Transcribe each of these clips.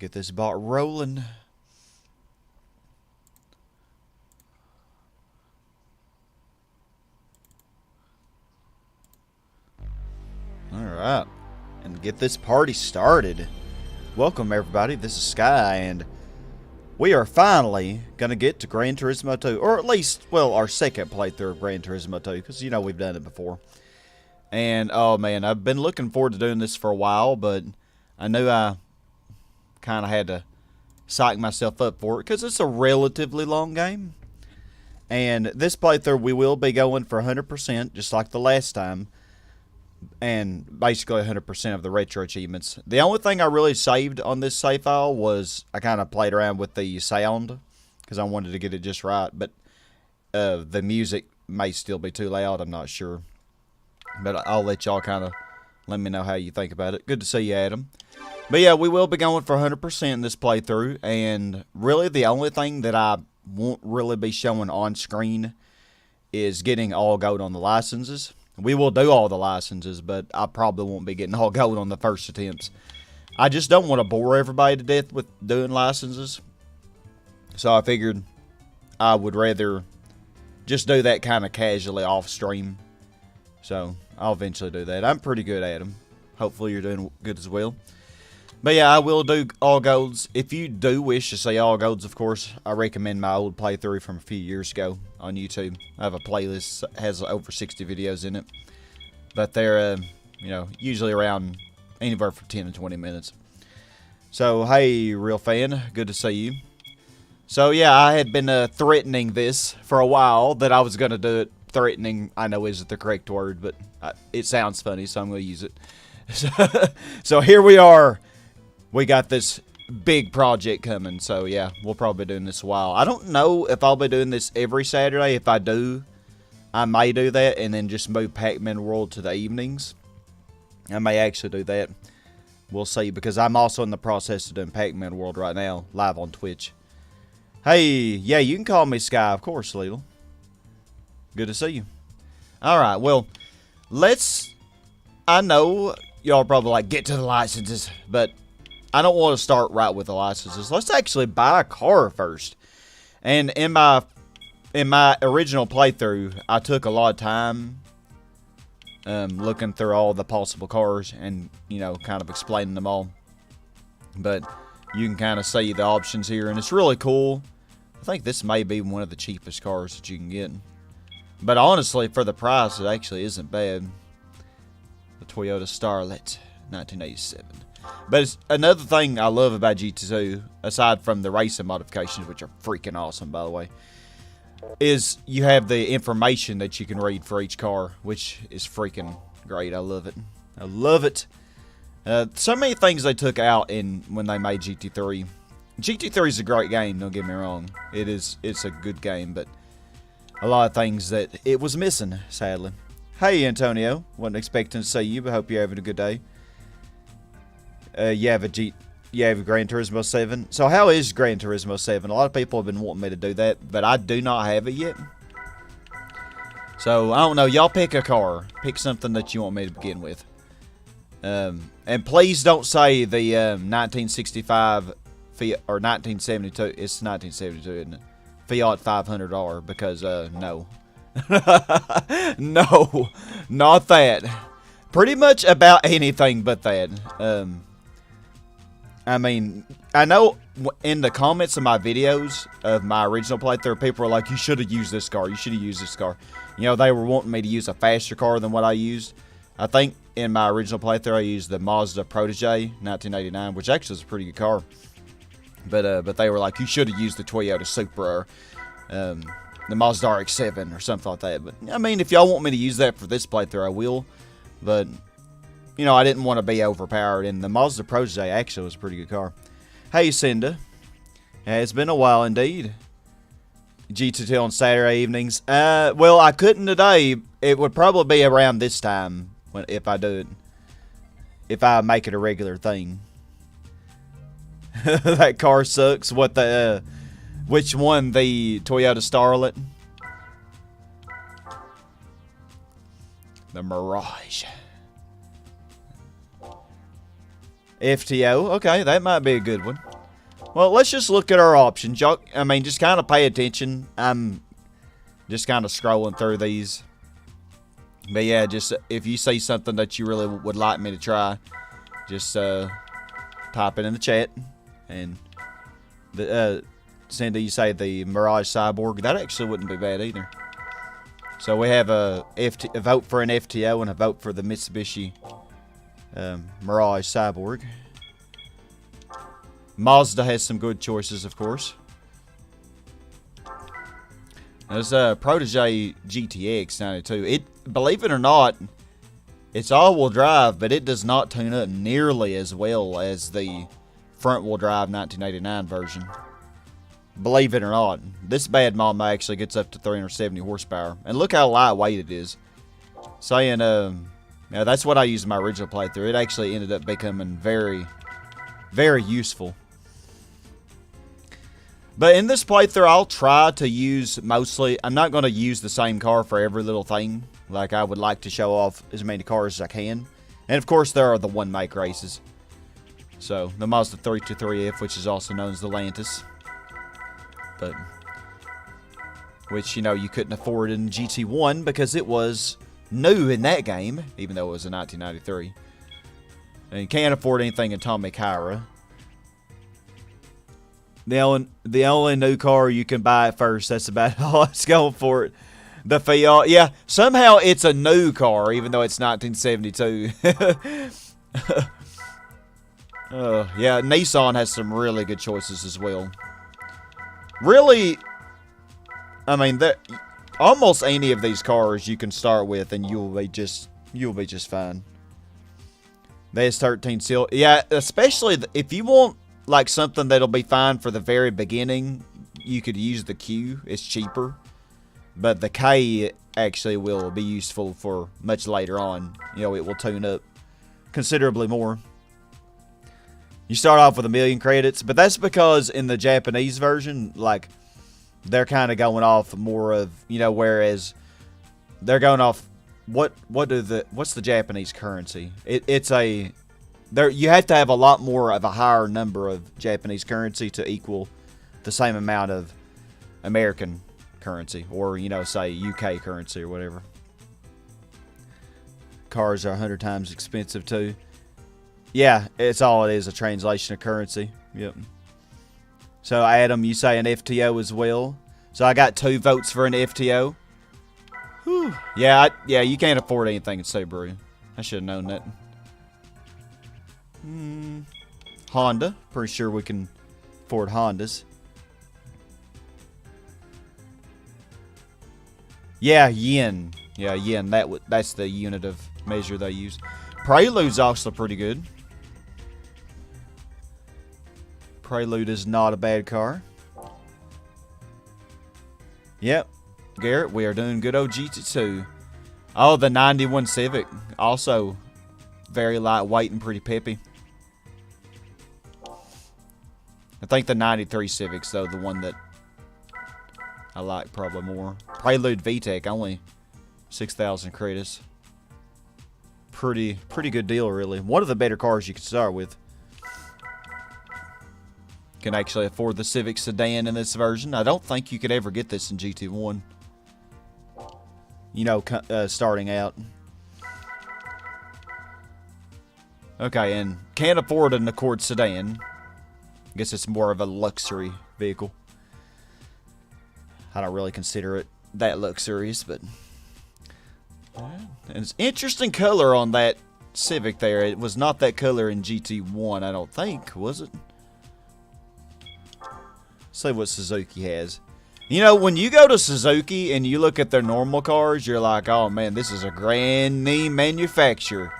Get this bot rolling. Alright. And get this party started. Welcome everybody, this is Sky, and we are finally going to get to Gran Turismo 2. Or at least, well, our second playthrough of Gran Turismo 2. Because, you know, we've done it before. And, oh man, I've been looking forward to doing this for a while, but I knew I kind of had to psych myself up for it, because it's a relatively long game. And this playthrough, we will be going for 100%, just like the last time. And basically 100% of the retro achievements. The only thing I really saved on this save file was I kind of played around with the sound, because I wanted to get it just right. But the music may still be too loud, I'm not sure. But I'll let y'all kind of let me know how you think about it. Good to see you, Adam. But yeah, we will be going for 100% in this playthrough, and really the only thing that I won't really be showing on screen is getting all gold on the licenses. We will do all the licenses, but I probably won't be getting all gold on the first attempts. I just don't want to bore everybody to death with doing licenses, so I figured I would rather just do that kind of casually off stream. So I'll eventually do that. I'm pretty good at them. Hopefully you're doing good as well. But yeah, I will do all golds. If you do wish to see all golds, of course, I recommend my old playthrough from a few years ago on YouTube. I have a playlist that has over 60 videos in it. But they're, you know, usually around anywhere from 10 to 20 minutes. So, hey, real fan, good to see you. So yeah, I had been threatening this for a while, that I was going to do it. Threatening, I know isn't the correct word, but it sounds funny, so I'm going to use it. So here we are. We got this big project coming, so yeah, we'll probably be doing this a while. I don't know if I'll be doing this every Saturday. If I do, I may do that and then just move Pac-Man World to the evenings. I may actually do that. We'll see, because I'm also in the process of doing Pac-Man World right now, live on Twitch. Hey, yeah, you can call me Sky, of course, Lil. Good to see you. Alright, well, I know y'all probably like, get to the licenses, but I don't want to start right with the licenses. Let's actually buy a car first. And in my original playthrough, I took a lot of time looking through all the possible cars and, you know, kind of explaining them all. But you can kind of see the options here, and it's really cool. I think this may be one of the cheapest cars that you can get. But honestly, for the price, it actually isn't bad. The Toyota Starlet, 1987. But it's another thing I love about GT2, aside from the racing modifications, which are freaking awesome, by the way, is you have the information that you can read for each car, which is freaking great. I love it. I love it. So many things they took out when they made GT3. GT3 is a great game, don't get me wrong. It's a good game, but a lot of things that it was missing, sadly. Hey, Antonio. Wasn't expecting to see you, but hope you're having a good day. You have a Gran Turismo 7. So how is Gran Turismo 7? A lot of people have been wanting me to do that, but I do not have it yet. So, I don't know. Y'all pick a car. Pick something that you want me to begin with. And please don't say the 1965 Fiat, or 1972. It's 1972, isn't it? Fiat 500R, because, no. No, not that. Pretty much about anything but that. I mean, I know in the comments of my videos of my original playthrough, people were like, you should have used this car. You should have used this car. You know, they were wanting me to use a faster car than what I used. I think in my original playthrough, I used the Mazda Protege 1989, which actually is a pretty good car. But they were like, you should have used the Toyota Supra, or the Mazda RX-7 or something like that. But, I mean, if y'all want me to use that for this playthrough, I will. But, you know, I didn't want to be overpowered. And the Mazda Protege actually was a pretty good car. Hey, Cinda. It's been a while indeed. GT2 on Saturday evenings. Well, I couldn't today. It would probably be around this time if I do it. If I make it a regular thing. That car sucks. What the... which one? The Toyota Starlet? The Mirage. FTO. Okay, that might be a good one. Well, let's just look at our options. Y'all, I mean, just kind of pay attention. I'm just kind of scrolling through these. But yeah, just if you see something that you really would like me to try, just type it in the chat. And Cindy, you say the Mirage Cyborg. That actually wouldn't be bad either. So we have a vote for an FTO and a vote for the Mitsubishi Mirage Cyborg. Mazda has some good choices, of course. There's a Protege GTX 92. It, believe it or not, it's all-wheel drive, but it does not tune up nearly as well as the front-wheel drive 1989 version. Believe it or not, this bad mama actually gets up to 370 horsepower. And look how lightweight it is. Saying, now that's what I used in my original playthrough. It actually ended up becoming very, very useful. But in this playthrough, I'll try to use mostly... I'm not going to use the same car for every little thing. Like, I would like to show off as many cars as I can. And, of course, there are the one-make races. So, the Mazda 323F, which is also known as the Lantis. But... which, you know, you couldn't afford in GT1 because it was new in that game. Even though it was a 1993. And you can't afford anything Atomic Hyra. The only new car you can buy at first. That's about all it's going for it. The Fiat. Yeah, somehow it's a new car, even though it's 1972. Yeah, Nissan has some really good choices as well. Really, I mean, almost any of these cars you can start with, and you'll be just fine. The S13 Seal. Yeah, especially if you want like something that'll be fine for the very beginning, you could use the Q. It's cheaper. But the K actually will be useful for much later on. You know, it will tune up considerably more. You start off with 1,000,000 credits, but that's because in the Japanese version, like, they're kind of going off more of, you know, whereas they're going off what's the Japanese currency? You have to have a lot more of a higher number of Japanese currency to equal the same amount of American currency, or, you know, say UK currency or whatever. Cars are 100 times expensive too. Yeah, it's all it is, a translation of currency. Yep. So Adam, you say an FTO as well. So I got 2 votes for an FTO. Whew. Yeah, you can't afford anything in Subaru. I should have known that. Honda. Pretty sure we can afford Hondas. Yeah, yen. Yeah, yen. That's the unit of measure they use. Prelude's also pretty good. Prelude is not a bad car. Yep. Garrett, we are doing good old GT2. Oh, the 91 Civic. Also very lightweight and pretty peppy. I think the 93 Civic's, though, the one that I like probably more. Prelude VTEC, only 6,000 credits. Pretty good deal, really. One of the better cars you can start with. Can actually afford the Civic sedan in this version. I don't think you could ever get this in GT1. You know, starting out. Okay, and can't afford an Accord sedan. I guess it's more of a luxury vehicle. I don't really consider it that luxurious, but... And it's interesting color on that Civic there. It was not that color in GT1, I don't think, was it? Let's see what Suzuki has. You know, when you go to Suzuki and you look at their normal cars, you're like, oh man, this is a grand name manufacturer.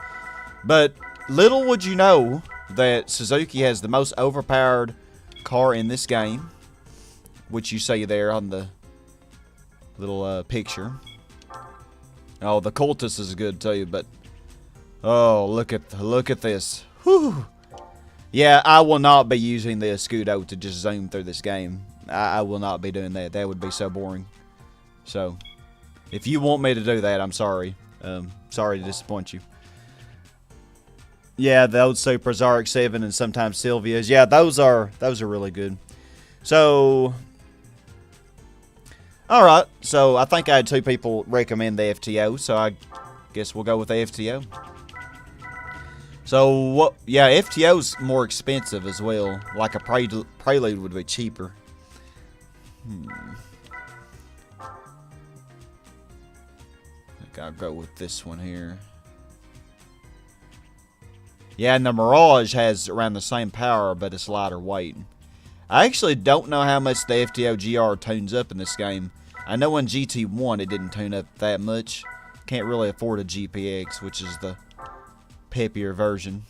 But little would you know that Suzuki has the most overpowered car in this game, which you see there on the little picture. Oh, the Cultus is good too, but oh, look at this. Whew. Yeah, I will not be using the Scudo to just zoom through this game. I will not be doing that. That would be so boring. So, if you want me to do that, I'm sorry. Sorry to disappoint you. Yeah, the old Supras, RX-7, and sometimes Sylvias. Yeah, those are really good. So, all right. So I think I had 2 people recommend the FTO. So I guess we'll go with the FTO. So what? Yeah, FTO's more expensive as well. Like a Prelude would be cheaper. I think I'll go with this one here. Yeah, and the Mirage has around the same power, but it's lighter weight. I actually don't know how much the FTO GR tunes up in this game. I know in GT1 it didn't tune up that much. Can't really afford a GPX, which is the peppier version.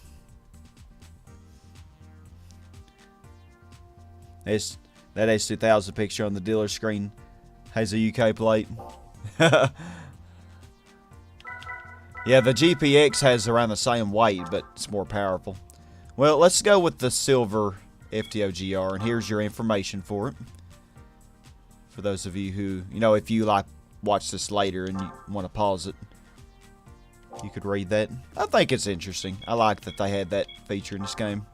That S2000 picture on the dealer screen has a UK plate. Yeah, the GPX has around the same weight, but it's more powerful. Well, let's go with the silver FTO GR, and here's your information for it. For those of you who, if you watch this later and you want to pause it, you could read that. I think it's interesting. I like that they had that feature in this game.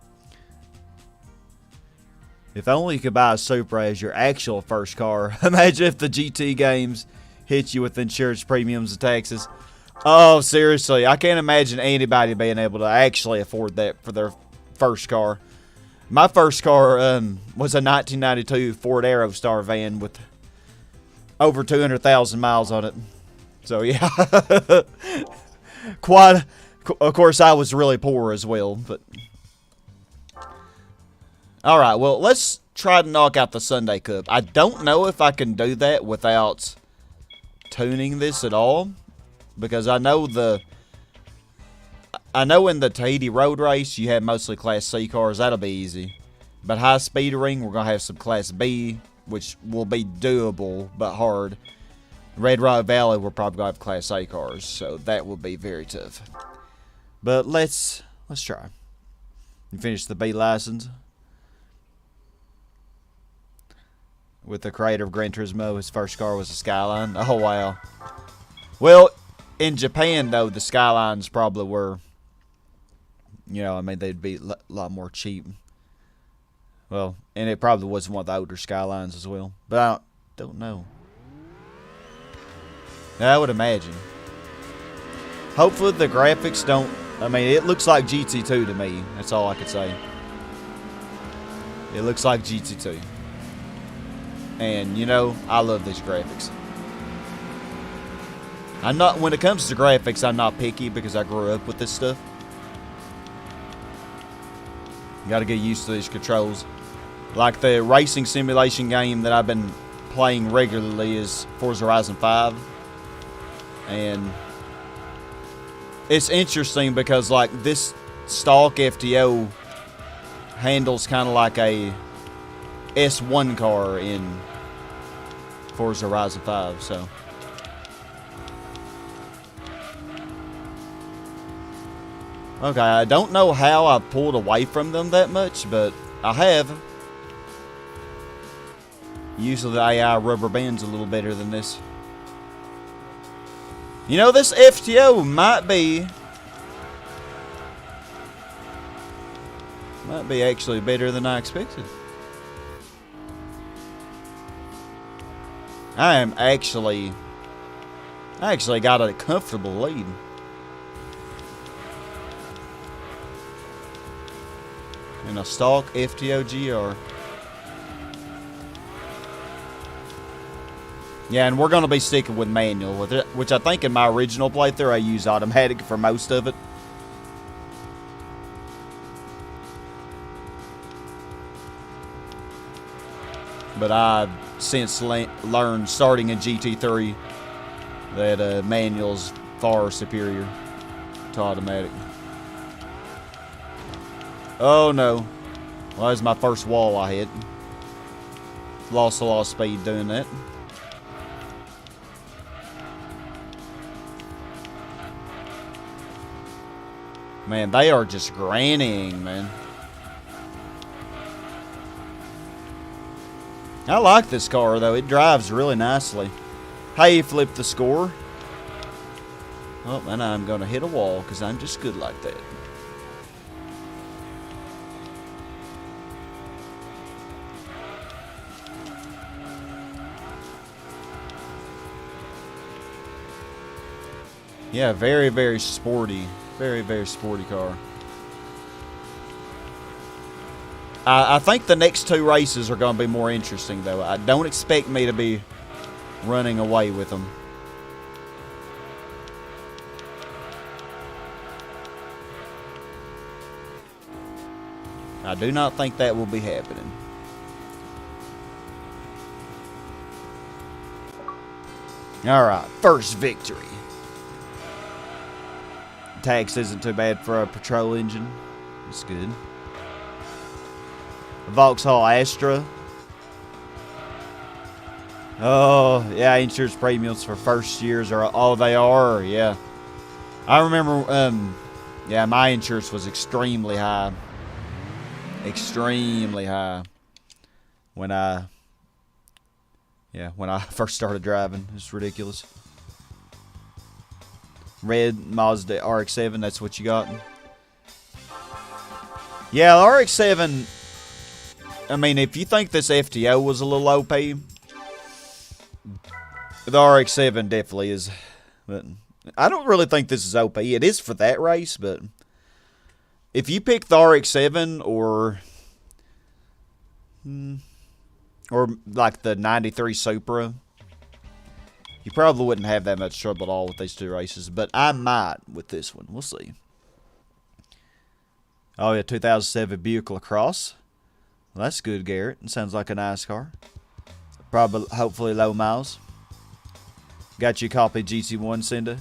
If only you could buy a Supra as your actual first car. Imagine if the GT games hit you with insurance premiums and taxes. Oh, seriously. I can't imagine anybody being able to actually afford that for their first car. My first car was a 1992 Ford Aerostar van with over 200,000 miles on it. So, yeah. Of course, I was really poor as well, but... Alright, well, let's try to knock out the Sunday Cup. I don't know if I can do that without tuning this at all. Because I know in the Tahiti road race, you have mostly Class C cars. That'll be easy. But high speed ring, we're going to have some Class B, which will be doable, but hard. Red Rock Valley, we're probably going to have Class A cars. So that will be very tough. But let's try. And finish the B license. With the creator of Gran Turismo, his first car was a Skyline. Oh, wow. Well, in Japan, though, the Skylines probably were, they'd be a lot more cheap. Well, and it probably was one of the older Skylines as well. But I don't know. I would imagine. Hopefully the graphics don't... it looks like GT2 to me. That's all I could say. It looks like GT2. And, I love these graphics. When it comes to graphics, I'm not picky because I grew up with this stuff. You gotta get used to these controls. Like the racing simulation game that I've been playing regularly is Forza Horizon 5. And it's interesting because this stock FTO handles kind of like a S1 car in Forza Horizon 5, so... Okay, I don't know how I pulled away from them that much, but I have. Usually the AI rubber bands a little better than this. This FTO might be actually better than I expected. I actually got a comfortable lead. In a stock FTO GR. Yeah, and we're going to be sticking with manual with it, which I think in my original playthrough I used automatic for most of it. But I've since learned, starting in GT3, that manual's far superior to automatic. Oh no. Well, that was my first wall I hit. Lost a lot of speed doing that. Man, they are just grannying, man. I like this car, though. It drives really nicely. Hey, flip the score. Oh, and I'm going to hit a wall because I'm just good like that. Yeah, very, very sporty. Very, very sporty car. I think the next 2 races are going to be more interesting, though. I don't expect me to be running away with them. I do not think that will be happening. Alright, first victory. Tax isn't too bad for a patrol engine. It's good. Vauxhall Astra. Oh, yeah, insurance premiums for first years are all they are. Yeah. I remember, yeah, my insurance was extremely high. Extremely high. When I first started driving. It's ridiculous. Red Mazda RX-7, that's what you got? Yeah, the RX-7... I mean, if you think this FTO was a little OP, the RX-7 definitely is. But I don't really think this is OP. It is for that race, but if you pick the RX-7 or like the 93 Supra, you probably wouldn't have that much trouble at all with these 2 races. But I might with this one. We'll see. Oh, yeah, 2007 Buick LaCrosse. Well, that's good, Garrett. It sounds like a nice car. Probably, hopefully, low miles. Got you a copy of GT1, Cinda?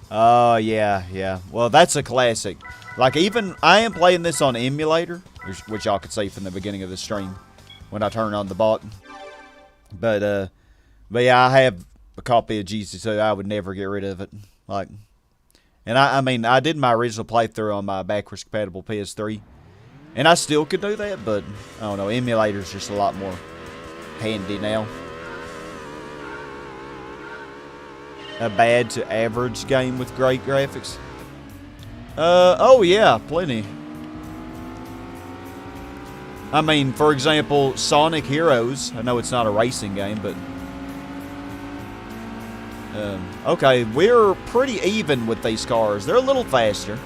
Oh, yeah. Well, that's a classic. Like, even, I am playing this on emulator, which y'all could see from the beginning of the stream when I turn on the button. But yeah, I have a copy of GT2. I would never get rid of it. Like... And I mean, I did my original playthrough on my backwards compatible PS3. And I still could do that, but I don't know, emulator's just a lot more handy now. A bad to average game with great graphics. Oh yeah, plenty. I mean, for example, Sonic Heroes. I know it's not a racing game, but... okay, we're pretty even with these cars. They're a little faster.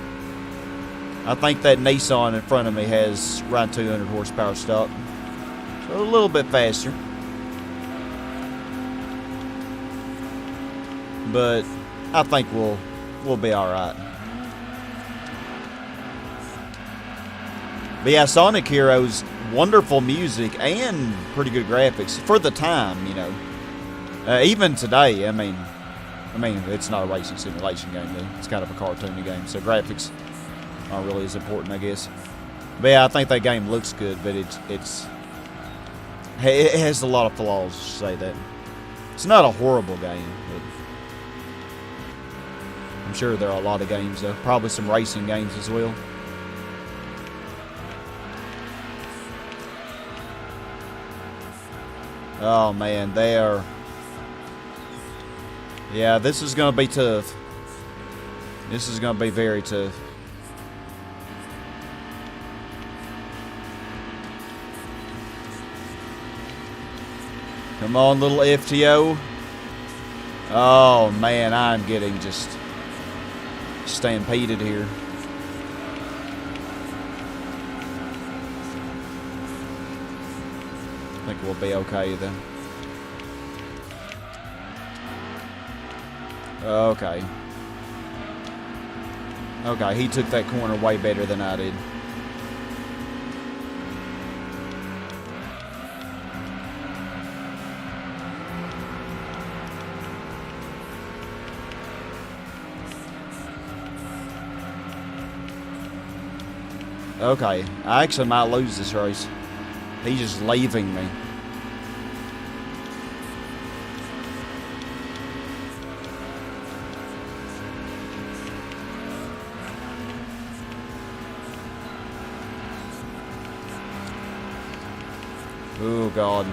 I think that Nissan in front of me has around 200 horsepower stock. So a little bit faster. But I think we'll be alright. But yeah, Sonic Heroes, wonderful music and pretty good graphics for the time, you know. Even today, I mean, it's not a racing simulation game, though. It's kind of a cartoony game, so graphics aren't really as important, I guess. But yeah, I think that game looks good, but it has a lot of flaws, to say that. It's not a horrible game, but I'm sure there are a lot of games, though. Probably some racing games as well. Oh, man, they are... Yeah, this is going to be tough. This is going to be very tough. Come on, little FTO. Oh, man, I'm getting just stampeded here. I think we'll be okay, then. Okay. Okay, he took that corner way better than I did. Okay, I actually might lose this race. He's just leaving me. Oh, God.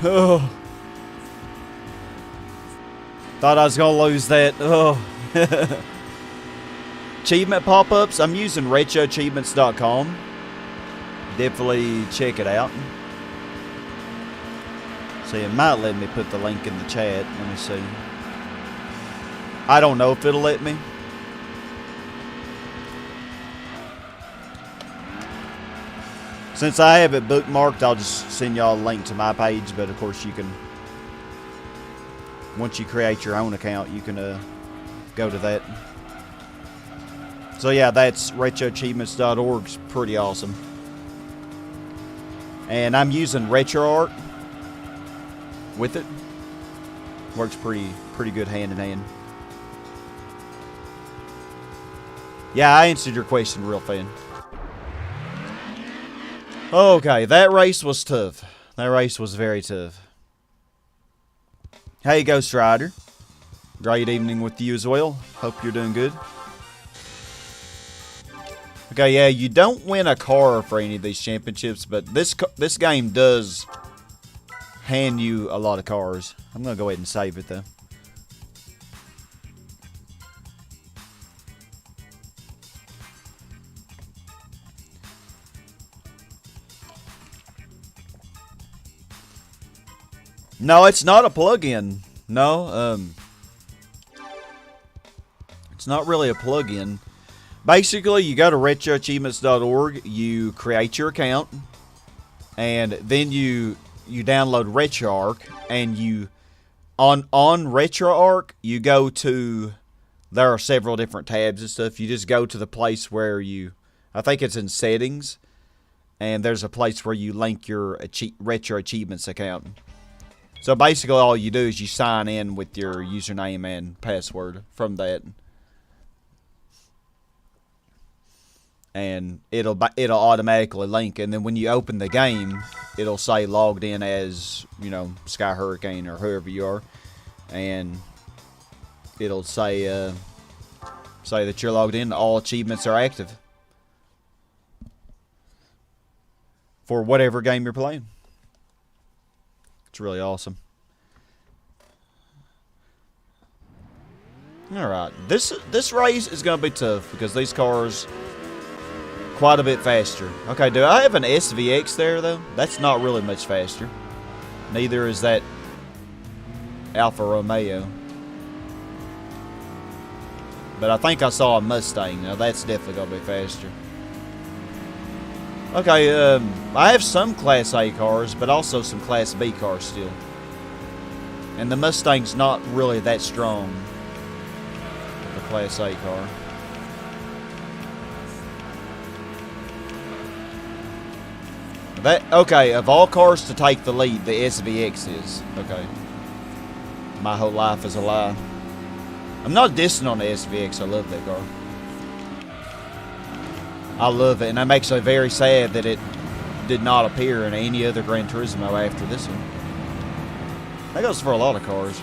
Oh. Thought I was going to lose that. Oh. Achievement pop-ups. I'm using RetroAchievements.com. Definitely check it out. See, it might let me put the link in the chat. Let me see. I don't know if it'll let me. Since I have it bookmarked, I'll just send y'all a link to my page. But of course, you can, once you create your own account, you can go to that. So yeah, that's RetroAchievements.org. It's pretty awesome. And I'm using RetroArch with it. Works pretty good hand in hand. Yeah, I answered your question real fan. Okay, that race was tough. That race was very tough. Hey, Ghost Rider. Great evening with you as well. Hope you're doing good. Okay, yeah, you don't win a car for any of these championships, but this game does hand you a lot of cars. I'm going to go ahead and save it, though. No, it's not a plug-in. No, it's not really a plug-in. Basically, you go to RetroAchievements.org, you create your account, and then you download RetroArch, and you on RetroArch, you go to, there are several different tabs and stuff. You just go to the place where I think it's in settings, and there's a place where you link your RetroAchievements account. So basically, all you do is you sign in with your username and password from that. And it'll automatically link, and then when you open the game, it'll say logged in as, you know, Sky Hurricane or whoever you are, and it'll say that you're logged in. All achievements are active for whatever game you're playing. It's really awesome. All right, this race is gonna be tough because these cars quite a bit faster. Okay, do I have an SVX there, though? That's not really much faster. Neither is that Alfa Romeo. But I think I saw a Mustang. Now, that's definitely going to be faster. Okay, I have some Class A cars, but also some Class B cars still. And the Mustang's not really that strong of a Class A car. Okay, of all cars to take the lead, the SVX is. Okay. My whole life is a lie. I'm not dissing on the SVX. I love that car. I love it, and I'm actually very sad that it did not appear in any other Gran Turismo after this one. That goes for a lot of cars.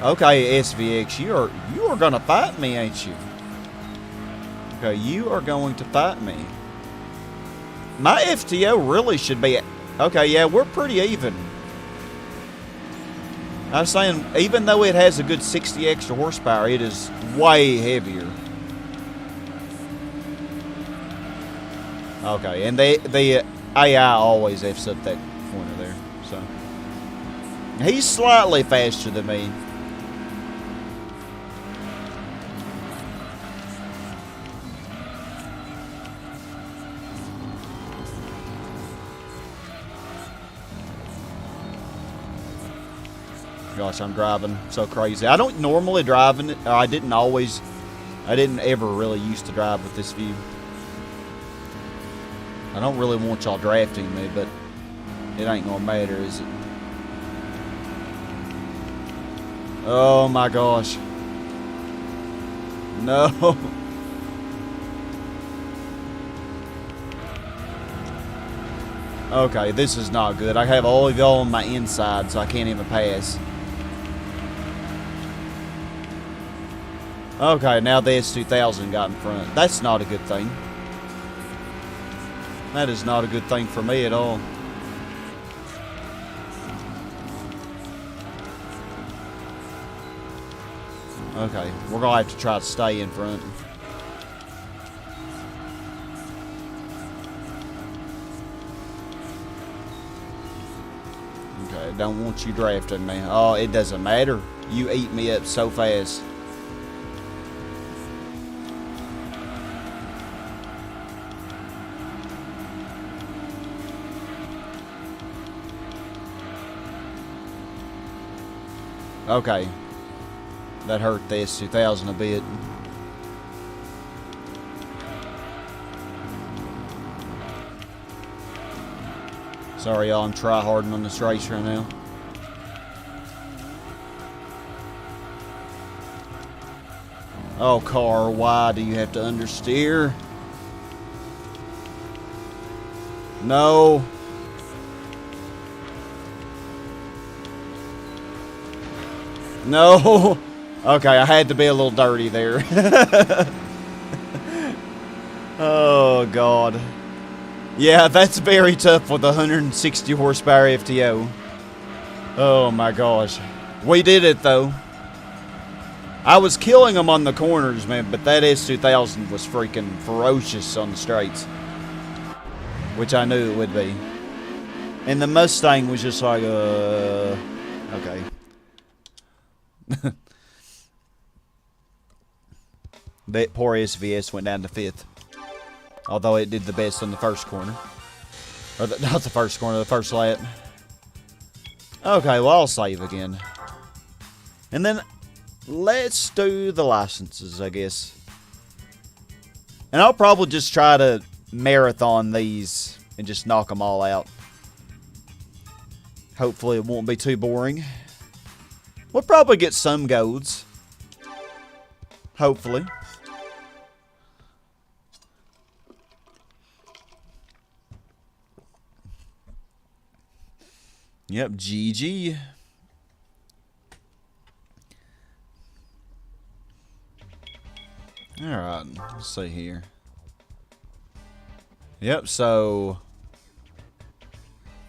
Okay, SVX, you are gonna fight me, ain't you? Okay, you are going to fight me. My FTO really should be... Okay, yeah, we're pretty even. I was saying, even though it has a good 60 extra horsepower, it is way heavier. Okay, and the AI always F's up that corner there, so... He's slightly faster than me. Gosh, I'm driving so crazy. I don't normally drive in it. I didn't ever really used to drive with this view. I don't really want y'all drafting me, but it ain't gonna matter, is it? Oh my gosh. No. Okay, this is not good. I have all of y'all on my inside, so I can't even pass. Okay, now the S2000 got in front. That's not a good thing. That is not a good thing for me at all. Okay, we're going to have to try to stay in front. Okay. Okay, don't want you drafting me. Oh, it doesn't matter. You eat me up so fast. Okay. That hurt the S2000 a bit. Sorry, y'all. I'm try-harding on this race right now. Oh, car, why do you have to understeer? No. No. Okay, I had to be a little dirty there. Oh, God. Yeah, that's very tough with 160 horsepower FTO. Oh, my gosh. We did it, though. I was killing them on the corners, man, but that S2000 was freaking ferocious on the straights. Which I knew it would be. And the Mustang was just like, okay. That poor SVS went down to 5th. Although it did the best on the first corner. Or not the first corner, the first lap. Okay, well, I'll save again. And then, let's do the licenses, I guess. And I'll probably just try to marathon these and just knock them all out. Hopefully it won't be too boring. We'll probably get some golds. Hopefully. Yep, GG. Alright, let's see here. Yep, so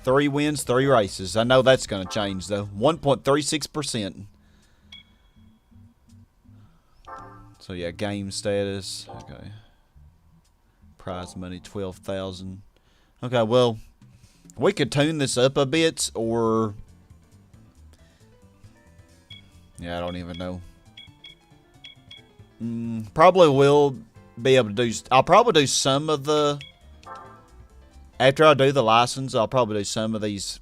3 wins, 3 races. I know that's going to change, though. 1.36%. So, yeah, game status. Okay. Prize money, 12,000. Okay, well, we could tune this up a bit, or... yeah, I don't even know. Probably will be able to do... I'll probably do some of the... After I do the license, I'll probably do some of these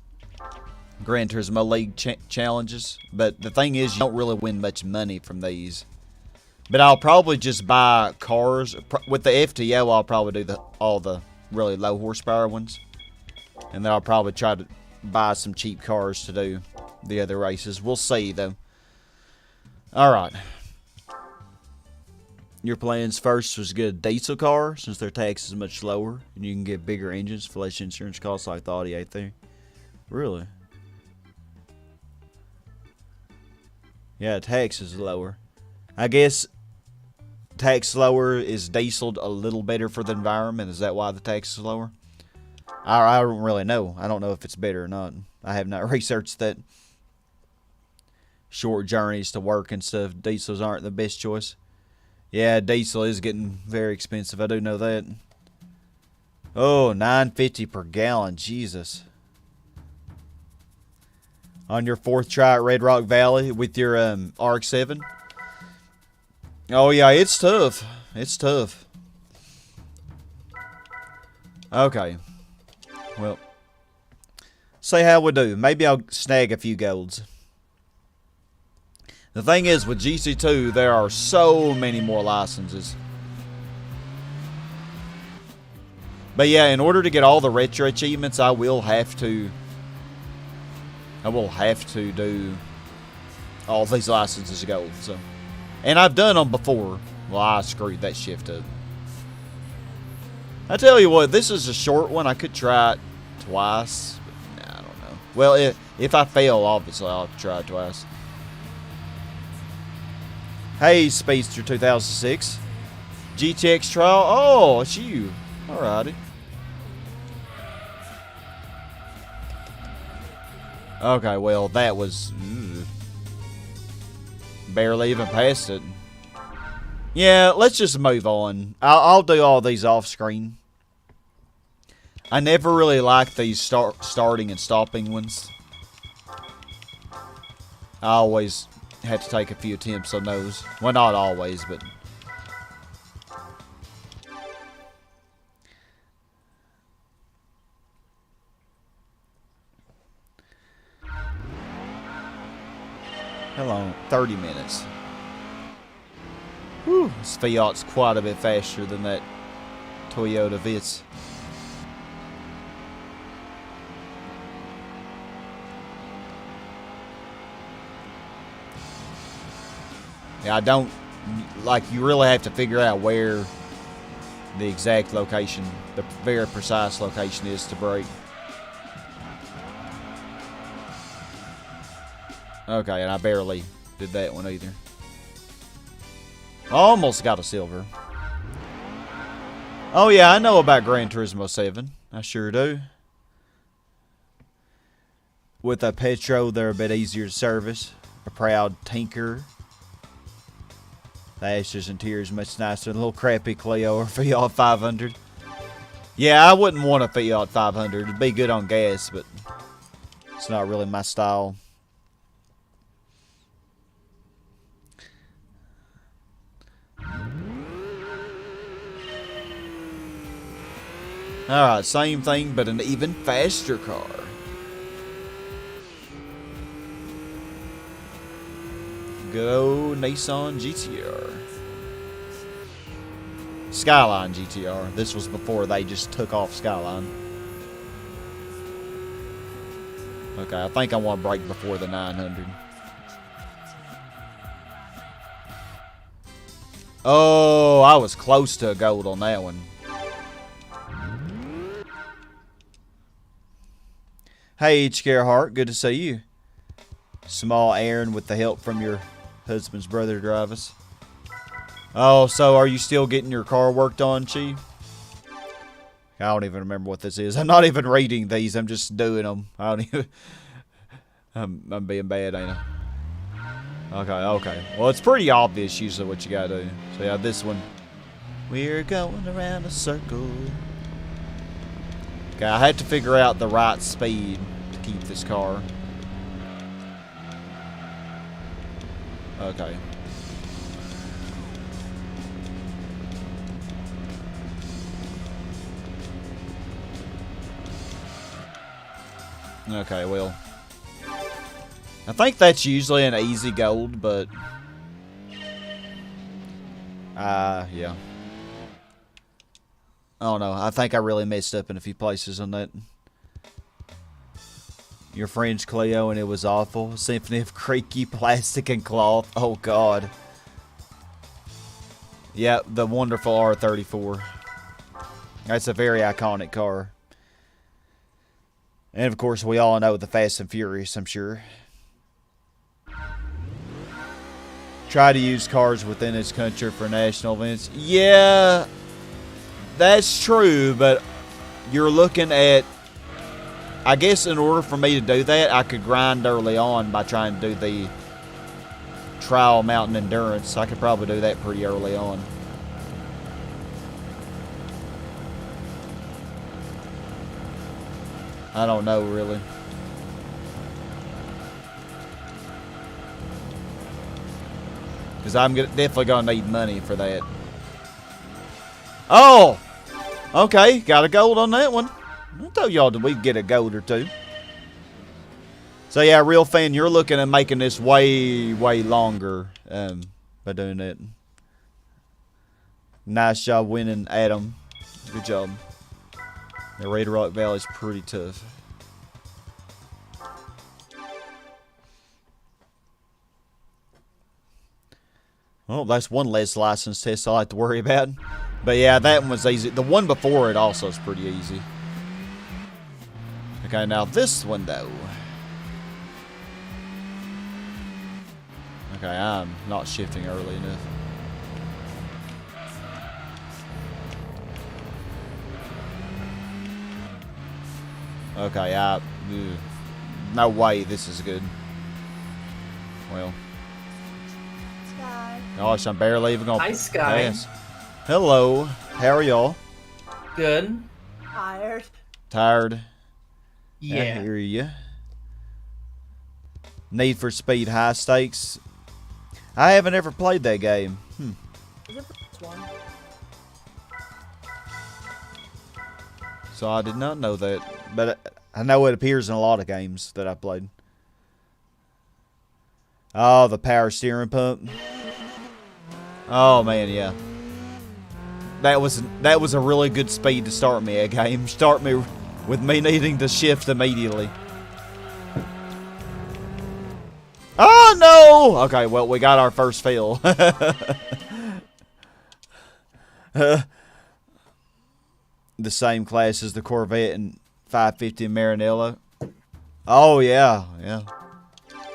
Gran Turismo League challenges. But the thing is, you don't really win much money from these. But I'll probably just buy cars. With the FTO, I'll probably do all the really low horsepower ones. And then I'll probably try to buy some cheap cars to do the other races. We'll see, though. Alright. Your plans first was to get a diesel car, since their tax is much lower, and you can get bigger engines for less insurance costs like the Audi A3. Really? Yeah, tax is lower. I guess tax lower is dieseled a little better for the environment. Is that why the tax is lower? I don't really know. I don't know if it's better or not. I have not researched that. Short journeys to work and stuff, diesels aren't the best choice. Yeah, diesel is getting very expensive. I do know that. Oh, $9.50 per gallon. Jesus. On your 4th try at Red Rock Valley with your RX-7. Oh, yeah, it's tough. It's tough. Okay. Well. See how we do. Maybe I'll snag a few golds. The thing is, with GC2, there are so many more licenses. But yeah, in order to get all the retro achievements, I will have to do all these licenses to gold. So, and I've done them before. Well, I screwed that shift up. I tell you what, this is a short one. I could try it twice. But I don't know. Well, if I fail, obviously I'll try it twice. Hey, Speedster 2006. GTX trial. Oh, it's you. Alrighty. Okay, well, that was... barely even passed it. Yeah, let's just move on. I'll do all these off screen. I never really liked these starting and stopping ones. I always had to take a few attempts on those. Well, not always, but... How long? 30 minutes. Whew, this Fiat's quite a bit faster than that Toyota Vitz. Yeah, I don't... Like, you really have to figure out where the exact location, the very precise location is to brake. Okay, and I barely did that one either. Almost got a silver. Oh yeah, I know about Gran Turismo 7. I sure do. With a Petro, they're a bit easier to service. A proud tinker. The ashes and tears much nicer than a little crappy Clio or Fiat 500. Yeah, I wouldn't want a Fiat 500. It'd be good on gas, but it's not really my style. Alright, same thing, but an even faster car. Good old Nissan GTR. Skyline GTR. This was before they just took off Skyline. Okay, I think I want to brake before the 900. Oh, I was close to a gold on that one. Hey, H. Gerhart, good to see you. Small errand with the help from your husband's brother to drive us. Oh, so are you still getting your car worked on, Chief? I don't even remember what this is. I'm not even reading these. I'm just doing them. I don't even... I'm being bad, ain't I? Okay. Well, it's pretty obvious usually what you gotta do. So yeah, this one. We're going around a circle. Okay, I had to figure out the right speed to keep this car. Okay. Okay, well. I think that's usually an easy gold, but... yeah. I don't know. I think I really messed up in a few places on that. Your French Clio and it was awful. Symphony of creaky plastic and cloth. Oh, God. Yeah, the wonderful R34. That's a very iconic car. And, of course, we all know the Fast and Furious, I'm sure. Try to use cars within its country for national events. Yeah, that's true, but you're looking at... I guess in order for me to do that, I could grind early on by trying to do the trial mountain endurance. I could probably do that pretty early on. I don't know, really. Because I'm definitely going to need money for that. Oh! Okay, got a gold on that one. I told y'all that we'd get a gold or two. So yeah, real fan, you're looking at making this way, way longer by doing that. Nice job winning, Adam. Good job. The Red Rock Valley's pretty tough. Well, that's one less license test I like to worry about. But yeah, that one was easy. The one before it also is pretty easy. Okay, now this one though. Okay, I'm not shifting early enough. Okay, no way this is good. Well. Sky. Gosh, I'm barely even gonna Hi, Sky. pass. Hello. How are y'all? Good. Tired. Tired? I Yeah. hear you. Need for Speed High Stakes. I haven't ever played that game. Is it this one? So I did not know that. But I know it appears in a lot of games that I played. Oh, the power steering pump. Oh man, yeah. That was a really good speed to start me a game. Start me with me needing to shift immediately. Oh no! Okay, well we got our first fail. The same class as the Corvette and 550 Maranello. Oh yeah, yeah.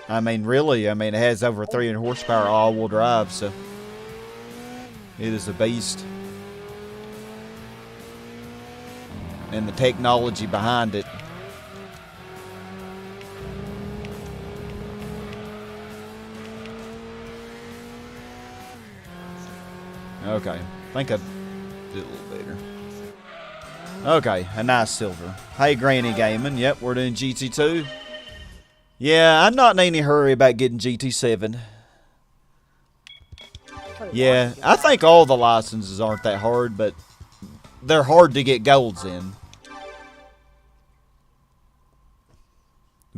I mean, really, it has over 300 horsepower all-wheel drive, so it is a beast. And the technology behind it. Okay, I think I did a little better. Okay, a nice silver. Hey, Granny Gaming. Yep, we're doing GT2. Yeah, I'm not in any hurry about getting GT7. Yeah, I think all the licenses aren't that hard, but they're hard to get golds in.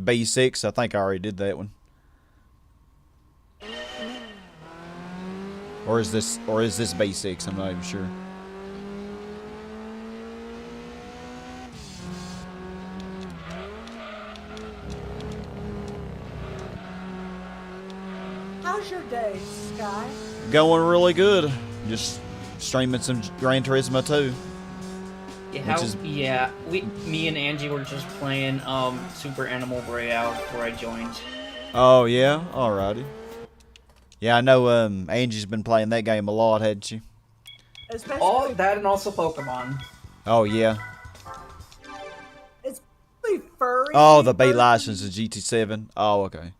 B6, I think I already did that one. Or is this B6? I'm not even sure. How's your day, Sky? Going really good. Just streaming some Gran Turismo 2. Yeah, me and Angie were just playing Super Animal Royale before I joined. Oh yeah, alrighty. Yeah, I know. Angie's been playing that game a lot, hadn't she? All that and also Pokemon. Oh yeah. It's basically furry. Oh, the B license is GT7. Oh, okay.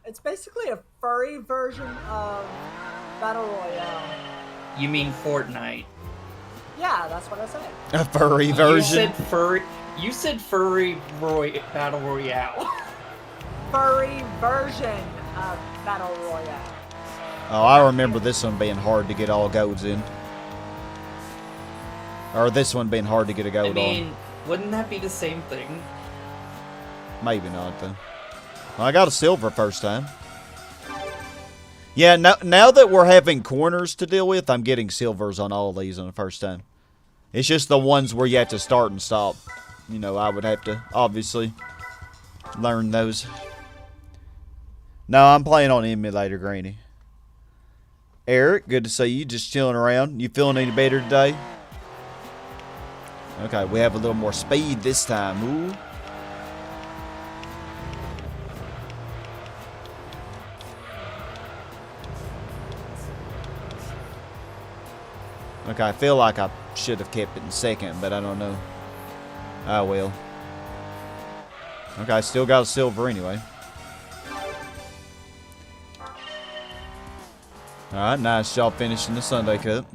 It's basically a furry version of Battle Royale. You mean Fortnite? Yeah, that's what I said. A furry version. You said furry Battle Royale. Furry version of Battle Royale. Oh, I remember this one being hard to get all golds in. Or this one being hard to get a gold on. Wouldn't that be the same thing? Maybe not, though. Well, I got a silver first time. Yeah, now that we're having corners to deal with, I'm getting silvers on all of these on the first time. It's just the ones where you have to start and stop. You know, I would have to, obviously, learn those. No, I'm playing on emulator, Granny. Eric, good to see you. Just chilling around. You feeling any better today? Okay, we have a little more speed this time. Ooh. Okay, I feel like I should have kept it in second, but I don't know. I will. Okay, I still got a silver anyway. Alright, nice job finishing the Sunday Cup.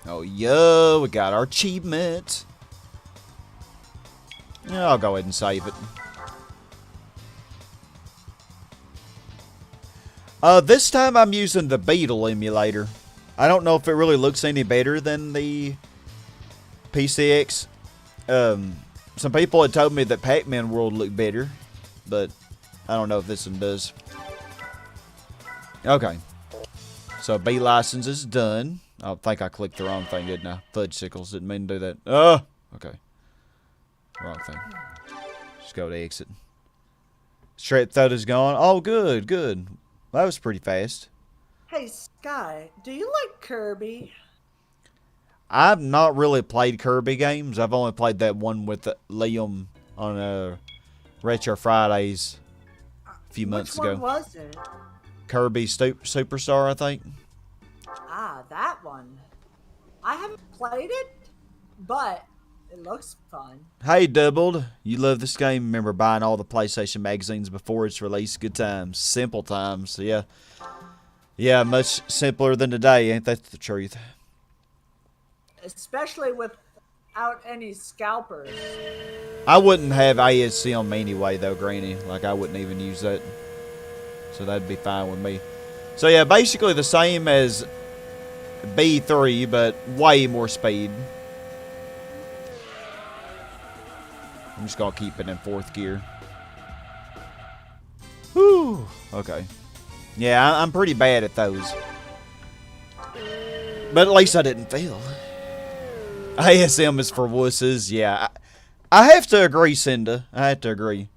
Oh, yo, we got our achievement. Yeah, I'll go ahead and save it. This time I'm using the Beetle emulator. I don't know if it really looks any better than the PCX. Some people had told me that Pac-Man World looked better, but I don't know if this one does. Okay. So B license is done. I think I clicked the wrong thing, didn't I? Fudgesicles, didn't mean to do that. Oh, okay. Wrong thing. Just go to exit. Straight photo's gone. Oh, good, good. That was pretty fast. Hey, Sky, do you like Kirby? I've not really played Kirby games. I've only played that one with Liam on Retro Fridays a few months ago. Which one was it? Kirby Superstar, I think. Ah, that one. I haven't played it, but it looks fun. Hey, Doubled. You love this game? Remember buying all the PlayStation magazines before its release? Good times. Simple times. Yeah. Yeah, much simpler than today. Ain't that the truth? Especially with out any scalpers. I wouldn't have ASM anyway, though, Granny. Like, I wouldn't even use that. So that'd be fine with me. So, yeah, basically the same as B3, but way more speed. I'm just gonna keep it in 4th gear. Whew. Okay. Yeah, I'm pretty bad at those. But at least I didn't fail. ASM is for wusses. Yeah, I have to agree, Cinda. I have to agree.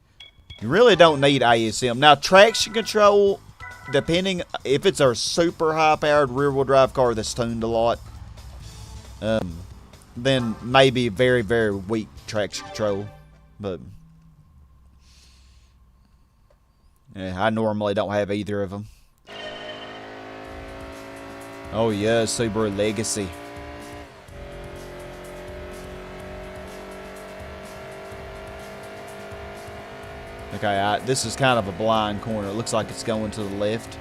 You really don't need ASM. Now, traction control, depending if it's a super high-powered rear-wheel drive car that's tuned a lot, then maybe very, very weak traction control. But yeah, I normally don't have either of them. Oh yeah, Subaru Legacy. Okay, this is kind of a blind corner. It looks like it's going to the left.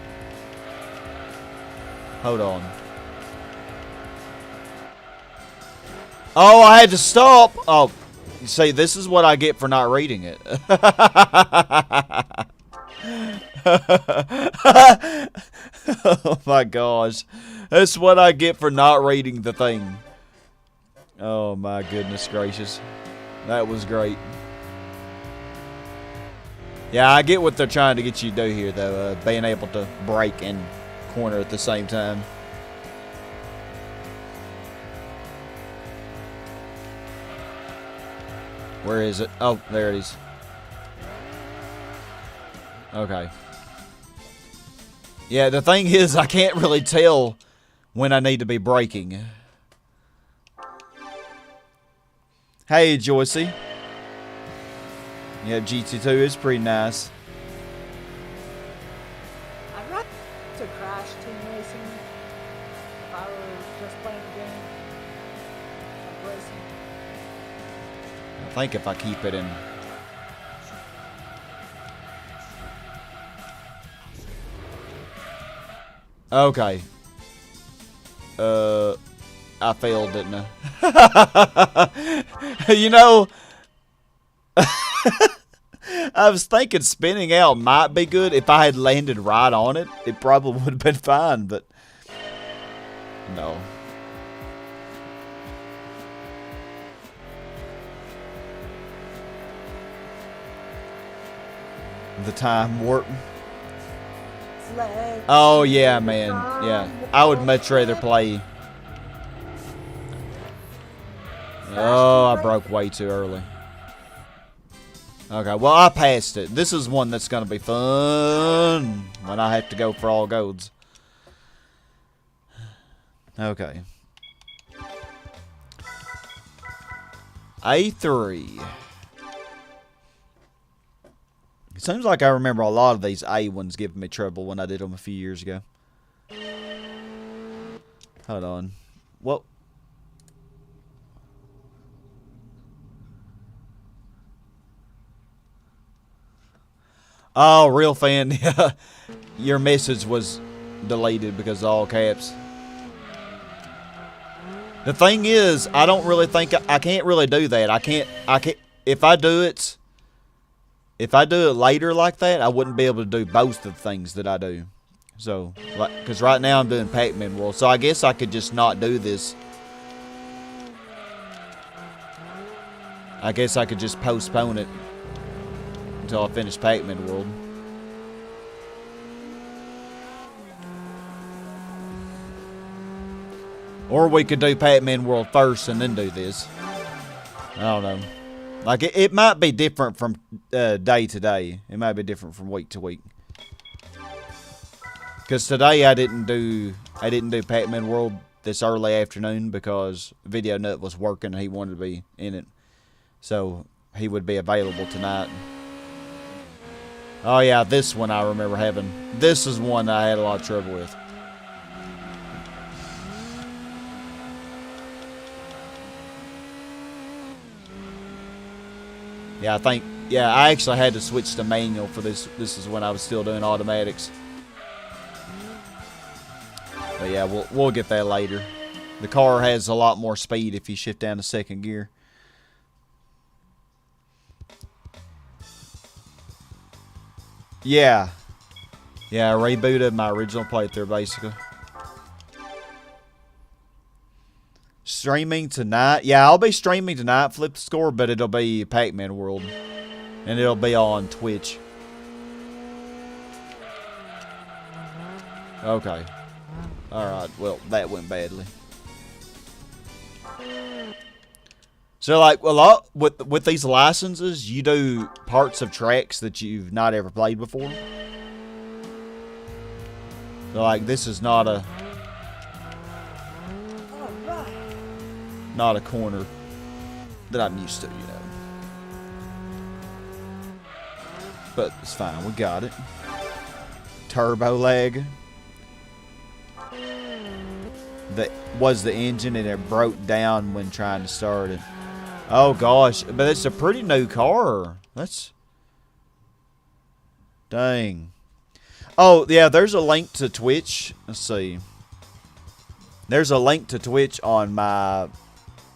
Hold on. Oh, I had to stop. Oh, you see, this is what I get for not reading it. Oh my gosh. That's what I get for not reading the thing. Oh my goodness gracious. That was great. Yeah, I get what they're trying to get you to do here, though. Being able to brake and corner at the same time. Where is it? Oh, there it is. Okay. Yeah, the thing is, I can't really tell when I need to be braking. Hey, Joycey. Yeah, GT2 is pretty nice. I'd rather to crash team racing if I were just playing a game of racing. I think if I keep it in... Okay. I failed, didn't I? You know... I was thinking spinning out might be good. If I had landed right on it, it probably would have been fine, but... No. The time warp. Oh, yeah, man. Yeah. I would much rather play... Oh, I broke way too early. Okay, well, I passed it. This is one that's going to be fun when I have to go for all golds. Okay. A3. It seems like I remember a lot of these A ones giving me trouble when I did them a few years ago. Hold on. Well... Oh, real fan. Your message was deleted because of all caps. The thing is, I don't really think I can't really do that. I can't if I do it later like that, I wouldn't be able to do both of the things that I do. So, like, cuz right now I'm doing Pac-Man World. So I guess I could just not do this. I guess I could just postpone it until I finish Pac-Man World. Or we could do Pac-Man World first and then do this. I don't know. Like, it might be different from day to day. It might be different from week to week. Because today I didn't do Pac-Man World this early afternoon because Video Nut was working and he wanted to be in it. So, he would be available tonight. Oh yeah, this one I remember having. This is one I had a lot of trouble with. Yeah, I actually had to switch to manual for this. This is when I was still doing automatics. But yeah, we'll get that later. The car has a lot more speed if you shift down to second gear. Yeah. Yeah, I rebooted my original playthrough, basically. Streaming tonight? Yeah, I'll be streaming tonight, Flip the Score, but it'll be Pac-Man World. And it'll be on Twitch. Okay. Alright, well, that went badly. So, like, a lot with these licenses, you do parts of tracks that you've not ever played before. So, like, this is not a corner that I'm used to, you know. But it's fine, we got it. Turbo lag. That was the engine and it broke down when trying to start it. Oh gosh, but it's a pretty new car. That's... Dang. Oh, yeah, there's a link to Twitch. Let's see. There's a link to Twitch on my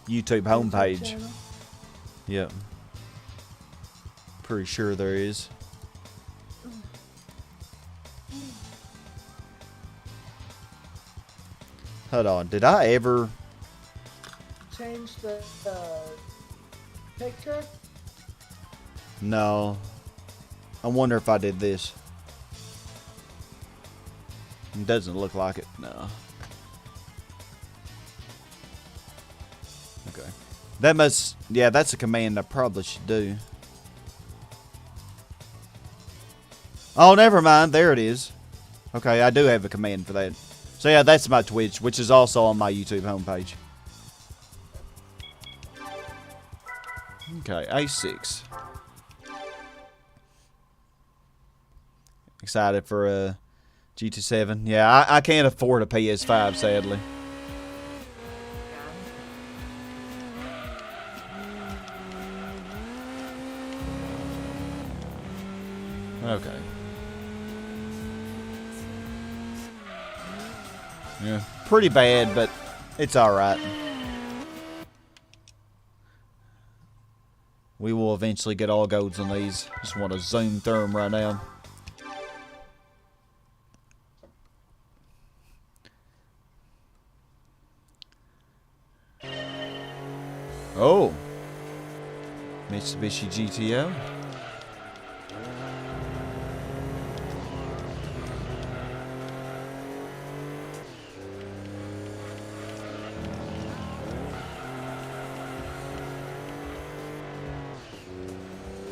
YouTube homepage. Yep. Pretty sure there is. Hold on, did I ever... change the picture? No. I wonder if I did this. It doesn't look like it. No. Okay. That must... Yeah, that's a command I probably should do. Oh, never mind. There it is. Okay, I do have a command for that. So yeah, that's my Twitch, which is also on my YouTube homepage. Okay, A6. Excited for GT7. Yeah, I can't afford a PS5, sadly. Okay. Yeah, pretty bad, but it's alright. We will eventually get all golds on these. Just want to zoom through them right now. Oh! Mitsubishi Gto.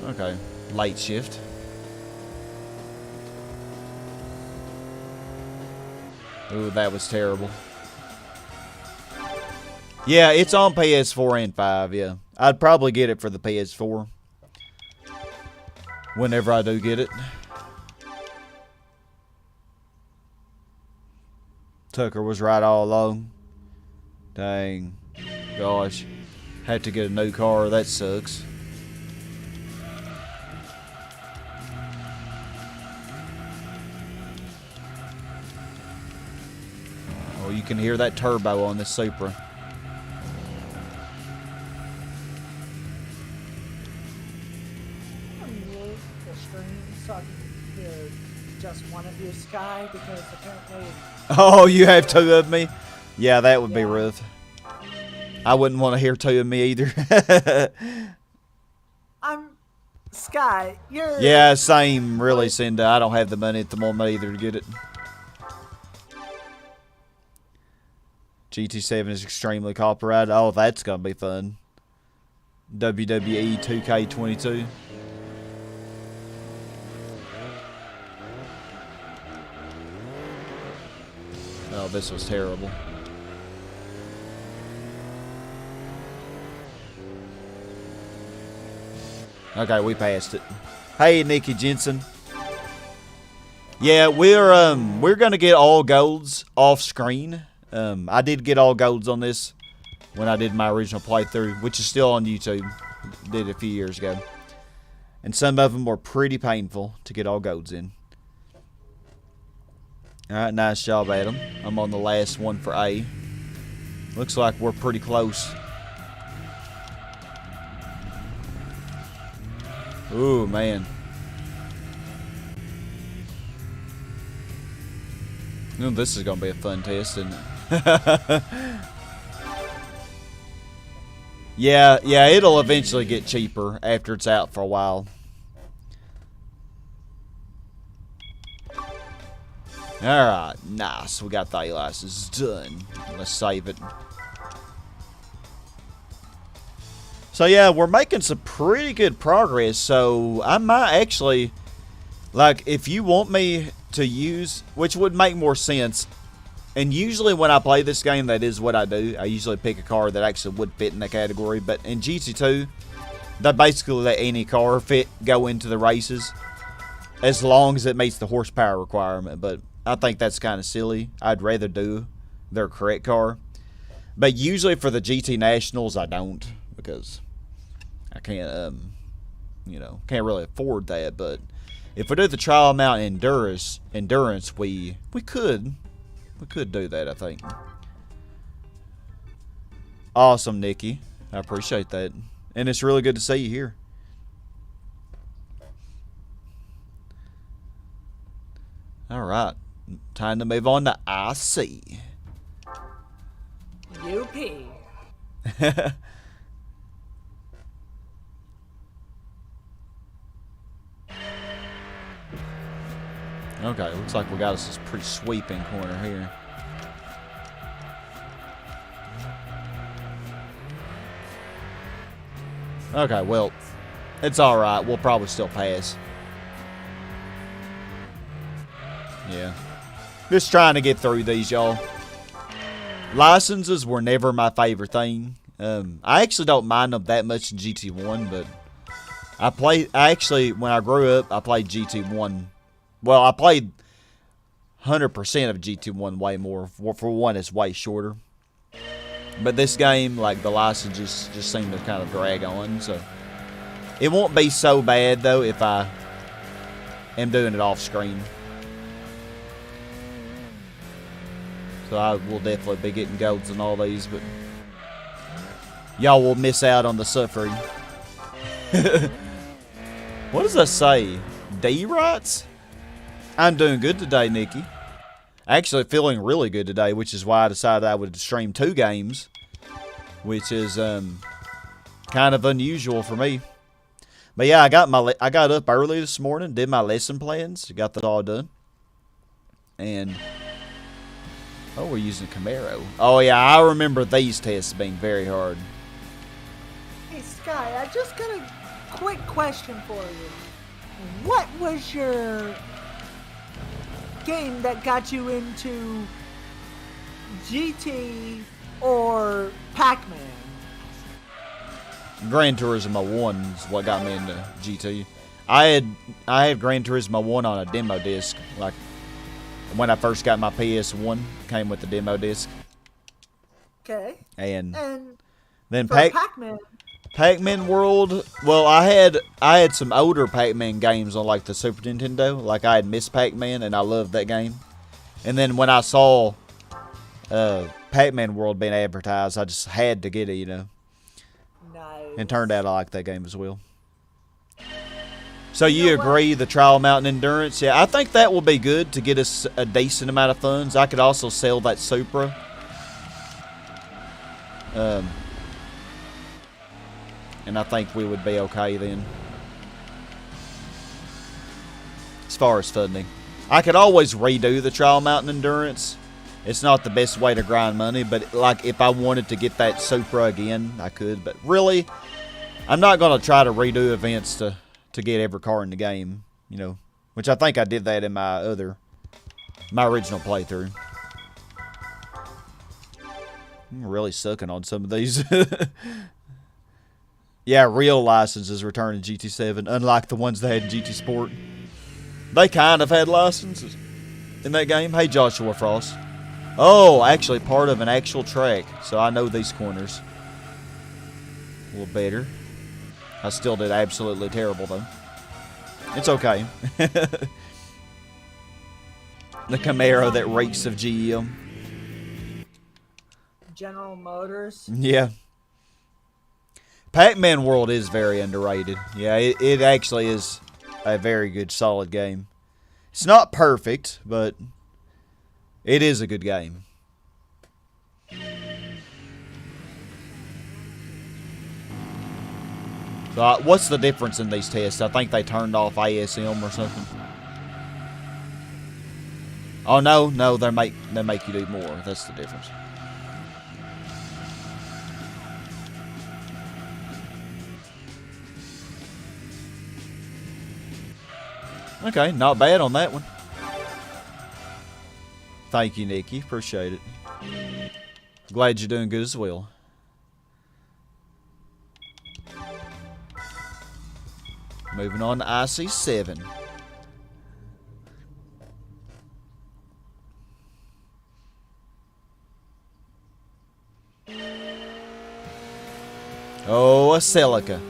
Okay, late shift. Ooh, that was terrible. Yeah, it's on PS4 and 5, yeah. I'd probably get it for the PS4. Whenever I do get it. Tucker was right all along. Dang. Gosh. Had to get a new car, that sucks. Oh, you can hear that turbo on this Supra. So I can hear just one of you, Sky, because apparently... Oh, you have two of me? Yeah, that would be rough. I wouldn't want to hear two of me either. I'm... Sky, you're... Yeah, same, really, Cinda. I don't have the money at the moment either to get it. GT7 is extremely copyrighted. Oh, that's going to be fun. WWE 2K22. Oh, this was terrible. Okay, we passed it. Hey, Nikki Jensen. Yeah, we're gonna get all golds off screen. I did get all golds on this when I did my original playthrough, which is still on YouTube. Did it a few years ago, and some of them were pretty painful to get all golds in. Alright, nice job, Adam. I'm on the last one for A. Looks like we're pretty close. Ooh, man. Ooh, this is gonna be a fun test, isn't it? Yeah, it'll eventually get cheaper after it's out for a while. Alright, nice. We got the A license done. Let's save it. So yeah, we're making some pretty good progress. So I might actually, like, if you want me to use, which would make more sense, and usually when I play this game, that is what I do. I usually pick a car that actually would fit in the category. But in GT2, they basically let any car go into the races as long as it meets the horsepower requirement. But I think that's kind of silly. I'd rather do their correct car. But usually for the GT Nationals, I don't, because I can't, can't really afford that. But if we do the trial amount endurance, we could do that, I think. Awesome, Nikki. I appreciate that. And it's really good to see you here. All right. Time to move on to IC. UP. Okay, looks like we got us this pretty sweeping corner here. Okay, well, it's alright. We'll probably still pass. Yeah. Just trying to get through these, y'all. Licenses were never my favorite thing. I actually don't mind them that much in GT1, but when I grew up, I played GT1. Well, I played 100% of GT1 way more. For one, it's way shorter. But this game, like, the licenses just seem to kind of drag on, so it won't be so bad, though, if I am doing it off screen. So I will definitely be getting golds in all these, but y'all will miss out on the suffering. What does that say? D-Rots? I'm doing good today, Nikki. Actually feeling really good today, which is why I decided I would stream 2 games, which is kind of unusual for me. But yeah, I got up early this morning, did my lesson plans, got that all done, and oh, we're using Camaro. Oh yeah, I remember these tests being very hard. Hey Sky, I just got a quick question for you. What was your game that got you into GT or Pac-Man? Gran Turismo 1 is what got me into GT. I had Gran Turismo 1 on a demo disc. Like, when I first got my PS1, came with the demo disc. Okay. And then for Pac-Man. Pac-Man World, well, I had some older Pac-Man games on, like, the Super Nintendo. Like, I had Miss Pac-Man, and I loved that game. And then when I saw Pac-Man World being advertised, I just had to get it, Nice. And turned out I like that game as well. So you agree, the Trial Mountain Endurance? Yeah, I think that will be good to get us a decent amount of funds. I could also sell that Supra. And I think we would be okay then. As far as funding. I could always redo the Trial Mountain Endurance. It's not the best way to grind money, but like if I wanted to get that Supra again, I could. But really, I'm not going to try to redo events to get every car in the game, which I think I did that in my original playthrough. I'm really sucking on some of these. Yeah, real licenses return in GT7, unlike the ones they had in GT Sport. They kind of had licenses in that game. Hey, Joshua Frost. Oh, actually part of an actual track, so I know these corners a little better. I still did absolutely terrible, though. It's okay. The Camaro that reeks of GM. General Motors. Yeah. Pac-Man World is very underrated. Yeah, it actually is a very good, solid game. It's not perfect, but it is a good game. So, what's the difference in these tests? I think they turned off ASM or something. Oh no, they make you do more. That's the difference. Okay, not bad on that one. Thank you, Nikki. Appreciate it. Glad you're doing good as well. Moving on to IC7. Oh, a Celica.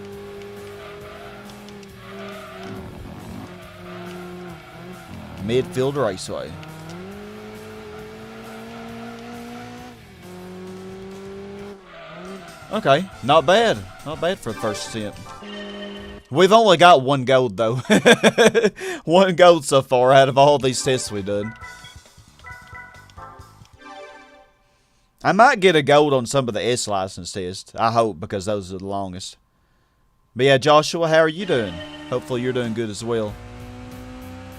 Midfield Raceway. Okay, not bad. Not bad for the first attempt. We've only got one gold, though. One gold so far out of all these tests we've done. I might get a gold on some of the S license tests. I hope, because those are the longest. But yeah, Joshua, how are you doing? Hopefully you're doing good as well.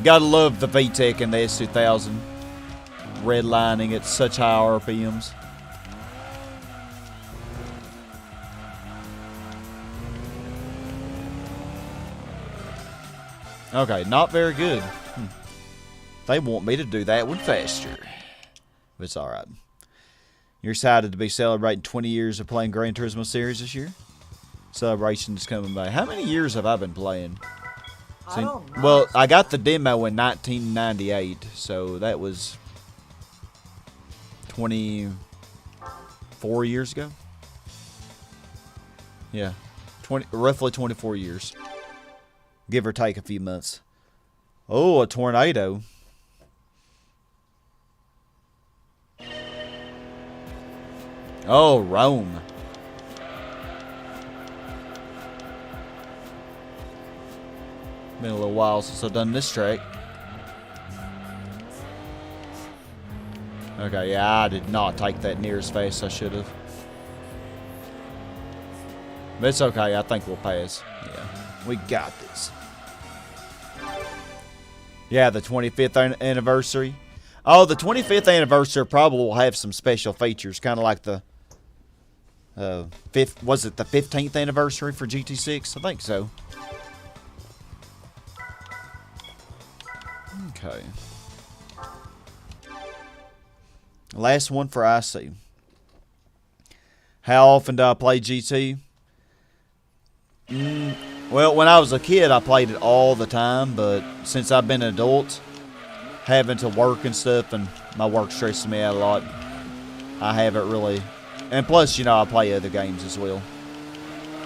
Gotta love the VTEC and the S2000. Redlining at such high RPMs. Okay, not very good. They want me to do that one faster. But it's alright. You're excited to be celebrating 20 years of playing Gran Turismo series this year? Celebration's coming by. How many years have I been playing? I don't know. Well, I got the demo in 1998, so that was 24 years ago. Yeah, roughly 24 years. Give or take a few months. Oh, a tornado. Oh, Rome. Been a little while since I've done this track. Okay, yeah, I did not take that near as fast as I should have. But it's okay, I think we'll pass. Yeah, we got this. Yeah, the 25th anniversary. Oh, the 25th anniversary probably will have some special features, kind of like the was it the 15th anniversary for GT6? I think so. Okay. Last one for IC. How often do I play GT? Well, when I was a kid, I played it all the time, but since I've been an adult, having to work and stuff, and my work stresses me out a lot, I haven't really. And plus, you know, I play other games as well.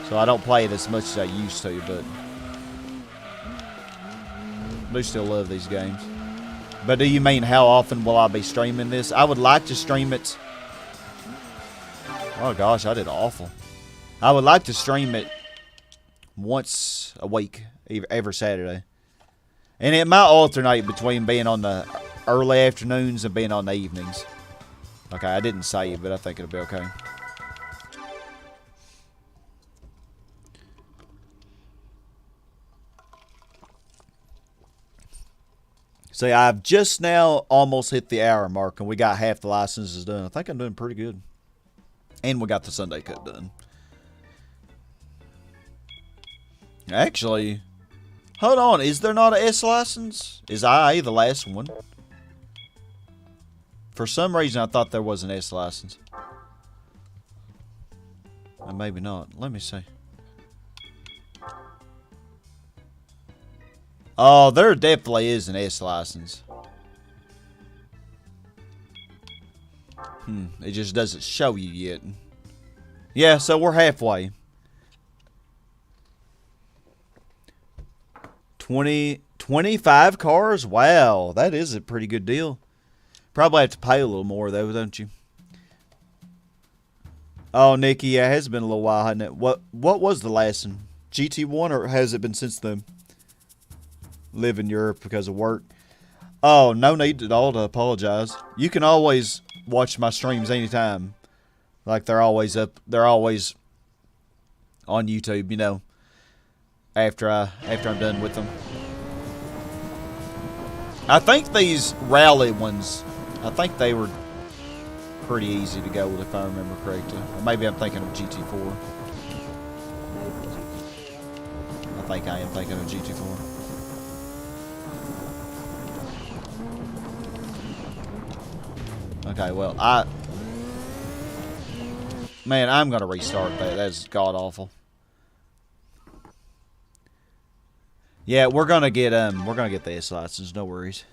So I don't play it as much as I used to, but I do still love these games. But do you mean how often will I be streaming this? I would like to stream it. Oh gosh, I did awful. I would like to stream it once a week, every Saturday. And it might alternate between being on the early afternoons and being on the evenings. Okay, I didn't say it, but I think it'll be okay. See, I've just now almost hit the hour mark, and we got half the licenses done. I think I'm doing pretty good. And we got the Sunday Cup done. Actually, hold on. Is there not an S license? Is IA the last one? For some reason, I thought there was an S license. And maybe not. Let me see. Oh, there definitely is an S license. It just doesn't show you yet. Yeah, so we're halfway. 25 cars? Wow, that is a pretty good deal. Probably have to pay a little more, though, don't you? Oh, Nikki, yeah, it has been a little while, hasn't it? What was the last one? GT1, or has it been since then? Live in Europe because of work. Oh, no need at all to apologize. You can always watch my streams anytime. Like, they're always up. They're always on YouTube, you know, after I'm done with them. I think these rally ones, I think they were pretty easy to go with, if I remember correctly. Or maybe I'm thinking of GT4. I think I am thinking of GT4. Okay, well, man, I'm gonna restart that. That's god awful. Yeah, we're gonna get the S license, no worries.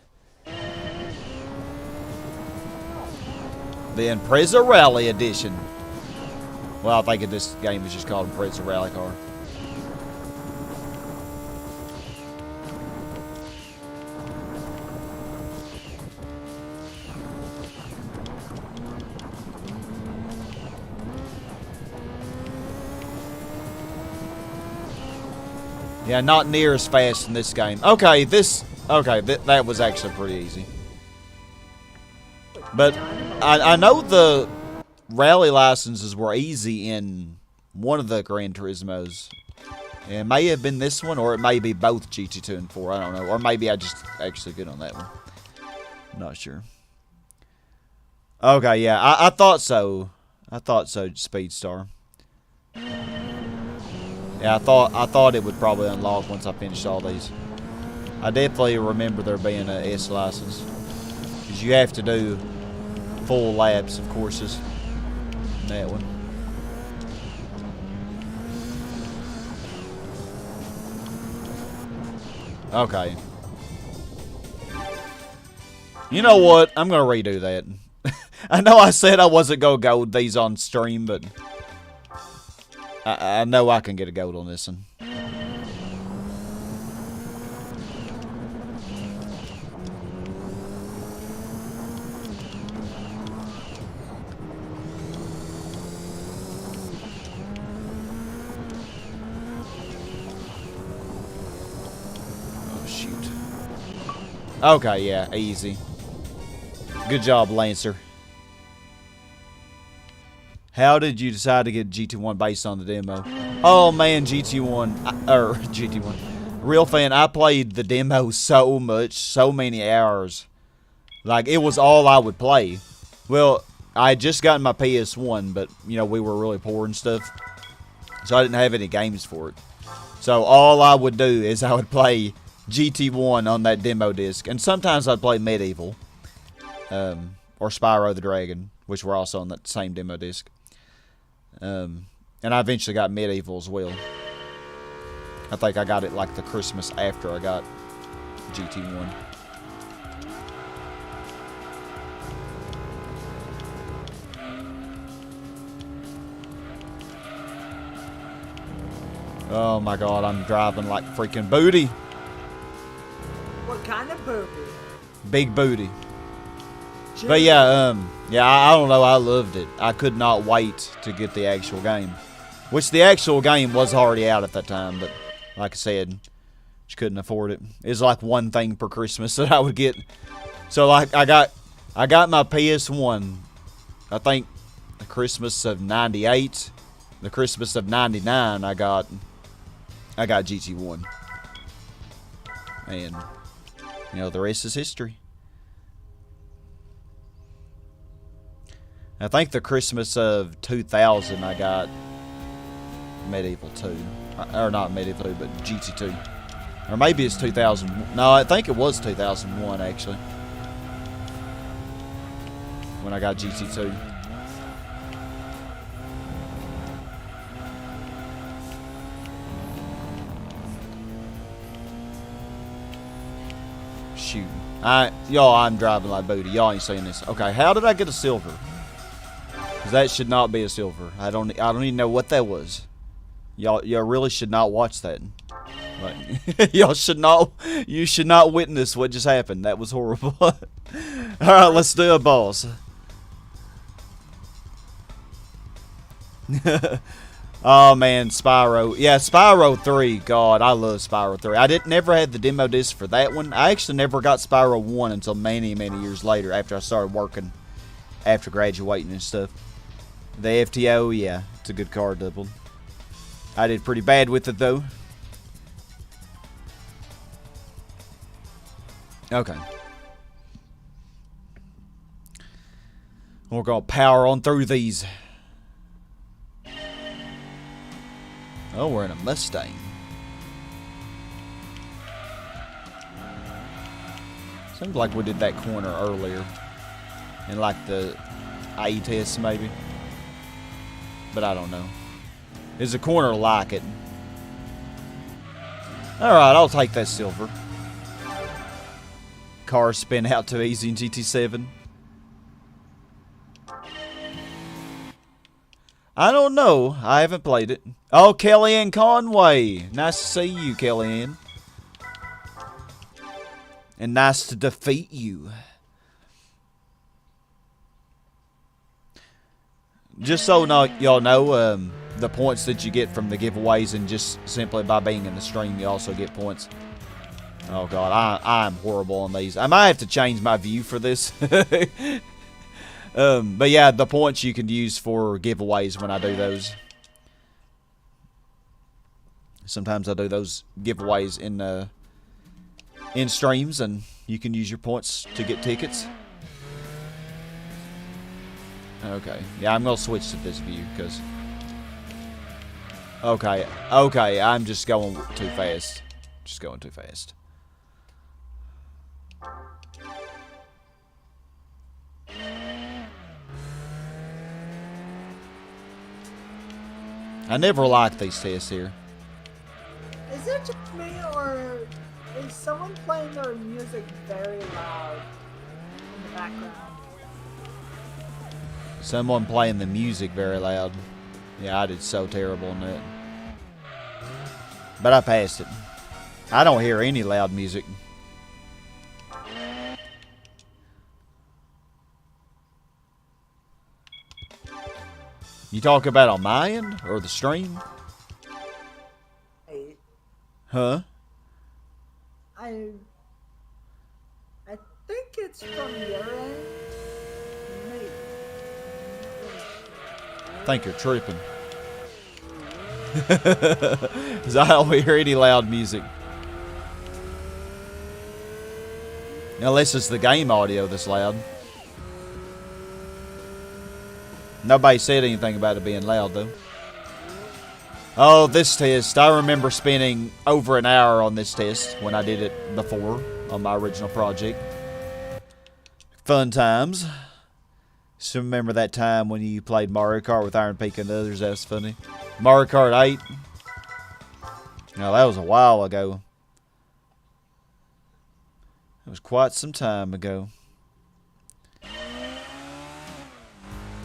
The Impreza Rally Edition. Well, I think this game is just called Impreza Rally Car. Yeah, not near as fast in this game. Okay, that was actually pretty easy. But I know the rally licenses were easy in one of the Gran Turismos. It may have been this one, or it may be both GT2 and 4. I don't know. Or maybe I just actually good on that one. I'm not sure. Okay, yeah, I thought so. I thought so, Speedstar. Yeah, I thought it would probably unlock once I finished all these. I definitely remember there being a S license, because you have to do full laps of courses in that one. Okay. You know what? I'm gonna redo that. I know I said I wasn't gonna go with these on stream, but I know I can get a gold on this one. Oh, shoot. Okay, yeah, easy. Good job, Lancer. How did you decide to get GT1 based on the demo? Oh man, GT1. Real fan, I played the demo so much, so many hours. Like, it was all I would play. Well, I had just gotten my PS1, but, you know, we were really poor and stuff. So I didn't have any games for it. So all I would do is I would play GT1 on that demo disc. And sometimes I'd play Medieval. Or Spyro the Dragon, which were also on that same demo disc. And I eventually got Medieval as well. I think I got it like the Christmas after I got GT1. Oh my god, I'm driving like freaking booty. What kind of booty? Big booty. But yeah, I don't know, I loved it. I could not wait to get the actual game. Which the actual game was already out at that time, but like I said, just couldn't afford it. It was like one thing per Christmas that I would get. So like I got my PS1, I think the Christmas of 98, the Christmas of 99 I got GT1. And you know, the rest is history. I think the Christmas of 2000 I got Medieval 2. Or not Medieval 2, but GT2. Or maybe it's 2000. No, I think it was 2001 actually. When I got GT2. Shoot. Y'all, I'm driving like booty. Y'all ain't saying this. Okay, how did I get a silver? Because that should not be a silver. I don't even know what that was. Y'all really should not watch that. Like, you should not witness what just happened. That was horrible. Alright, let's do a boss. Oh man, Spyro. Yeah, Spyro 3. God, I love Spyro 3. I never had the demo disc for that one. I actually never got Spyro 1 until many, many years later after I started working, after graduating and stuff. The FTO, yeah, it's a good car double. I did pretty bad with it though. Okay. We're gonna power on through these. Oh, we're in a Mustang. Seems like we did that corner earlier. In like the IE test maybe. But I don't know. Is a corner like it? Alright, I'll take that silver. Cars spin out too easy in GT7. I don't know. I haven't played it. Oh, Kellyanne Conway. Nice to see you, Kellyanne. And nice to defeat you. Just so y'all know, the points that you get from the giveaways and just simply by being in the stream, you also get points. Oh, God. I'm horrible on these. I might have to change my view for this. But yeah, the points you can use for giveaways when I do those. Sometimes I do those giveaways in streams, and you can use your points to get tickets. Okay, yeah, I'm gonna switch to this view because. Okay, I'm just going too fast. Just going too fast. I never liked these tests here. Is it just me, or is someone playing their music very loud in the background? Someone playing the music very loud. Yeah, I did so terrible on that. But I passed it. I don't hear any loud music. You talk about on my end or the stream? Huh? I think it's from your end. Maybe. I think you're tripping. Because I don't hear any loud music. Unless it's the game audio that's loud. Nobody said anything about it being loud, though. Oh, this test. I remember spending over an hour on this test when I did it before on my original project. Fun times. Still remember that time when you played Mario Kart with Iron Peak and others. That was funny. Mario Kart 8. Now, that was a while ago. It was quite some time ago.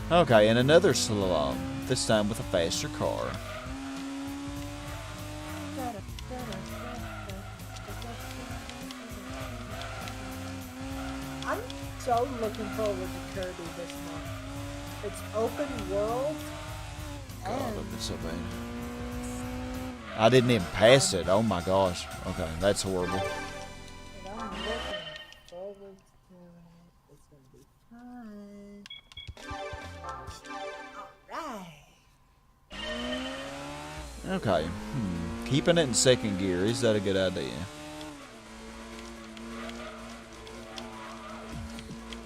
Okay, and another slalom. This time with a faster car. I'm so looking forward to Kirby this month. It's open world. God, I've been so bad. I didn't even pass it. Oh my gosh. Okay, that's horrible. And I'm looking forward to it. It's gonna be fun. Alright. Okay. Keeping it in second gear. Is that a good idea?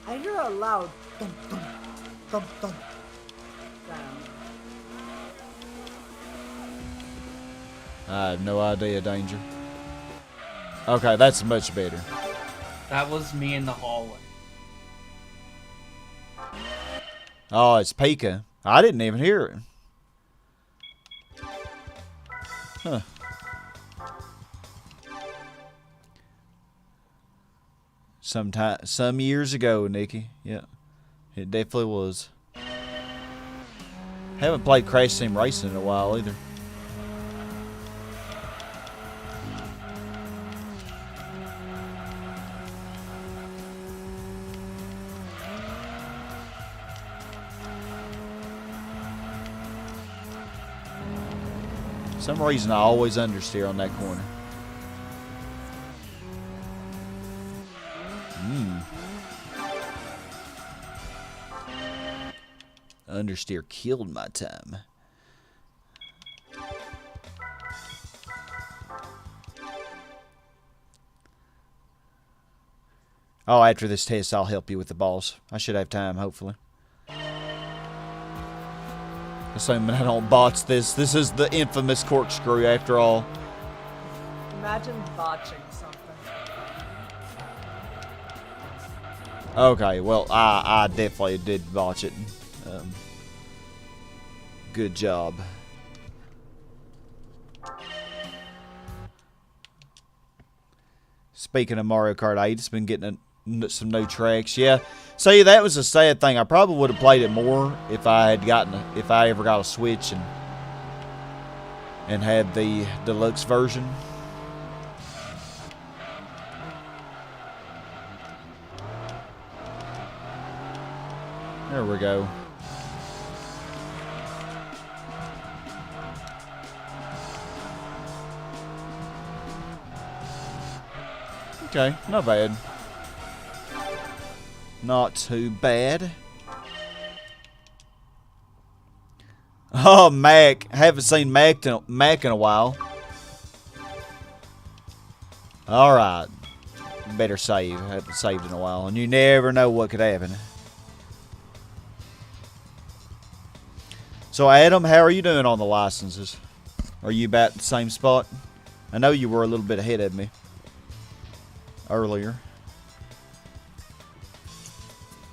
I hear a loud thump thump thump thump sound. I have no idea, Danger. Okay, that's much better. That was me in the hallway. Oh, it's Pika. I didn't even hear it. Huh. Some years ago, Nikki. Yeah, it definitely was. Haven't played Crash Team Racing in a while either. For some reason, I always understeer on that corner. Understeer killed my time. Oh, after this test, I'll help you with the balls. I should have time, hopefully. Assuming I don't botch this. This is the infamous corkscrew, after all. Imagine botching something. Okay, well, I definitely did botch it. Good job. Speaking of Mario Kart 8, it's been getting some new tracks. Yeah, see, that was a sad thing. I probably would have played it more if I ever got a Switch and had the deluxe version. There we go. Okay, not bad. Not too bad. Oh, Mac. I haven't seen Mac in a while. Alright. Better save. I haven't saved in a while. And you never know what could happen. So, Adam, how are you doing on the licenses? Are you about the same spot? I know you were a little bit ahead of me earlier.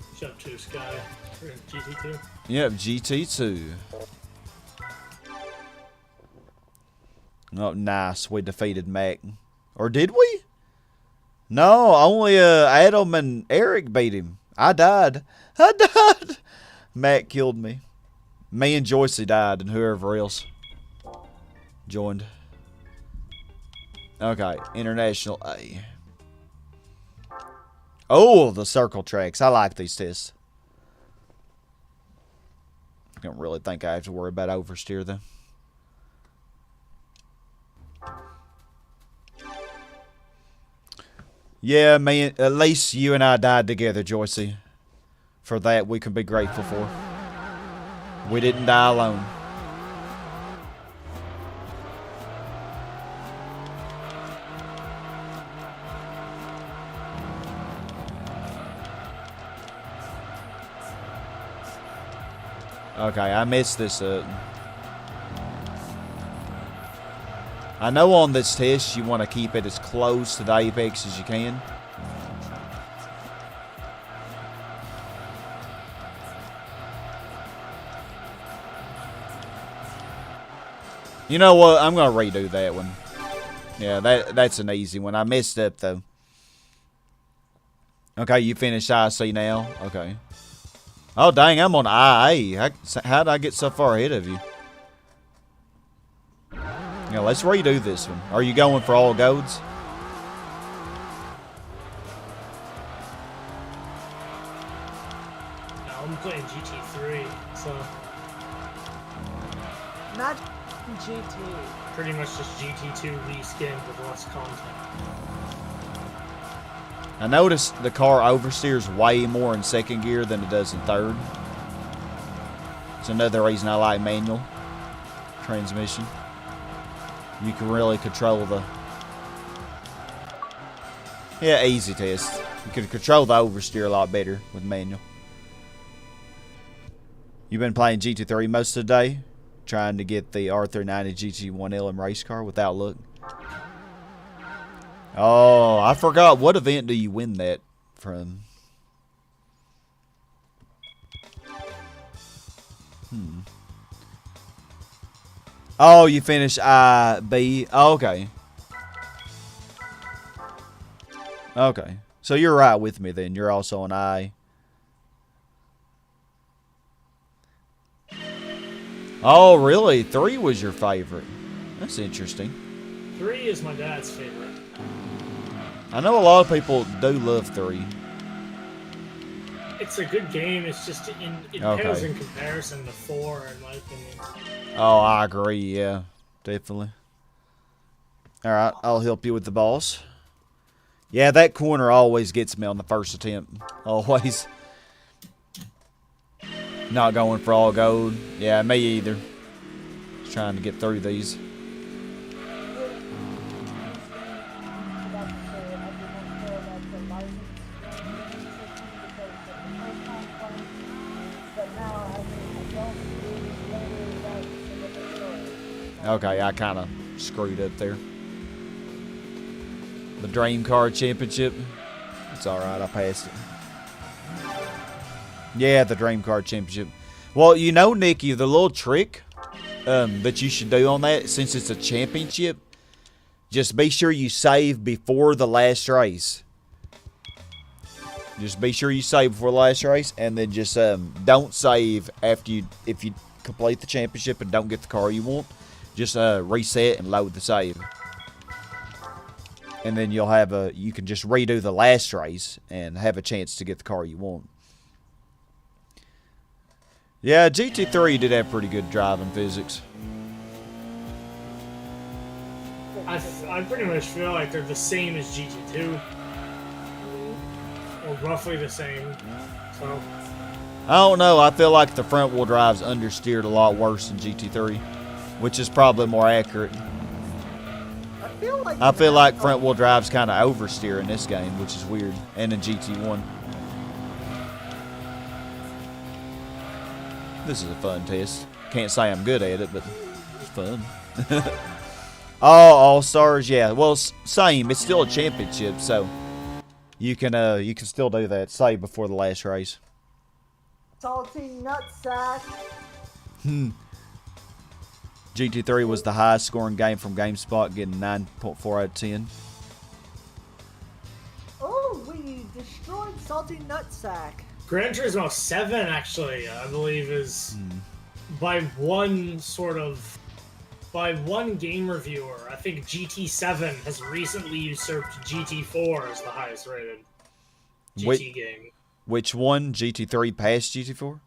What's up to Sky for GT2? Yep, GT2. Oh, nice. We defeated Mac. Or did we? No, only Adam and Eric beat him. I died. Mac killed me. Me and Joycey died, and whoever else joined. Okay, International A. Oh, the circle tracks. I like these tests. I don't really think I have to worry about oversteer, though. Yeah, man, at least you and I died together, Joycey. For that, we can be grateful for. We didn't die alone. Okay, I messed this up. I know on this test you want to keep it as close to the apex as you can. You know what? I'm going to redo that one. Yeah, that's an easy one. I messed up, though. Okay, you finished IC now? Okay. Oh, dang, I'm on IA. How did I get so far ahead of you? Yeah, let's redo this one. Are you going for all golds? No, I'm playing GT3, so Not GT. pretty much just GT2 reskinned with less content. I noticed the car oversteers way more in second gear than it does in third. It's another reason I like manual transmission. You can really control the... Yeah, easy test. You can control the oversteer a lot better with manual. You've been playing GT3 most of the day? Trying to get the R390 GT1LM race car without luck? Oh, I forgot. What event do you win that from? Oh, you finish B. Oh, okay. Okay. So you're right with me then. You're also on I. Oh, really? 3 was your favorite. That's interesting. 3 is my dad's favorite. I know a lot of people do love 3. It's a good game. It's just it pales in comparison to 4, in my opinion. Oh, I agree. Yeah, definitely. Alright, I'll help you with the boss. Yeah, that corner always gets me on the first attempt. Always. Not going for all gold. Yeah, me either. Just trying to get through these. Okay, I kind of screwed up there. The Dream Car Championship. It's alright, I passed it. Yeah, the Dream Car Championship. Well, you know, Nikki, the little trick that you should do on that, since it's a championship, just be sure you save before the last race. Just be sure you save before the last race, and then just don't save after if you complete the championship and don't get the car you want. Just reset and load the save. And then you'll have you can just redo the last race and have a chance to get the car you want. Yeah, GT3 did have pretty good driving physics. I pretty much feel like they're the same as GT2. Or roughly the same. So I don't know, I feel like the front wheel drive's understeered a lot worse than GT3, which is probably more accurate. I feel like front wheel drive's kind of oversteer in this game, which is weird, and in GT1. This is a fun test. Can't say I'm good at it, but it's fun. Oh, All Stars, yeah. Well, same. It's still a championship, so you can still do that. Say before the last race. Salty nutsack. GT3 was the highest scoring game from GameSpot, getting 9.4 out of 10. Oh, we destroyed Salty nutsack. Gran Turismo 7, actually, I believe, is by one game reviewer. I think GT7 has recently usurped GT4 as the highest rated GT game. Which one? GT3 passed GT4?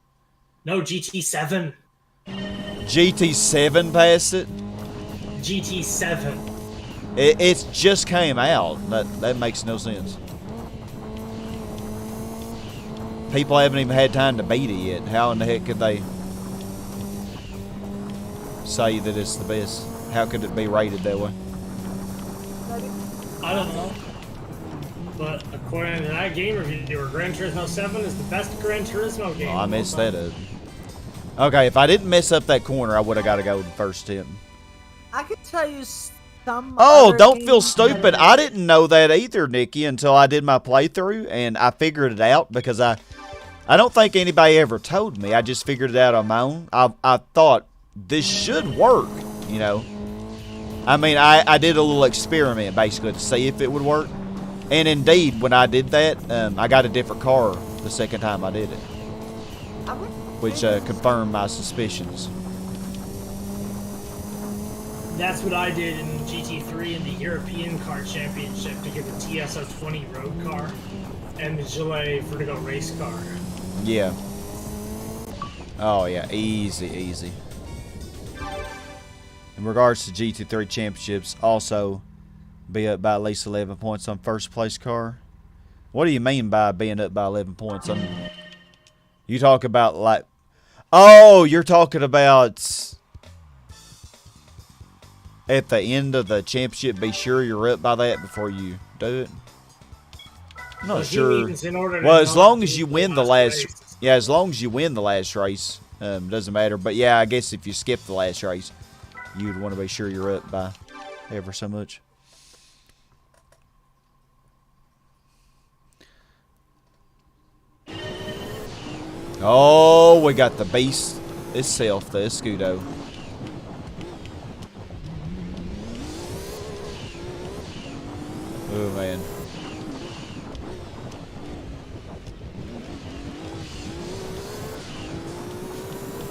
No, GT7. GT7 passed it? GT7. It's just came out. That makes no sense. People haven't even had time to beat it yet. How in the heck could they say that it's the best? How could it be rated that way? I don't know. But according to that game reviewer, Gran Turismo 7 is the best Gran Turismo game. Oh, I messed that up. Okay, if I didn't mess up that corner, I would have got to go the first attempt. I could tell you some. Oh, other don't feel games stupid. that- I didn't know that either, Nikki, until I did my playthrough, and I figured it out because I don't think anybody ever told me. I just figured it out on my own. I thought this should work, you know. I mean, I did a little experiment basically to see if it would work, and indeed, when I did that, I got a different car the second time I did it, which confirmed my suspicions. That's what I did in GT3 in the European Car Championship to get the TSO20 road car and the Gillet Vertigo race car. Yeah. Oh, yeah. Easy, easy. In regards to GT3 championships, also be up by at least 11 points on first place car. What do you mean by being up by 11 points? You talk about like... Oh, you're talking about... At the end of the championship, be sure you're up by that before you do it. I'm not sure. Well, as long as you win the last... Yeah, as long as you win the last race, doesn't matter. But yeah, I guess if you skip the last race, you'd want to be sure you're up by ever so much. Oh, we got the beast itself, the Gto. Oh, man.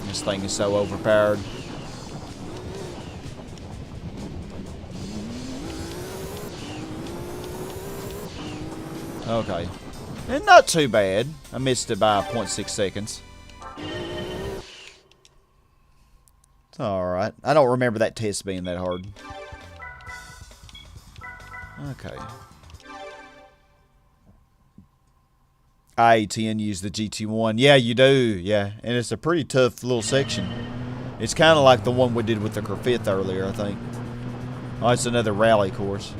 This thing is so overpowered. Okay. And not too bad. I missed it by 0.6 seconds. Alright. I don't remember that test being that hard. Okay. I-10 use the GT1. Yeah, you do. Yeah, and it's a pretty tough little section. It's kind of like the one we did with the Griffith earlier, I think. Oh, it's another rally course.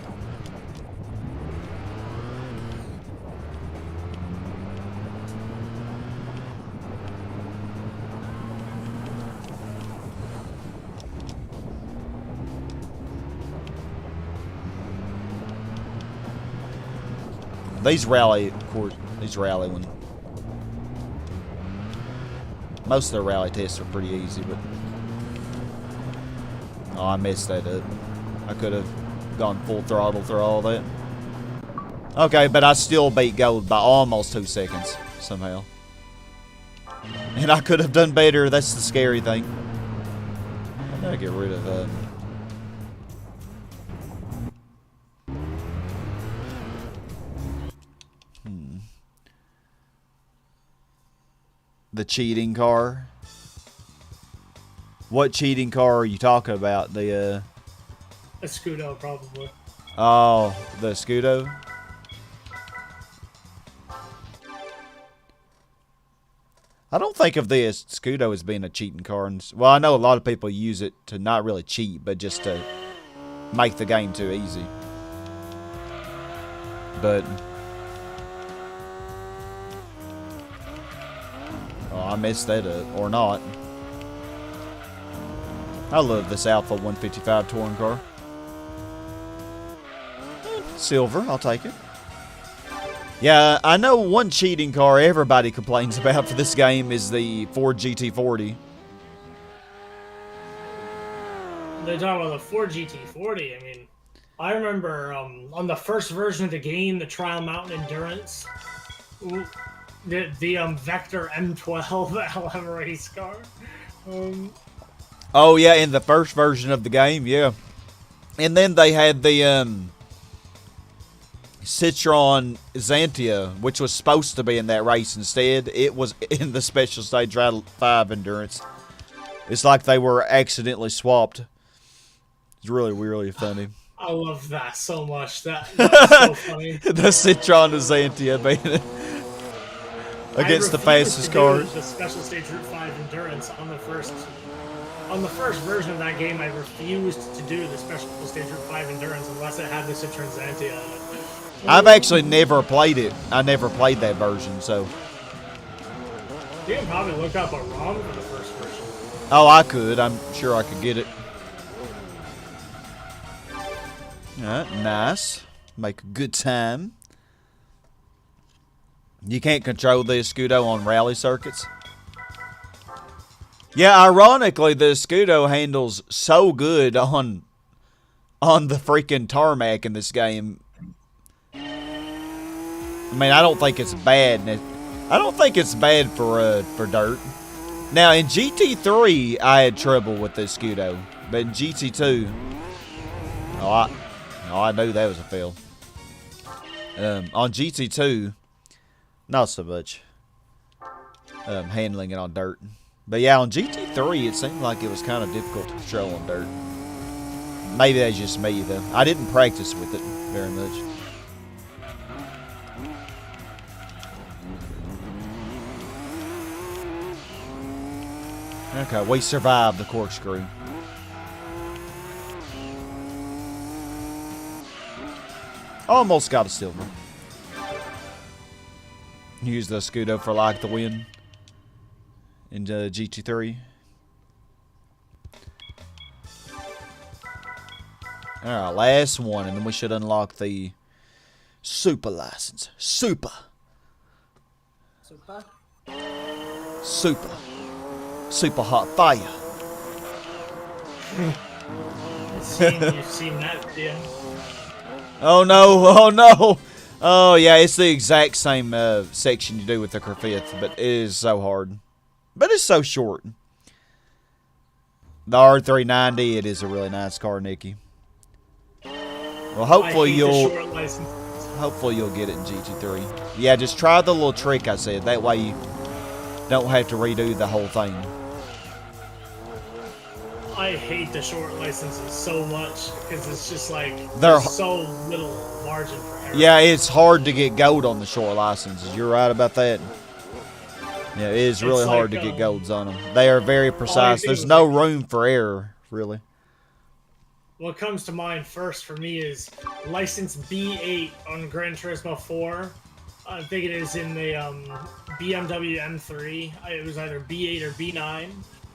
These rally ones. Most of the rally tests are pretty easy, but oh, I messed that up. I could have gone full throttle through all that. Okay, but I still beat gold by almost 2 seconds somehow. And I could have done better. That's the scary thing. I gotta get rid of the cheating car. What cheating car are you talking about? The A Gto, probably. oh, the Gto. I don't think of the Gto as being a cheating car. Well, I know a lot of people use it to not really cheat, but just to make the game too easy. But oh, I messed that up, or not. I love this Alpha 155 touring car. Silver, I'll take it. Yeah, I know one cheating car everybody complains about for this game is the Ford GT40. They're talking about the Ford GT40. I mean, I remember on the first version of the game, the Trial Mountain Endurance, the Vector M12 LM race car. Oh yeah, in the first version of the game, yeah. And then they had the Citroen Xantia, which was supposed to be in that race instead. It was in the Special Stage 5 Endurance. It's like they were accidentally swapped. It's really funny. I love that so much. That's so funny. The Citroen Xantia being against the fastest car. The Special Stage Route 5 Endurance on the first version of that game. I refused to do the Special Stage Route 5 Endurance unless it had the Citroen Xantia on it. I've actually never played it. I never played that version, so. You can probably look up a ROM for the first version. Oh, I could. I'm sure I could get it. Alright, nice. Make a good time. You can't control the Gto on rally circuits. Yeah, ironically, the Gto handles so good on the freaking tarmac in this game. I mean, I don't think it's bad. I don't think it's bad for dirt. Now, in GT3, I had trouble with the Gto, but in GT2, I knew that was a fail. On GT2, not so much handling it on dirt. But yeah, on GT3, it seemed like it was kind of difficult to control on dirt. Maybe that's just me, though. I didn't practice with it very much. Okay, we survived the corkscrew. Almost got a silver. Use the Gto for like the win in GT3. Alright, last one, and then we should unlock the super license. Super. Super hot fire. You've seen that, yeah. Oh no, oh no. Oh yeah, it's the exact same section you do with the Griffith, but it is so hard. But it's so short. The R390, it is a really nice car, Nikki. Well, hopefully you'll get it in GT3. Yeah, just try the little trick I said. That way you don't have to redo the whole thing. I hate the short licenses so much because it's just like They're- there's so little margin for error. Yeah, it's hard to get gold on the short licenses. You're right about that. Yeah, it is really It's hard like, to get golds on them. They are very precise. do There's is no like- room for error, really. What comes to mind first for me is license B8 on Gran Turismo 4. I think it is in the BMW M3. It was either B8 or B9.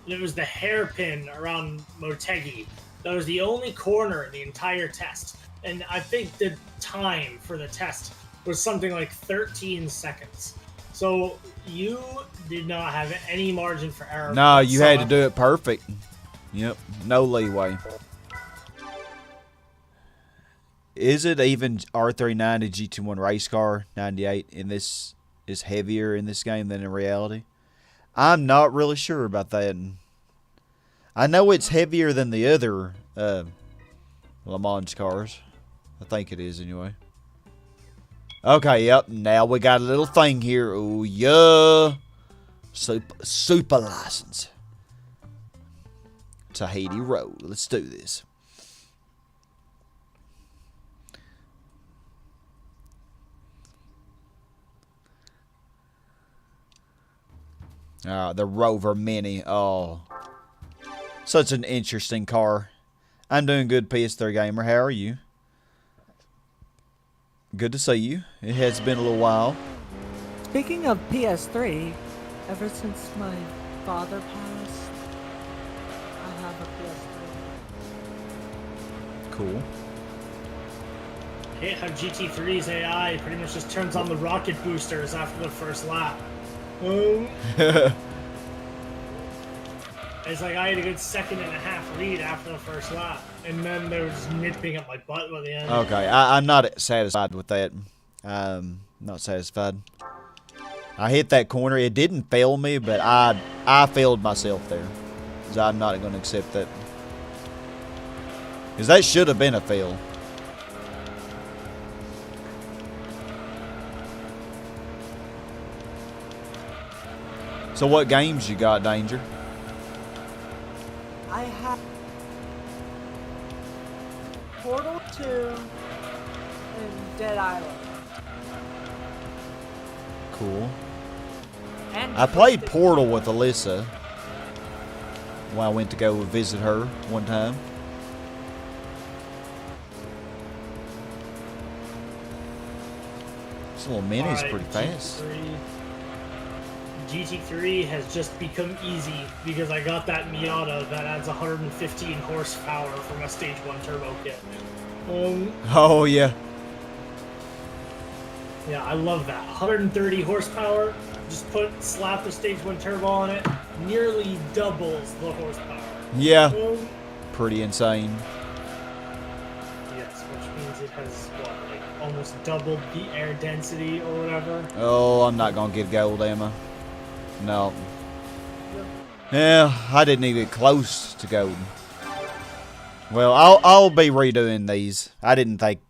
And it was the hairpin around Motegi. That was the only corner in the entire test. And I think the time for the test was something like 13 seconds. So you did not have any margin for error. No, you had to whatsoever. do it perfect. Yep, no leeway. Is it even R390 GT1 race car 98 in this is heavier in this game than in reality? I'm not really sure about that. I know it's heavier than the other Le Mans cars. I think it is anyway. Okay, yep. Now we got a little thing here. Oh yeah, super license. Tahiti Road. Let's do this. The Rover Mini. Oh, such an interesting car. I'm doing good, PS3 Gamer. How are you? Good to see you. It has been a little while. Speaking of PS3, ever since my father passed, I have a PS3. Cool. I hate how GT3's AI pretty much just turns on the rocket boosters after the first lap. It's like I had a good second and a half lead after the first lap, and then they were just nipping at my butt by the end. Okay, I'm not satisfied with that. Not satisfied. I hit that corner. It didn't fail me, but I failed myself there. So I'm not going to accept that. Because that should have been a fail. So what games you got, Danger? I have Portal 2 and Dead Island. Cool. And I played Twisted Portal with Alyssa when I went to go visit her one time. This little mini's Alright, pretty fast. GT3 has just become easy because I got that Miata that adds 115 horsepower from a Stage 1 turbo kit. Oh, yeah. Yeah, I love that. 130 horsepower, just slap the Stage 1 turbo on it, nearly doubles the horsepower. Yeah. Pretty insane. Yes, which means it has, what, like almost doubled the air density or whatever. Oh, I'm not going to get gold, am I? No. Yeah, I didn't even get close to gold. Well, I'll be redoing these. I didn't think...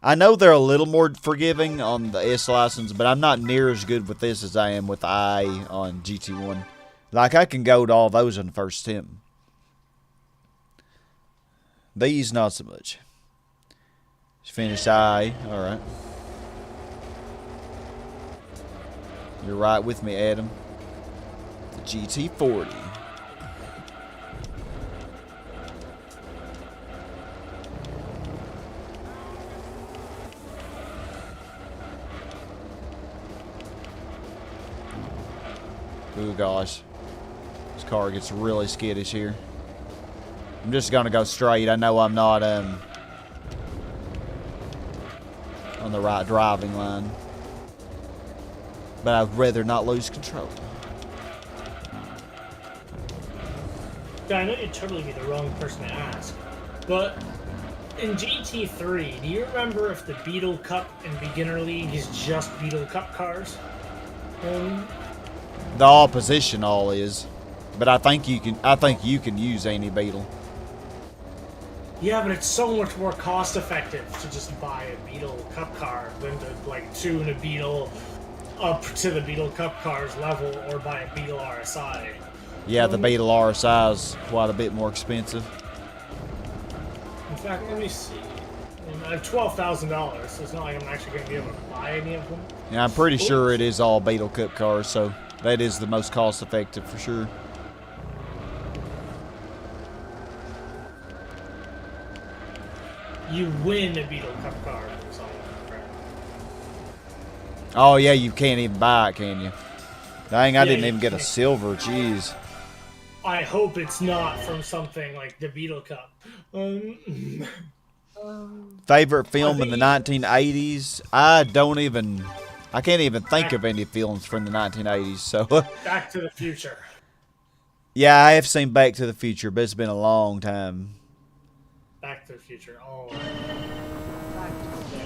I know they're a little more forgiving on the S license, but I'm not near as good with this as I am with the I on GT1. Like, I can gold all those in the first attempt. These, not so much. Just finished I. Alright. You're right with me, Adam. The GT40. Ooh, gosh. This car gets really skittish here. I'm just going to go straight. I know I'm not on the right driving line. But I'd rather not lose control. Yeah, I know you'd totally be the wrong person to ask, but in GT3, do you remember if the Beetle Cup and Beginner League is just Beetle Cup cars? The opposition all is, but I think you can use any Beetle. Yeah, but it's so much more cost effective to just buy a Beetle Cup car than to like tune a Beetle up to the Beetle Cup cars level or buy a Beetle RSI. Yeah, the Beetle RSI is quite a bit more expensive. In fact, let me see. I have $12,000, so it's not like I'm actually going to be able to buy any of them. Yeah, I'm pretty sure it is all Beetle Cup cars, so that is the most cost effective for sure. You win a Beetle Cup car from someone. Oh yeah, you can't even buy it, can you? Dang, I Yeah, didn't you even get a can't. silver. Jeez. I hope it's not from something like the Beetle Cup. Favorite film in the think 1980s? I can't even think of any films from the 1980s. So Back to the Future. yeah, I have seen Back to the Future, but it's been a long time. Back to the Future. Oh. Back to the day.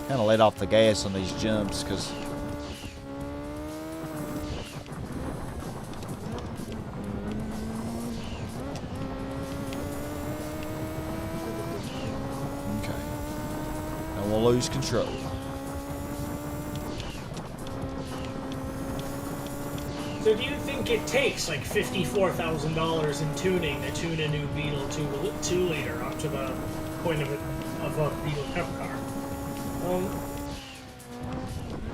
Kind of let off the gas on these jumps because. Okay. And we'll lose control. So do you think it takes like $54,000 in tuning to tune a new Beetle 2-liter up to the point of a Beetle Cup car?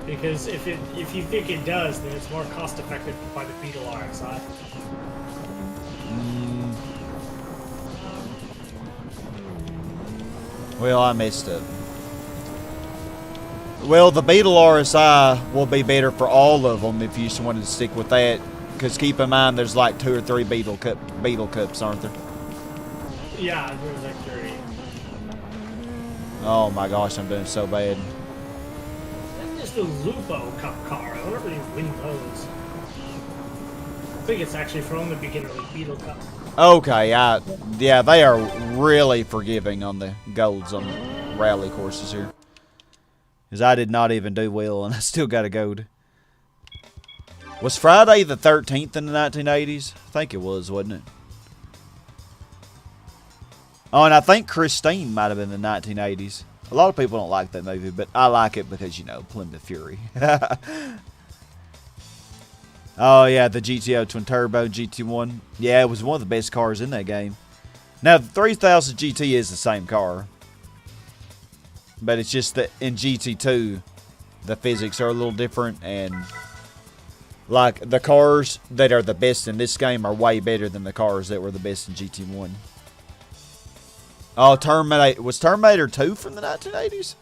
Because if you think it does, then it's more cost effective to buy the Beetle RSI. Well, I messed up. Well, the Beetle RSI will be better for all of them if you just wanted to stick with that. Because keep in mind, there's like 2 or 3 Beetle Cups, aren't there? Yeah, there's like 30. Oh my gosh, I'm doing so bad. Then there's the Lupo Cup car. I wonder if they win those. I think it's actually from the beginner league Beetle Cup. Okay, yeah, they are really forgiving on the golds on the rally courses here. Because I did not even do well, and I still got a gold. Was Friday the 13th in the 1980s? I think it was, wasn't it? Oh, and I think Christine might have been in the 1980s. A lot of people don't like that movie, but I like it because, you know, Plymouth Fury. Oh, yeah, the GTO Twin Turbo GT1. Yeah, it was one of the best cars in that game. Now, the 3000 GT is the same car. But it's just that in GT2, the physics are a little different. And, like, the cars that are the best in this game are way better than the cars that were the best in GT1. Oh, Terminator. Was Terminator 2 from the 1980s?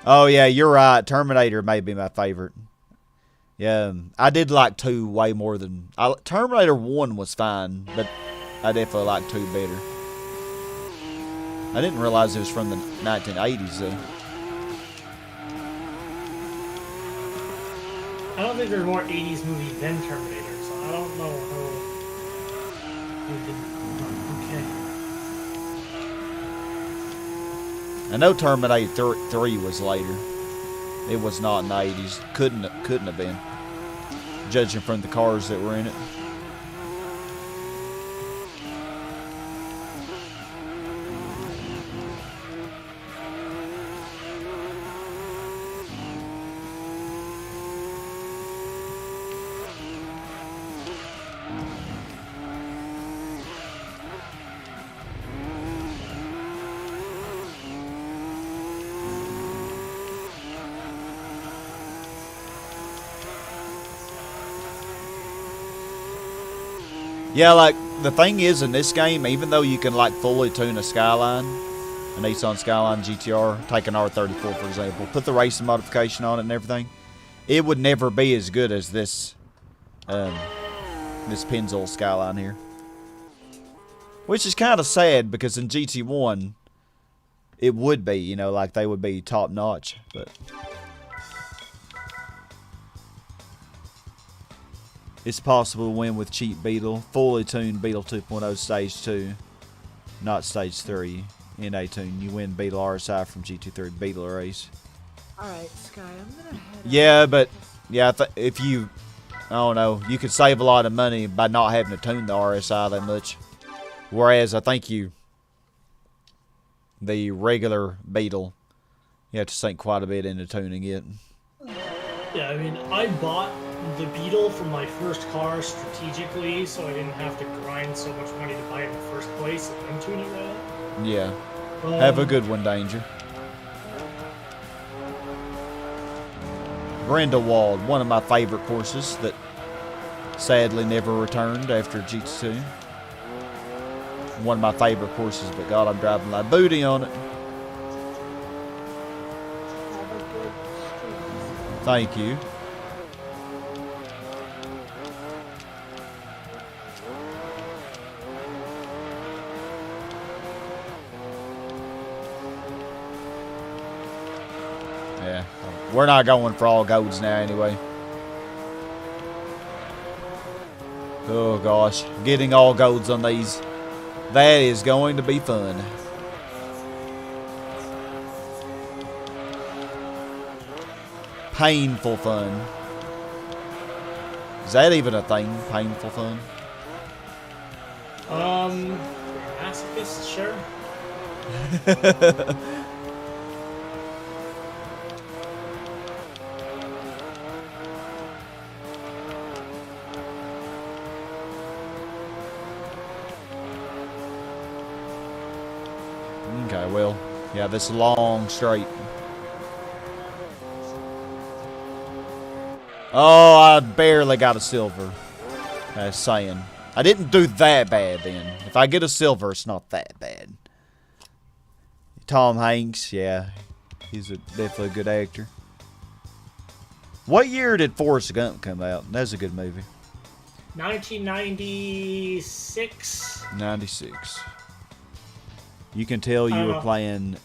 Oh, yeah, you're right. Terminator may be my favorite. Yeah, I did like 2 way more than... Terminator 1 was fine, but I definitely like 2 better. I didn't realize it was from the 1980s, though. I don't think there's more 80s movie than Terminator, so I don't know how... Okay. I know Terminator 3 was later. It was not in the 80s. Couldn't have been. Judging from the cars that were in it. Yeah, like, the thing is in this game, even though you can, like, fully tune a Skyline, a Nissan Skyline GTR, take an R34, for example, put the racing modification on it and everything, it would never be as good as this, this Pennzoil Skyline here. Which is kind of sad, because in GT1, it would be, you know, like, they would be top-notch, but... It's possible to win with cheap Beetle. Fully tuned Beetle 2.0 Stage 2. Not Stage 3. NA tune. You win Beetle RSI from GT3 Beetle Race. Alright, Sky, I'm gonna head Yeah, out. but... Yeah, if you... I don't know. You could save a lot of money by not having to tune the RSI that much. Whereas, I think you... the regular Beetle. You have to sink quite a bit into tuning it. Yeah, I mean, I bought the Beetle for my first car strategically, so I didn't have to grind so much money to buy it in the first place. I'm tuning that. Yeah. Have a good one, Danger. Grindelwald, one of my favorite courses that sadly never returned after GT2. One of my favorite courses, but God, I'm driving like booty on it. Have a good stream. Thank you. Yeah, we're not going for all golds now anyway. Oh gosh, getting all golds on these. That is going to be fun. Painful fun. Is that even a thing? Painful fun? Masochist, sure. Okay, well, yeah, this long straight. Oh, I barely got a silver. That's saying. I didn't do that bad then. If I get a silver, it's not that bad. Tom Hanks, yeah. He's definitely a good actor. What year did Forrest Gump come out? That's a good movie. 1996. 96. You can tell you were playing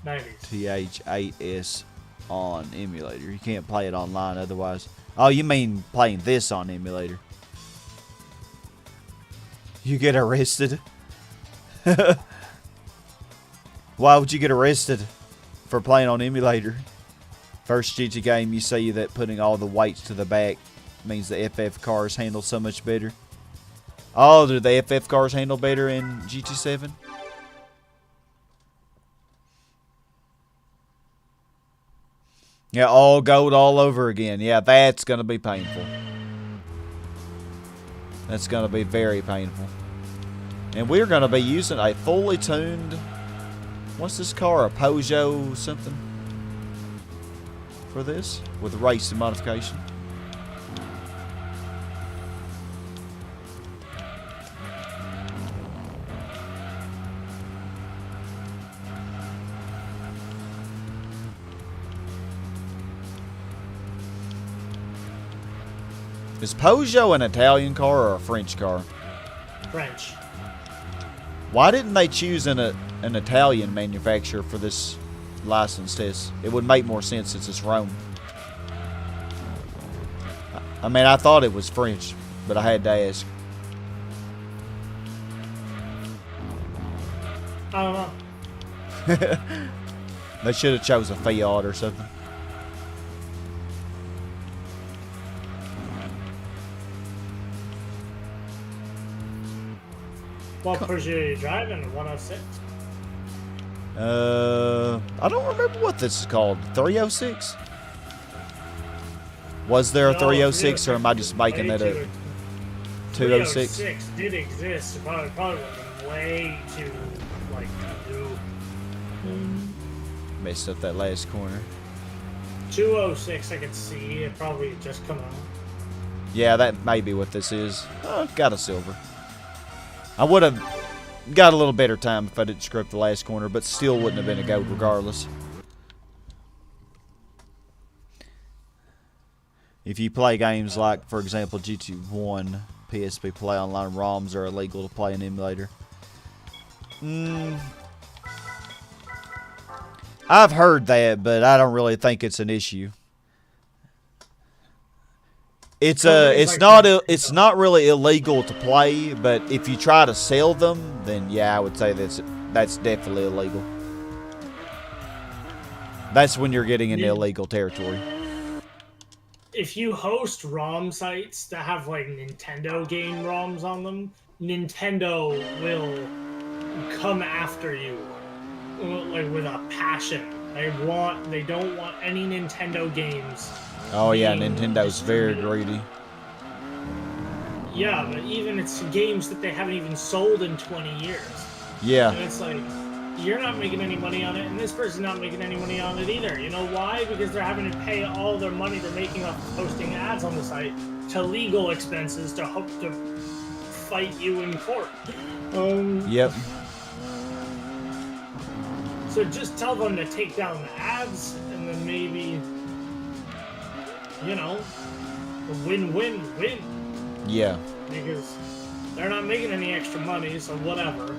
90s. TH8S on emulator. You can't play it online otherwise. Oh, you mean playing this on emulator? You get arrested? Why would you get arrested for playing on emulator? First GT game, you say that putting all the weights to the back means the FF cars handle so much better. Oh, do the FF cars handle better in GT7? Yeah, all gold all over again. Yeah, that's going to be painful. That's going to be very painful. And we're going to be using a fully tuned... What's this car? A Peugeot something? For this? With racing modification. Is Peugeot an Italian car or a French car? French. Why didn't they choose an Italian manufacturer for this license test? It would make more sense since it's Rome. I mean, I thought it was French, but I had to ask. I don't know. They should have chose a Fiat or something. What Peugeot are you driving? 106? I don't remember what this is called. 306? Was there a No, 306 or am I just making that up? 206? 306 did exist, but it probably would have been way too, like, new. Messed up that last corner. 206 I could see. It probably had just come out. Yeah, that may be what this is. Got a silver. I would have got a little better time if I didn't screw up the last corner, but still wouldn't have been a gold regardless. If you play games like, for example, GT1, PSP Play Online ROMs are illegal to play in emulator. I've heard that, but I don't really think it's an issue. It's not really illegal to play, but if you try to sell them, then yeah, I would say that's definitely illegal. That's when you're getting into illegal territory. If you host ROM sites that have like Nintendo game ROMs on them, Nintendo will come after you like with a passion. They don't want any Nintendo games. Oh yeah, being Nintendo's very distributed. greedy. Yeah, but even it's games that they haven't even sold in 20 years. Yeah. And it's like, you're not making any money on it, and this person's not making any money on it either. You know why? Because they're having to pay all their money they're making off posting ads on the site to legal expenses to hope to fight you in court. Yep. So just tell them to take down the ads, and then maybe, you know, a win-win-win. Yeah. Because they're not making any extra money, so whatever.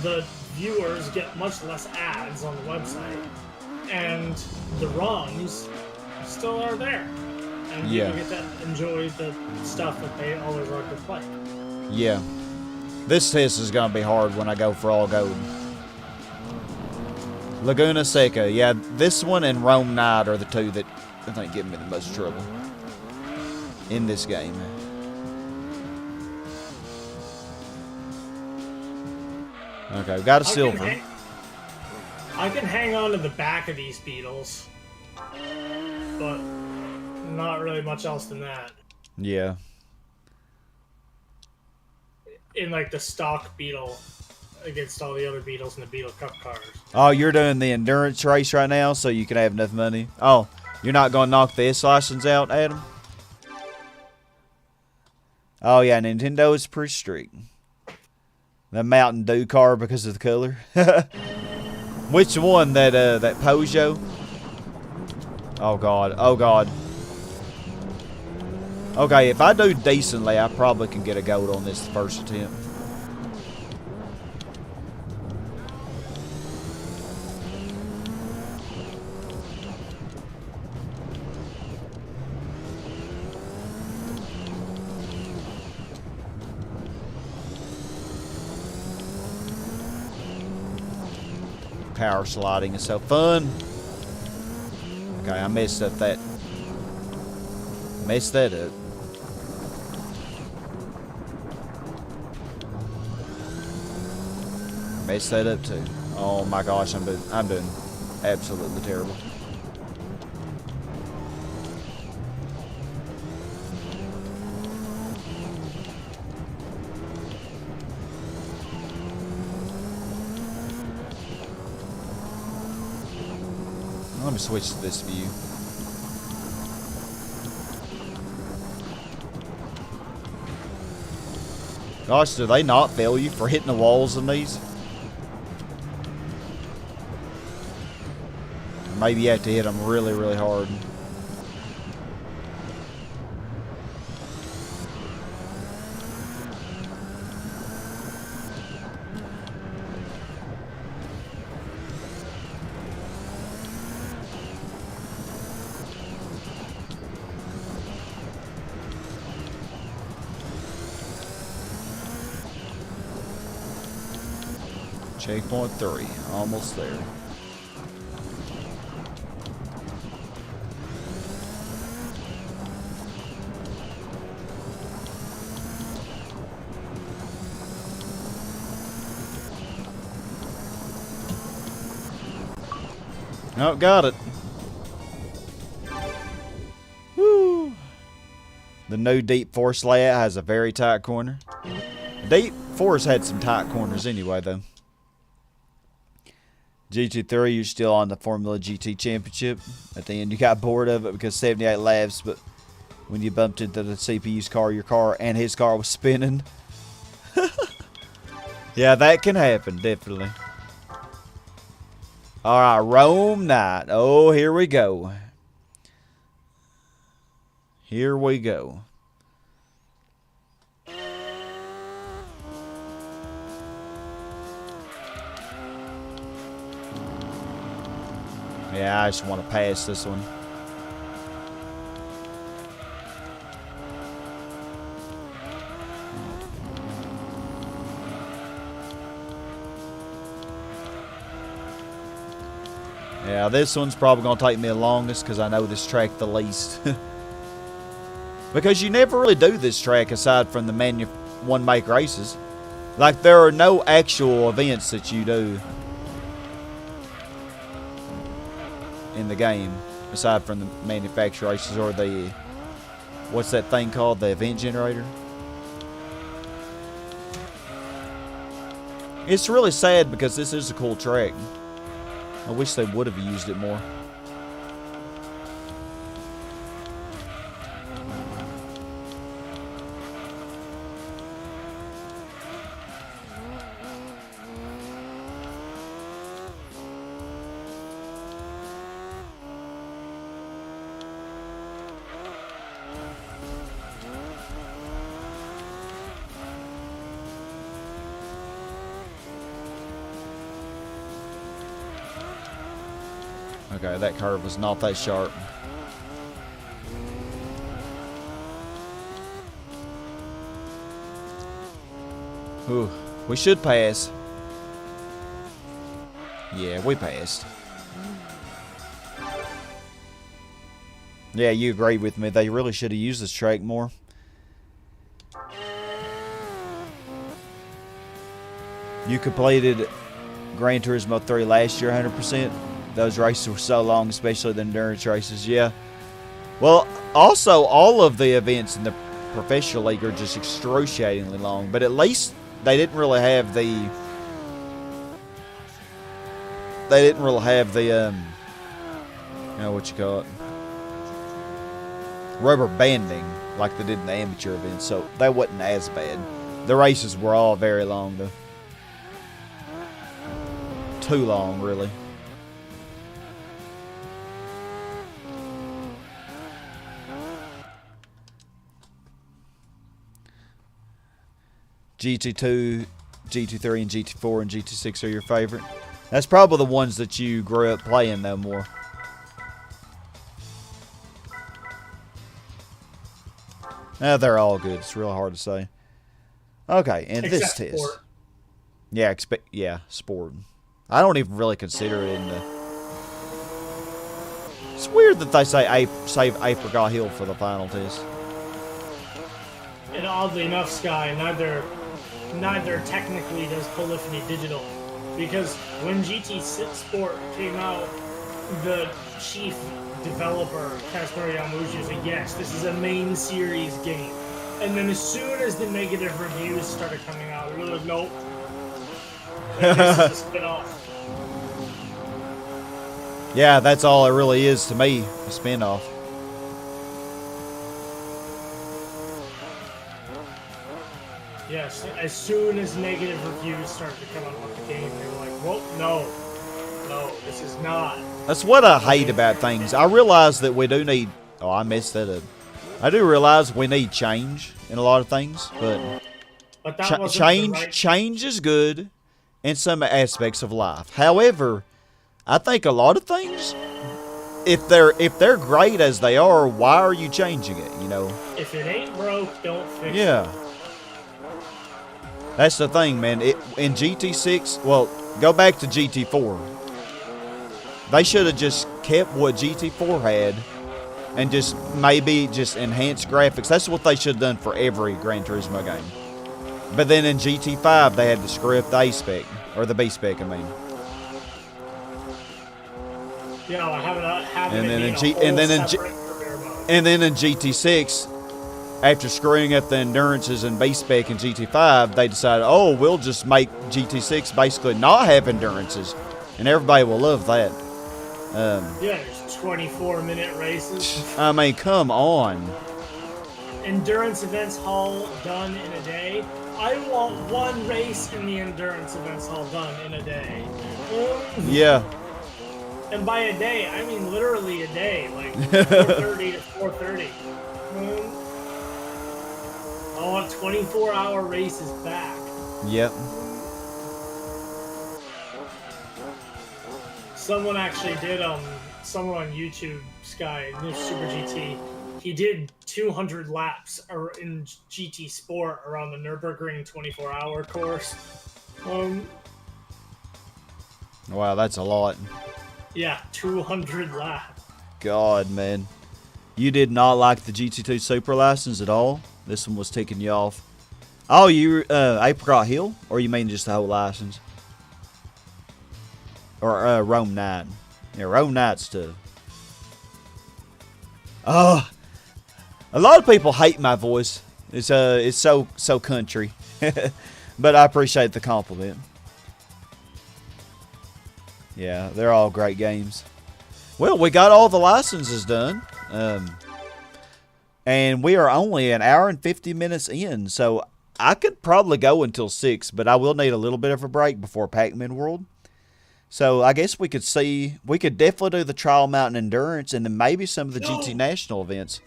The viewers get much less ads on the website, and the runs still are there. And Yeah. people get to enjoy the stuff that they always like to play. Yeah. This test is gonna be hard when I go for all gold. Laguna Seca. Yeah, this one and Rome Knight are the two that I think give me the most trouble in this game. Okay, we got a silver. I can hang on to the back of these beetles, but not really much else than that. Yeah. In like the stock beetle against all the other beetles in the Beetle Cup cars. Oh, you're doing the endurance race right now, so you can have enough money. Oh, you're not gonna knock the S license out, Adam? Oh yeah, Nintendo is pretty strict. The Mountain Dew car because of the color. Which one? That Peugeot? Oh god. Oh god. Okay, if I do decently, I probably can get a gold on this first attempt. Power sliding is so fun. Okay, I messed up that. Messed that up. Messed that up too. Oh my gosh, I'm doing absolutely terrible. Let me switch to this view. Gosh, do they not fail you for hitting the walls in these? Maybe you have to hit them really, really hard. Checkpoint 3, almost there. Oh, got it. Woo! The new Deep Forest layout has a very tight corner. Deep Forest had some tight corners anyway, though. GT3, you're still on the Formula GT Championship. At the end, you got bored of it because 78 laps, but when you bumped into the CPU's car, your car and his car was spinning. Yeah, that can happen, definitely. Alright, Rome Knight. Oh, here we go. Here we go. Yeah, I just want to pass this one. Yeah, this one's probably going to take me the longest because I know this track the least. Because you never really do this track aside from the one-make races. Like, there are no actual events that you do in the game, aside from the manufacturer races or the, what's that thing called, the event generator. It's really sad because this is a cool track. I wish they would have used it more. Okay, that curve was not that sharp. Ooh, we should pass. Yeah, we passed. Yeah, you agree with me. They really should have used this track more. You completed Gran Turismo 3 last year 100%. Those races were so long, especially the endurance races. Yeah. Well, also, all of the events in the professional league are just excruciatingly long. But at least they didn't really have the... you know what you call it? Rubber banding, like they did in the amateur events. So that wasn't as bad. The races were all very long, though. Too long, really. GT2, GT3, and GT4 and GT6 are your favorite. That's probably the ones that you grew up playing, though, more. They're all good. It's real hard to say. Okay, and Except this test. sport. Yeah, sport. I don't even really consider it in the... It's weird that they save Apricot Hill for the final test. And oddly enough, Sky, neither technically does Polyphony Digital, because when GT6 Sport came out, the chief developer, Kasper Yamushi, said, yes, this is a main series game. And then as soon as the negative reviews started coming out, we were like, nope. This is a spin-off. Yeah, that's all it really is to me, a spin-off. Yes, as soon as negative reviews started to come out about the game, they were like, well, no, this is not. That's what I hate about things. I realize that we do need... Oh, I messed that up. I do realize we need change in a lot of things, but that wasn't change the right... change is good in some aspects of life. However, I think a lot of things, if they're great as they are, why are you changing it, you know? If it ain't broke, don't fix it. Yeah. That's the thing, man. In GT6, well, go back to GT4. They should have just kept what GT4 had and just maybe just enhanced graphics. That's what they should have done for every Gran Turismo game. But then in GT5, they had to screw up the A spec, or the B spec, I mean. Yeah, I have And then in GT6, after screwing up the endurances and B spec in GT5, they decided, oh, we'll just make GT6 basically not have endurances, and everybody will love that. Yeah, there's 24-minute races. I mean, come on. Endurance events hall done in a day. I want one race in the endurance events hall done in a day. Yeah. And by a day, I mean literally a day, like 4:30 to 4:30. I want 24-hour races back. Yep. Someone actually did, someone on YouTube, Sky, new Super GT, he did 200 laps in GT Sport around the Nürburgring 24-hour course. Wow, that's a lot. Yeah, 200 laps. God, man. You did not like the GT2 Super license at all? This one was ticking you off. Oh, you Apricot Hill? Or you mean just the whole license? Or Rome Night. Yeah, Rome Night's tough. Oh, a lot of people hate my voice. It's so country, but I appreciate the compliment. Yeah, they're all great games. Well, we got all the licenses done, and we are only an hour and 50 minutes in, so I could probably go until 6, but I will need a little bit of a break before Pac-Man World. So I guess we could definitely do the Trial Mountain Endurance and then maybe some of the GT National events.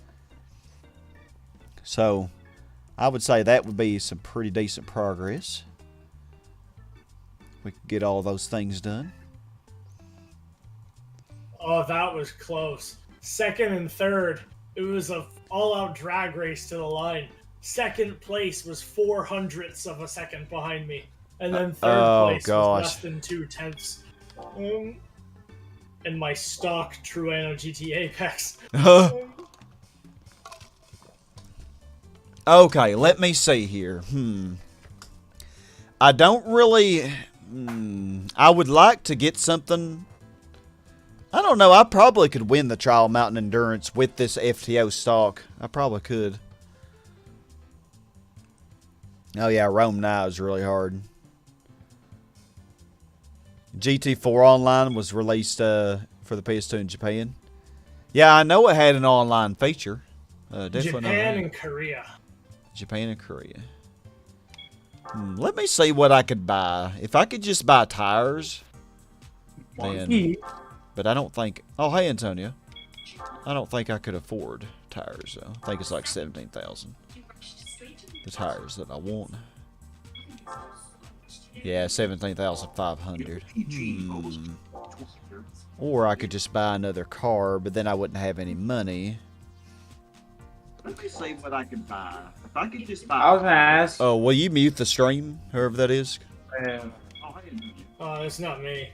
So I would say that would be some pretty decent progress. We could get all those things done. Oh, that was close. Second and third, it was a all-out drag race to the line. Second place was 0.04 of a second behind me, and then third place was less than 0.2. In my stock Truano GT Apex. Okay, let me see here. I don't really. I would like to get something. I don't know. I probably could win the Trial Mountain Endurance with this FTO stock. I probably could. Oh yeah, Rome now is really hard. GT4 Online was released for the PS2 in Japan. Yeah, I know it had an online feature. Japan and Korea. Japan and Korea. Let me see what I could buy. If I could just buy tires, then. But I don't think. Oh, hey Antonio. I don't think I could afford tires though. I think it's like 17,000. The tires that I want. Yeah, 17,500. Or I could just buy another car, but then I wouldn't have any money. Let me see what I can buy. If I could just buy. I was gonna ask. Oh, will you mute the stream, whoever that is? It's not me.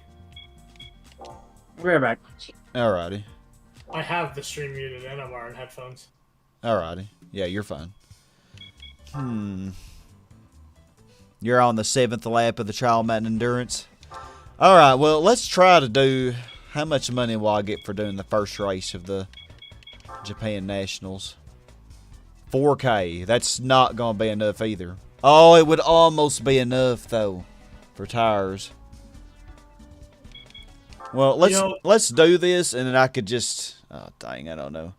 We're back. Alrighty. I have the stream muted and I'm wearing headphones. Alrighty. Yeah, you're fine. You're on the 7th lap of the Trial Mountain Endurance. Alright, well, let's try to do... How much money will I get for doing the first race of the Japan Nationals? 4K. That's not going to be enough either. Oh, it would almost be enough, though, for tires. Well, let's do this, and then I could just... Oh, dang, I don't know.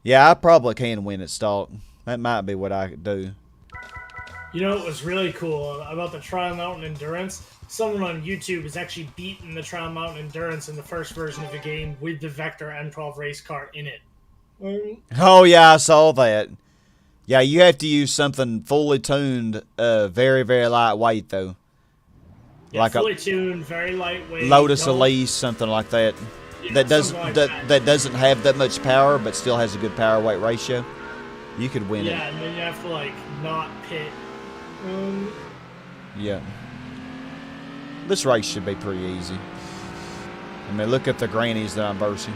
Yeah, I probably can win at stock. That might be what I could do. You know what was really cool about the Trial Mountain Endurance? Someone on YouTube has actually beaten the Trial Mountain Endurance in the first version of the game with the Vector M12 race car in it. Oh, yeah, I saw that. Yeah, you have to use something fully tuned, very, very lightweight, though. Yeah, like fully tuned, very lightweight. Lotus Elise, something like that. Yeah, that doesn't have that much power, but still has a good power-weight ratio. You could win it. Yeah, and then you have to, like, not pit. Yeah. This race should be pretty easy. I mean, look at the grannies that I'm versing.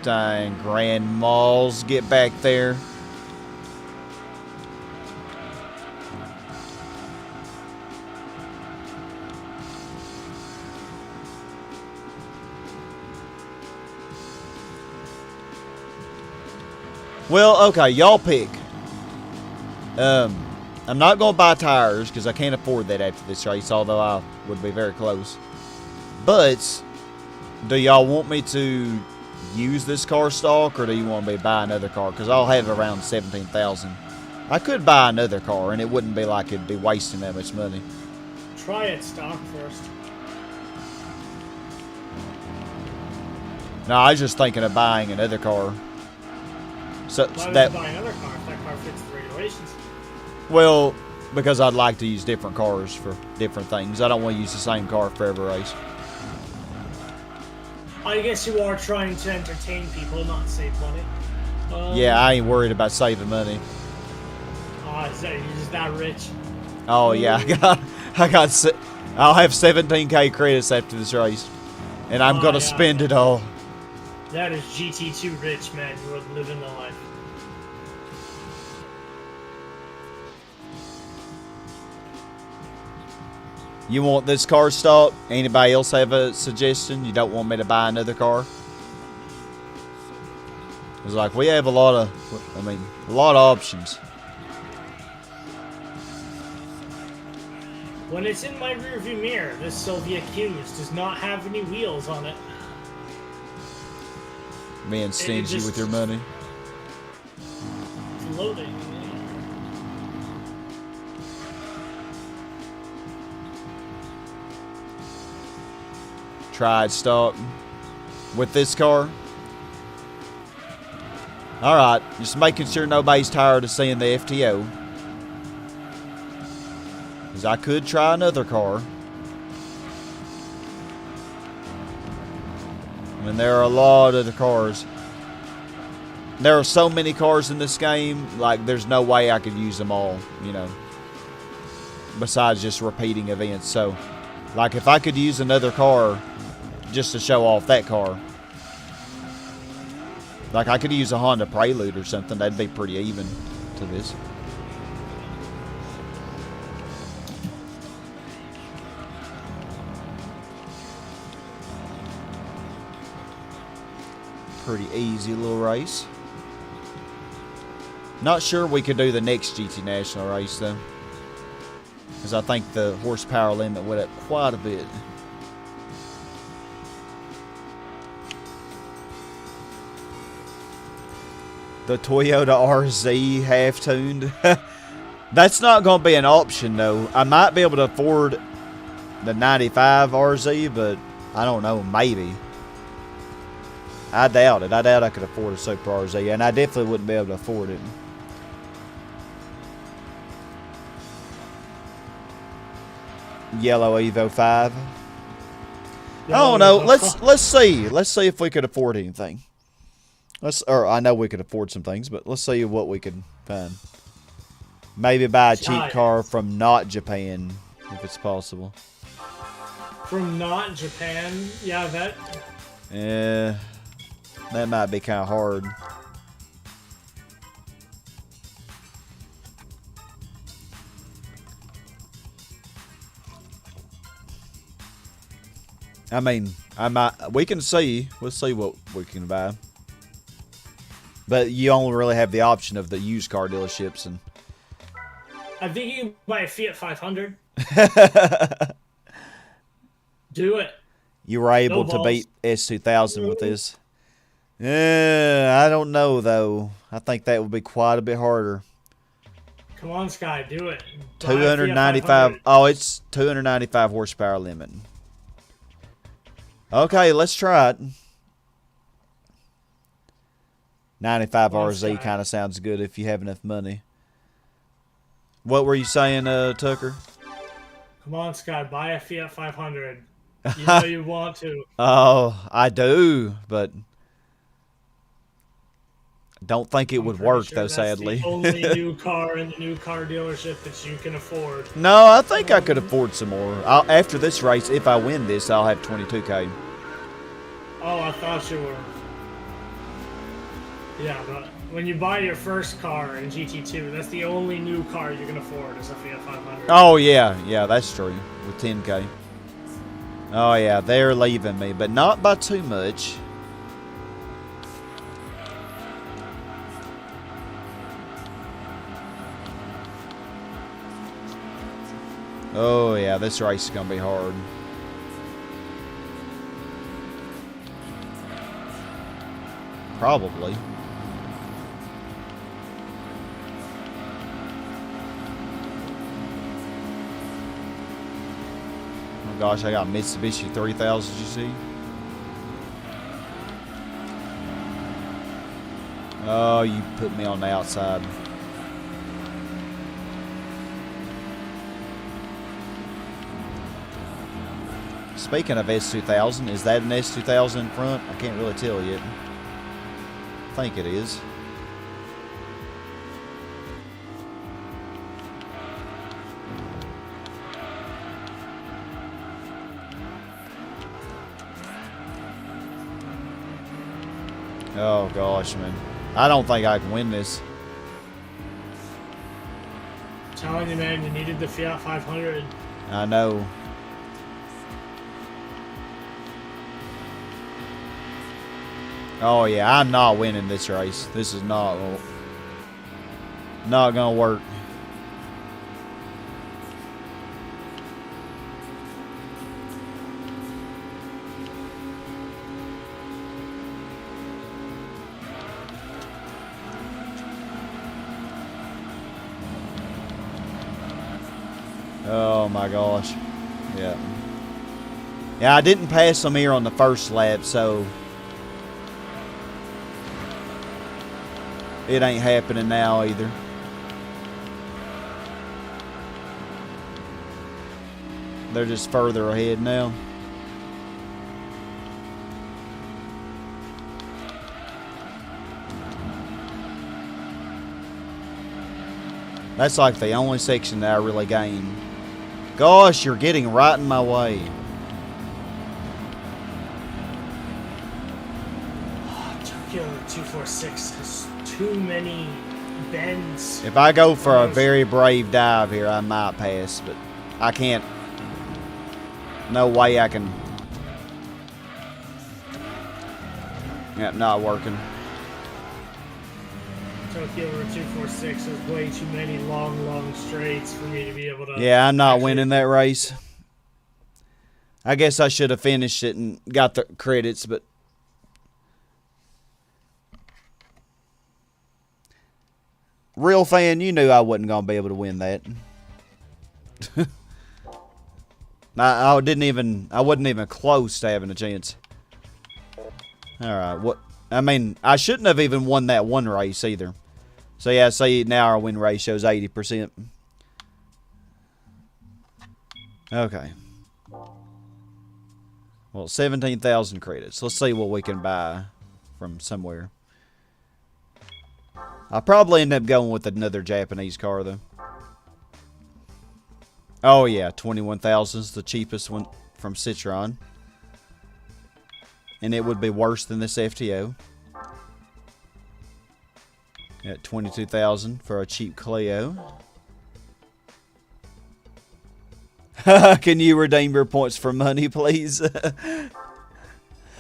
Dang, Gran Malls, get back there. Well, okay, y'all pick. I'm not going to buy tires because I can't afford that after this race, although I would be very close. But, do y'all want me to use this car stock, or do you want me to buy another car? Because I'll have around 17,000. I could buy another car, and it wouldn't be like it'd be wasting that much money. Try it stock first. No, I was just thinking of buying another car. So Why would that you buy another car if that car fits the regulations? well, because I'd like to use different cars for different things. I don't want to use the same car for every race. I guess you are trying to entertain people, not save money. Yeah, I ain't worried about saving money. You're just that rich. Oh yeah, I'll have 17K credits after this race, and I'm gonna spend it all. That is GT2 rich, man. You are living the life. You want this car stock? Anybody else have a suggestion? You don't want me to buy another car? It's like we have a lot of options. When it's in my rearview mirror, this Soviet Cuse does not have any wheels on it. Being stingy with your money. It's loading. Tried stop with this car. Alright, just making sure nobody's tired of seeing the FTO. Because I could try another car. I mean, there are a lot of the cars. There are so many cars in this game, like, there's no way I could use them all, you know. Besides just repeating events. So, like, if I could use another car just to show off that car. Like, I could use a Honda Prelude or something. That'd be pretty even to this. Pretty easy little race. Not sure we could do the next GT National race, though. Because I think the horsepower limit went up quite a bit. The Toyota RZ half-tuned. That's not going to be an option, though. I might be able to afford the 95 RZ, but I don't know, maybe. I doubt it. I doubt I could afford a Super RZ, and I definitely wouldn't be able to afford it. Yellow Evo 5. I don't know. Let's see. Let's see if we could afford anything. I know we could afford some things, but let's see what we could find. Maybe buy a cheap car from not Japan, if it's possible. From not Japan? Yeah, that... Yeah, that might be kind of hard. I mean, we can see. Let's see what we can buy. But you only really have the option of the used car dealerships, and I think you can buy a Fiat 500. Do it. You were able to beat S2000 with this. I don't know, though. I think that would be quite a bit harder. Come on, Sky, do it. 295. Oh, it's 295 horsepower limit. Okay, let's try it. 95 RZ kind of sounds good if you have enough money. What were you saying, Tucker? Come on, Sky, buy a Fiat 500. You know you want to. Oh, I do, but don't think it would work, though, sadly. The only new car in the new car dealership that you can afford. No, I think I could afford some more. After this race, if I win this, I'll have 22K. Oh, I thought you were. Yeah, but when you buy your first car in GT2, that's the only new car you can afford is a Fiat 500. Oh, yeah. Yeah, that's true. With 10K. Oh, yeah. They're leaving me, but not by too much. Oh, yeah. This race is going to be hard. Probably. Oh gosh, I got Mitsubishi 3000, you see? Oh, you put me on the outside. Speaking of S2000, is that an S2000 in front? I can't really tell yet. I think it is. Oh gosh, man. I don't think I can win this. I'm telling you, man, you needed the Fiat 500. I know. Oh yeah, I'm not winning this race. This is not gonna work. Oh my gosh. Yeah. Yeah, I didn't pass them here on the first lap, so it ain't happening now either. They're just further ahead now. That's like the only section that I really gained. Gosh, you're getting right in my way. Tokyo 246 has too many bends. If I go for a very brave dive here, I might pass, but I can't. No way I can. Yep, not working. Tokyo 246 has way too many long straights for me to be able to. Yeah, I'm not winning that race. I guess I should have finished it and got the credits, but real fan, you knew I wasn't gonna be able to win that. I wasn't even close to having a chance. All right, what? I mean, I shouldn't have even won that one race either. So yeah, see now our win ratio is 80%. Okay. Well, 17,000 credits. Let's see what we can buy from somewhere. I'll probably end up going with another Japanese car though. Oh yeah, 21,000 is the cheapest one from Citroen. And it would be worse than this FTO. At 22,000 for a cheap Clio. Can you redeem your points for money, please?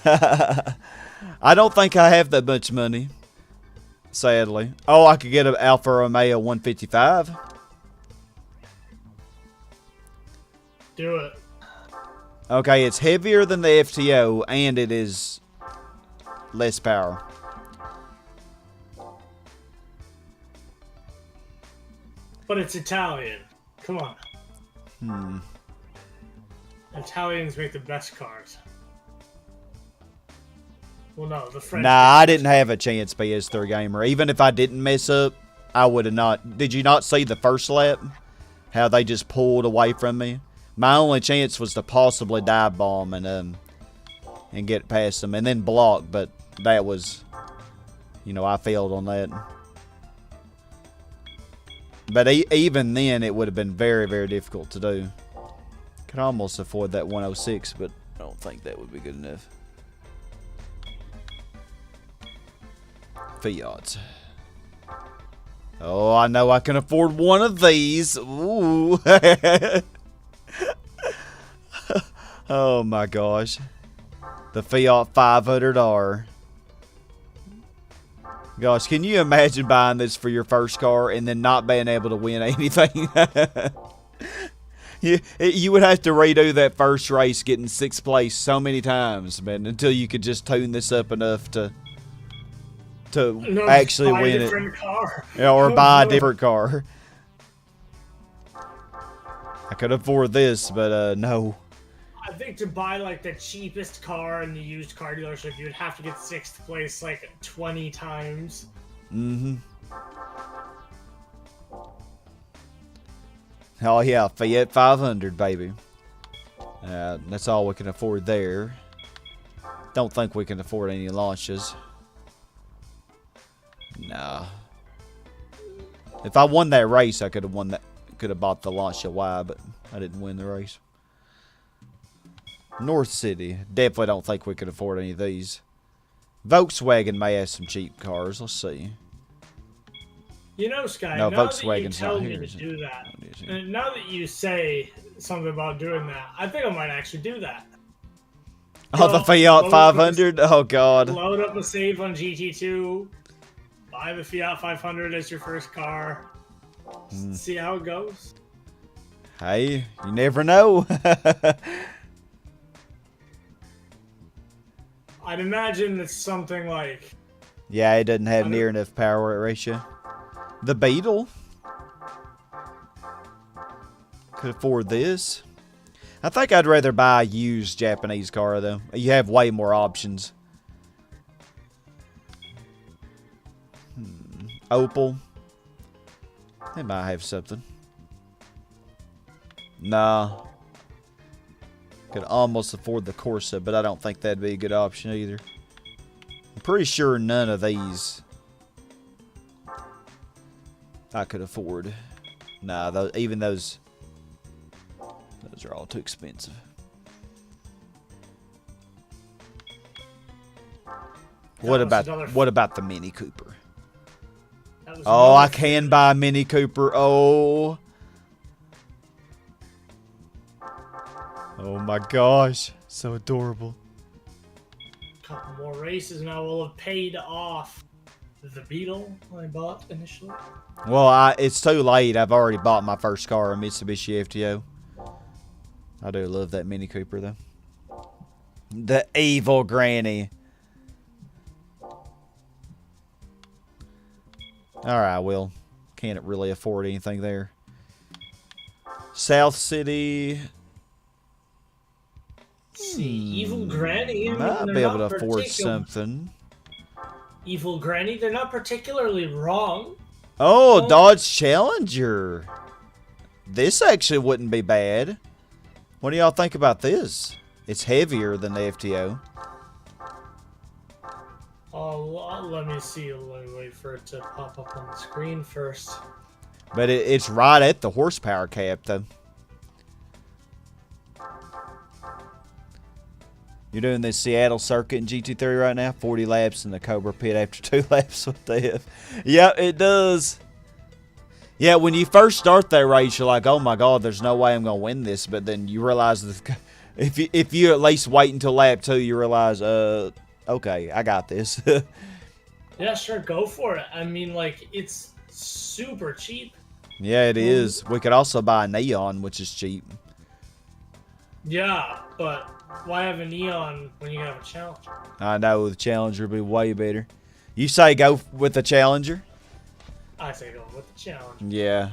I don't think I have that much money. Sadly. Oh, I could get an Alfa Romeo 155. Do it. Okay, it's heavier than the FTO, and it is less power. But it's Italian. Come on. Italians make the best cars. Well, no, the French. Nah, I didn't have a chance, PS3 Gamer. Even if I didn't mess up, I would have not. Did you not see the first lap? How they just pulled away from me? My only chance was to possibly dive bomb and get past them. And then block, but that was, you know, I failed on that. But even then, it would have been very, very difficult to do. Could almost afford that 106, but I don't think that would be good enough. Fiat. Oh, I know I can afford one of these. Ooh. Oh my gosh. The Fiat 500R. Gosh, can you imagine buying this for your first car and then not being able to win anything? You would have to redo that first race getting 6th place so many times, man, until you could just tune this up enough to actually win it. Car. Yeah, or buy a different car. I could afford this, but no. I think to buy like the cheapest car in the used car dealership, you would have to get 6th place like 20 times. Mm-hmm. Oh yeah, Fiat 500, baby. That's all we can afford there. Don't think we can afford any launches. Nah. If I won that race, I could have won that. Could have bought the Lancia Y, but I didn't win the race. North City. Definitely don't think we could afford any of these. Volkswagen may have some cheap cars. Let's see. You know, Sky, no, now Volkswagen's that you tell not me here, to do that, it? and now that you say something about doing that, I think I might actually do that. Oh, the Go, Fiat load up a- 500? Oh, God. Load up a save on GT2. Buy the Fiat 500 as your first car. See how it goes. Hey, you never know. I'd imagine it's something like... Yeah, it doesn't have near enough power ratio. The Beetle. Could afford this. I think I'd rather buy a used Japanese car, though. You have way more options. Opel. They might have something. Nah. Could almost afford the Corsa, but I don't think that'd be a good option either. I'm pretty sure none of these I could afford. Nah, even those are all too expensive. What about the Mini Cooper? Oh, I can buy a Mini Cooper. Oh. Oh my gosh. So adorable. Couple more races and I will have paid off the Beetle I bought initially. Well, it's too late. I've already bought my first car, a Mitsubishi Gto. I do love that Mini Cooper, though. The evil granny. Alright, well, can't really afford anything there. South City. See, Evil Granny. Might be able to afford something. Evil Granny, they're not particularly wrong. Oh, Dodge Challenger. This actually wouldn't be bad. What do y'all think about this? It's heavier than the FTO. Oh, let me see. Let me wait for it to pop up on the screen first. But it's right at the horsepower cap, though. You're doing this Seattle circuit in GT3 right now? 40 laps in the Cobra pit after 2 laps with the F. Yeah, it does. Yeah, when you first start that race, you're like, oh my god, there's no way I'm going to win this. But then you realize that if you at least wait until lap 2, you realize, okay, I got this. Yeah, sure, go for it. I mean, like, it's super cheap. Yeah, it is. We could also buy a Neon, which is cheap. Yeah, but why have a Neon when you have a Challenger? I know, the Challenger would be way better. You say go with the Challenger? I say go with the Challenger. Yeah.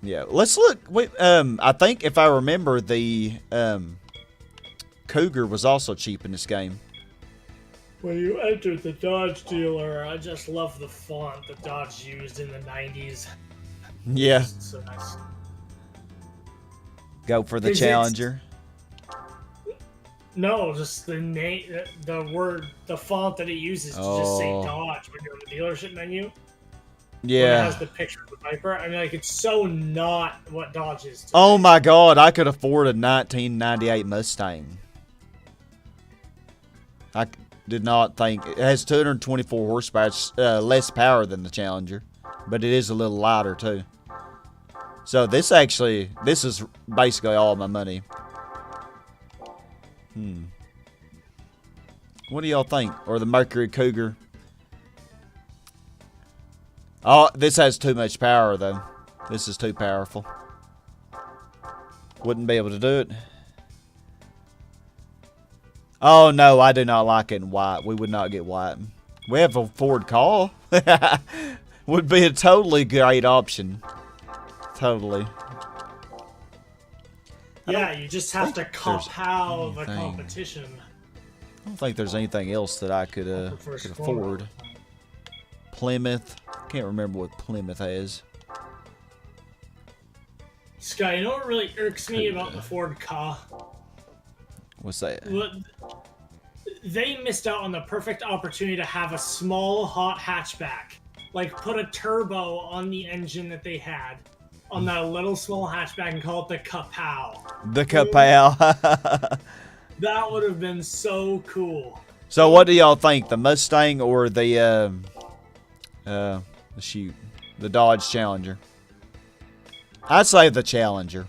Yeah, let's look. Wait, I think if I remember, the Cougar was also cheap in this game. When you entered the Dodge dealer, I just love the font that Dodge used in the 90s. Yeah. It's so nice. Go for the Is Challenger. No, just the name, the word, the font that it uses to just say Dodge when you're in the dealership menu. Yeah. When it has the picture of the Viper. I mean, like, it's so not what Dodge is today. Oh my god, I could afford a 1998 Mustang. I did not think. It has 224 horsepower. It's less power than the Challenger, but it is a little lighter too. So this is basically all my money. What do y'all think? Or the Mercury Cougar? Oh, this has too much power though. This is too powerful. Wouldn't be able to do it. Oh no, I do not like it in white. We would not get white. We have a Ford Ka. Would be a totally great option. Totally. Yeah, you just have to cop-how the competition. I don't think there's anything else that I could afford. Plymouth. Can't remember what Plymouth has. Sky, you know what really irks me about the Ford Ka? What's that? They missed out on the perfect opportunity to have a small, hot hatchback. Like, put a turbo on the engine that they had on that little small hatchback and call it the Kapow. The Kapow. That would have been so cool. So what do y'all think? The Mustang or the Dodge Challenger? I'd say the Challenger.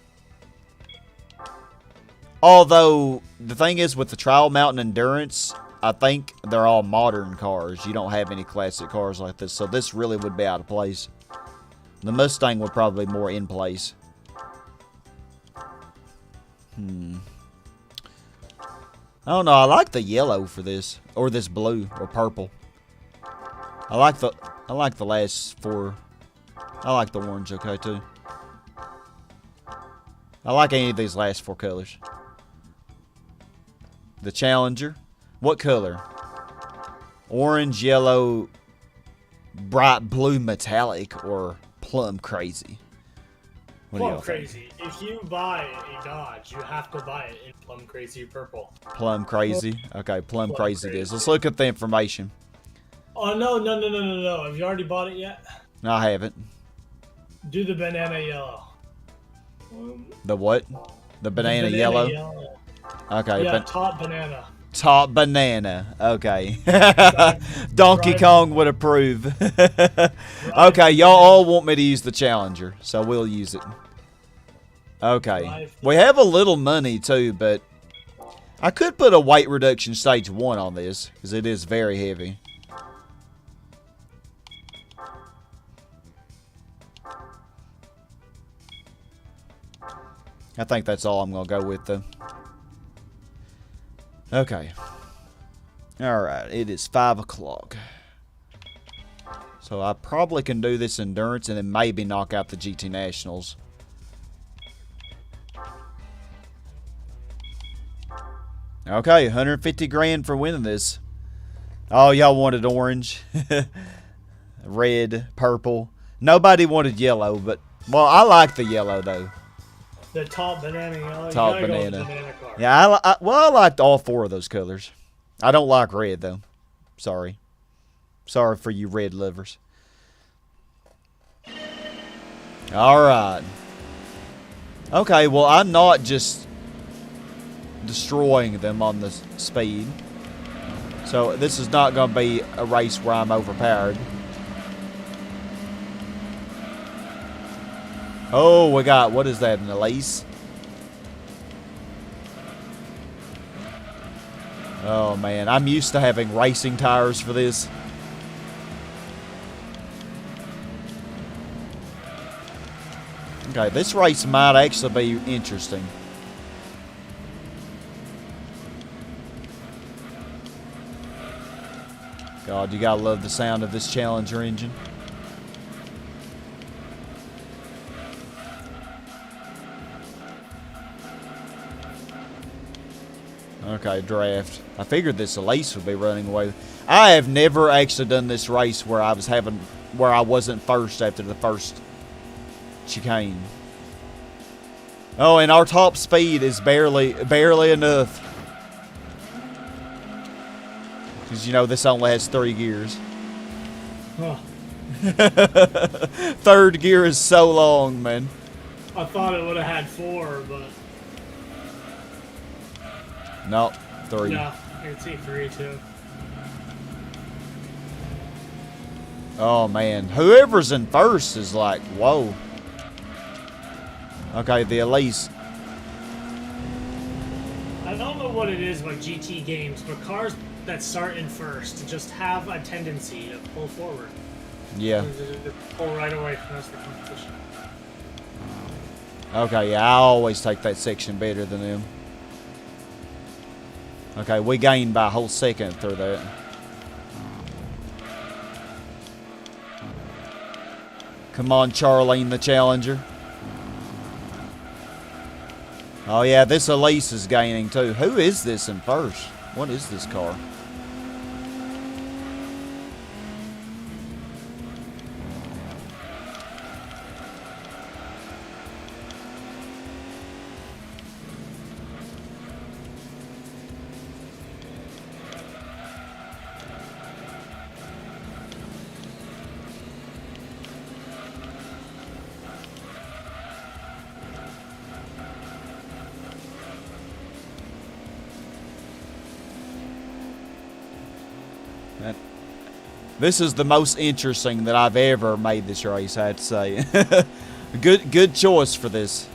Although, the thing is, with the Trial Mountain Endurance, I think they're all modern cars. You don't have any classic cars like this, so this really would be out of place. The Mustang would probably be more in place. I don't know. I like the yellow for this, or this blue, or purple. I like the last four. I like the orange, okay, too. I like any of these last four colors. The Challenger. What color? Orange, yellow, bright blue metallic, or plum crazy? What do y'all Plum crazy. If you buy a Dodge, you have to buy it in plum crazy purple. Plum crazy? Okay, plum crazy it is. Let's look at the information. Oh, no. Have you already bought it yet? No, I haven't. Do the banana yellow. The what? The banana yellow? Okay. Yeah, top banana. Top banana. Okay. Donkey Kong would approve. Okay, y'all all want me to use the Challenger, so we'll use it. Okay. We have a little money, too, but I could put a weight reduction stage 1 on this, because it is very heavy. I think that's all I'm going to go with, though. Okay. Alright, it is 5 o'clock. So I probably can do this endurance and then maybe knock out the GT Nationals. Okay, 150 grand for winning this. Oh, y'all wanted orange. Red, purple. Nobody wanted yellow, but... Well, I like the yellow, though. The top banana yellow. Top you gotta banana. go with the banana car. Yeah, I liked all 4 of those colors. I don't like red, though. Sorry. Sorry for you red lovers. Alright. Okay, well, I'm not just destroying them on the speed. So, this is not going to be a race where I'm overpowered. Oh, we got, what is that, an Elise? Oh, man, I'm used to having racing tires for this. Okay, this race might actually be interesting. God, you gotta love the sound of this Challenger engine. Okay, draft. I figured this Elise would be running away. I have never actually done this race where I wasn't first after the first chicane. Oh, and our top speed is barely enough. Because, you know, this only has 3 gears. Huh. Third gear is so long, man. I thought it would have had 4, but... No, 3. Yeah, I can see 3 too. Oh, man. Whoever's in first is like, whoa. Okay, the Elise. I don't know what it is about GT games, but cars that start in first just have a tendency to pull forward. Yeah. To pull right away from the rest of the competition. Okay, yeah, I always take that section better than them. Okay, we gained by a whole second through that. Come on, Charlene the Challenger. Oh yeah, this Elise is gaining too. Who is this in first? What is this car? This is the most interesting that I've ever made this race, I have to say. Good choice for this.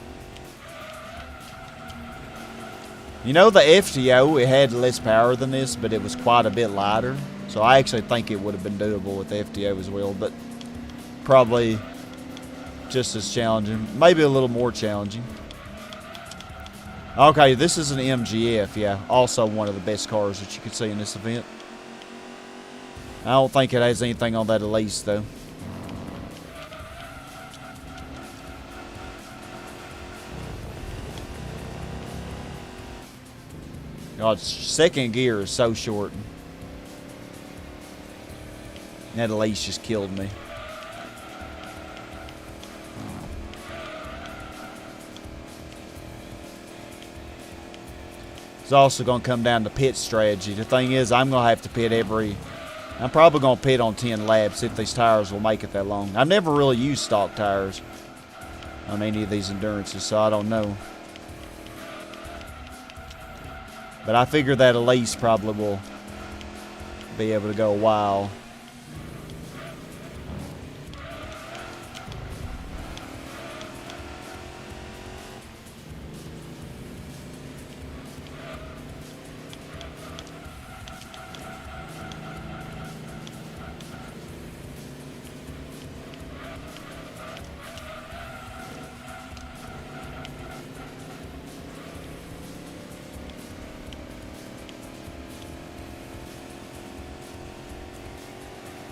You know, the FTO, it had less power than this, but it was quite a bit lighter. So I actually think it would have been doable with the FTO as well, but probably just as challenging. Maybe a little more challenging. Okay, this is an MGF, yeah. Also one of the best cars that you could see in this event. I don't think it has anything on that Elise, though. God, second gear is so short. That Elise just killed me. It's also going to come down to pit strategy. The thing is, I'm going to have to pit I'm probably going to pit on 10 laps if these tires will make it that long. I've never really used stock tires on any of these endurances, so I don't know. But I figure that Elise probably will be able to go a while.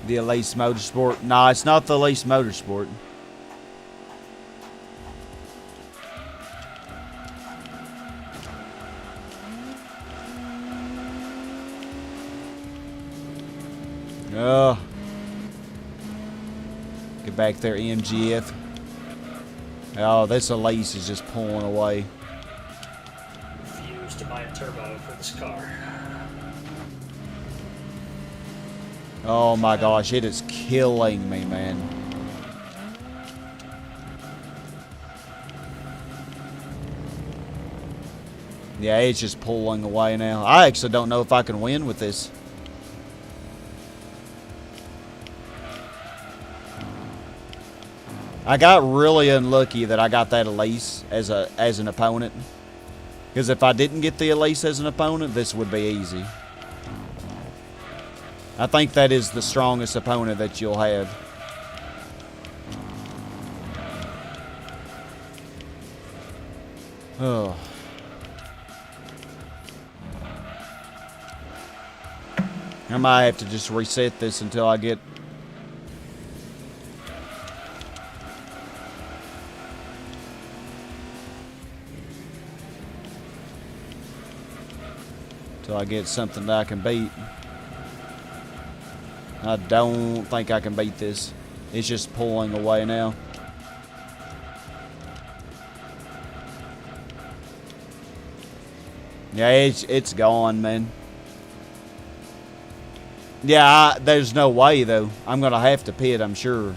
The Elise Motorsport. No, it's not the Elise Motorsport. Get back there, MGF. Oh, this Elise is just pulling away. Refuse to buy a turbo for this car. Oh my gosh, it is killing me, man. Yeah, it's just pulling away now. I actually don't know if I can win with this. I got really unlucky that I got that Elise as an opponent. Because if I didn't get the Elise as an opponent, this would be easy. I think that is the strongest opponent that you'll have. Oh. I might have to just reset this until I get... Until I get something that I can beat. I don't think I can beat this. It's just pulling away now. Yeah, it's gone, man. Yeah, there's no way, though. I'm going to have to pit, I'm sure.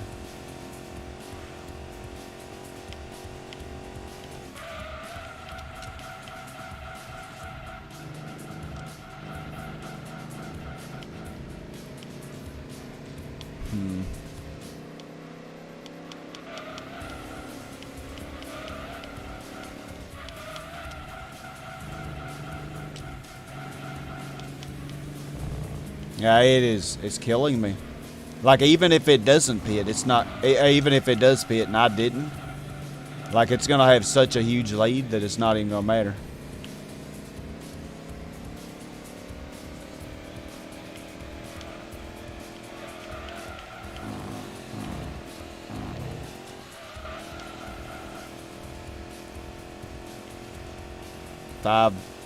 Yeah, it's killing me. Like, even if it doesn't pit, it's not, even if it does pit and I didn't, like, it's going to have such a huge lead that it's not even going to matter.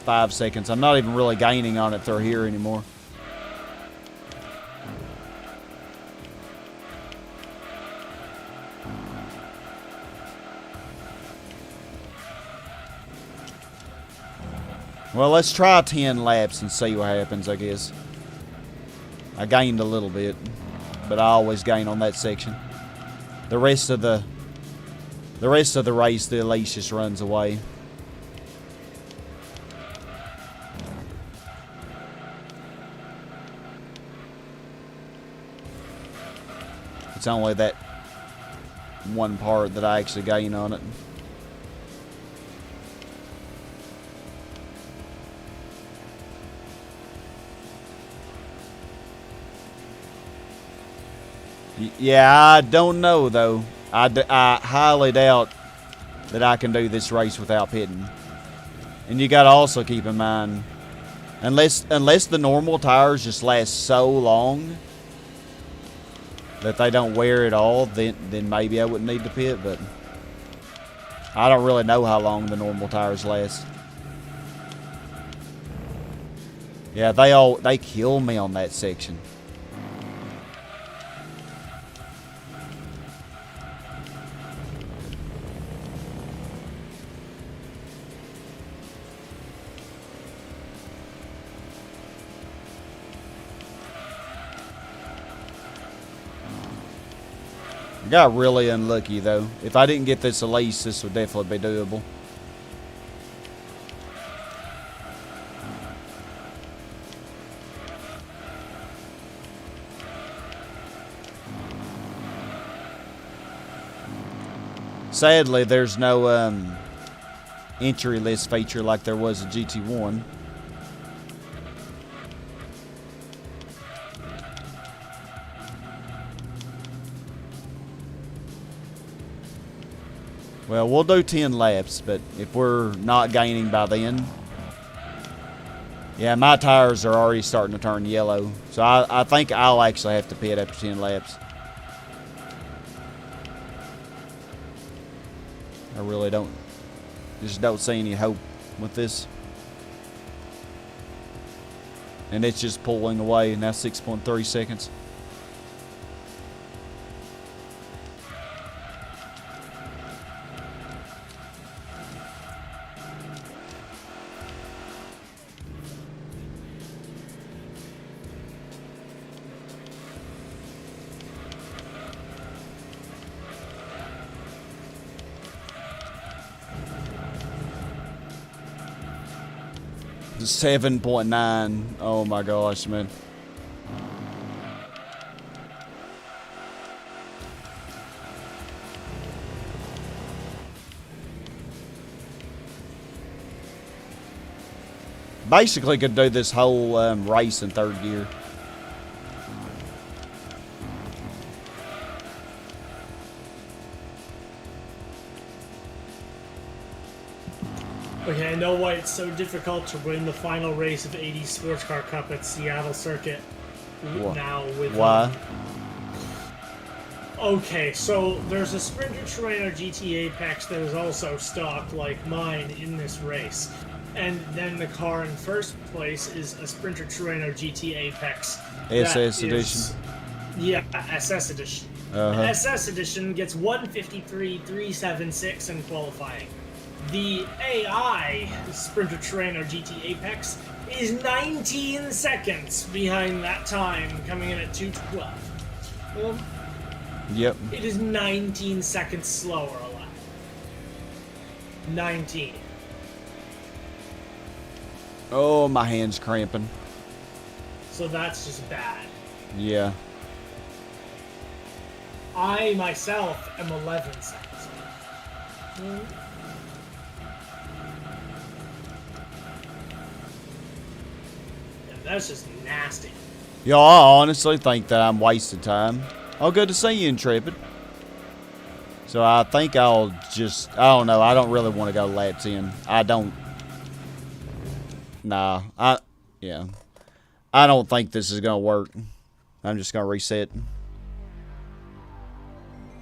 Five seconds. I'm not even really gaining on it through here anymore. Well, let's try 10 laps and see what happens, I guess. I gained a little bit, but I always gain on that section. The rest of the race, the Elise just runs away. It's only that one part that I actually gain on it. Yeah, I don't know, though. I highly doubt that I can do this race without pitting. And you got to also keep in mind, unless the normal tires just last so long that they don't wear at all, then maybe I wouldn't need to pit, but I don't really know how long the normal tires last. Yeah, they kill me on that section. I got really unlucky, though. If I didn't get this Elise, this would definitely be doable. Sadly, there's no entry list feature like there was in GT1. Well, we'll do 10 laps, but if we're not gaining by then... Yeah, my tires are already starting to turn yellow. So I think I'll actually have to pit after 10 laps. I really just don't see any hope with this. And it's just pulling away. Now 6.3 seconds. The 7.9. Oh my gosh, man. Basically could do this whole race in third gear. Okay, I know why it's so difficult to win the final race of 80 Sports Car Cup at Seattle Circuit now with... Why? Okay, so there's a Sprinter Terreno GT Apex that is also stock like mine in this race. And then the car in first place is a Sprinter Terreno GT Apex. SS edition. Yeah, SS edition. SS edition gets 153.376 in qualifying. The AI Sprinter Terreno GT Apex is 19 seconds behind that time, coming in at 2:12. Yep. It is 19 seconds slower a lap. 19. Oh, my hand's cramping. So that's just bad. Yeah. I myself am 11 seconds. That's just nasty. Yeah, I honestly think that I'm wasting time. Oh, good to see you, Intrepid. So I think I'll just... I don't know. I don't really want to go laps in. I don't... Nah. Yeah. I don't think this is going to work. I'm just going to reset.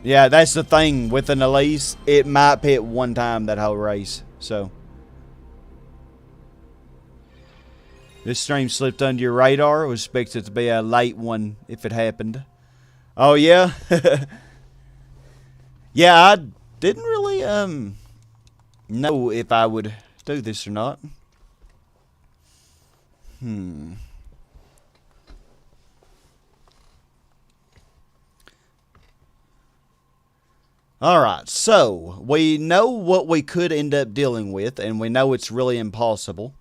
Yeah, that's the thing. With an Elise, it might pit one time that whole race. So... This stream slipped under your radar. I was expected to be a late one if it happened. Oh, yeah? Yeah, I didn't really know if I would do this or not. Alright, so we know what we could end up dealing with, and we know it's really impossible.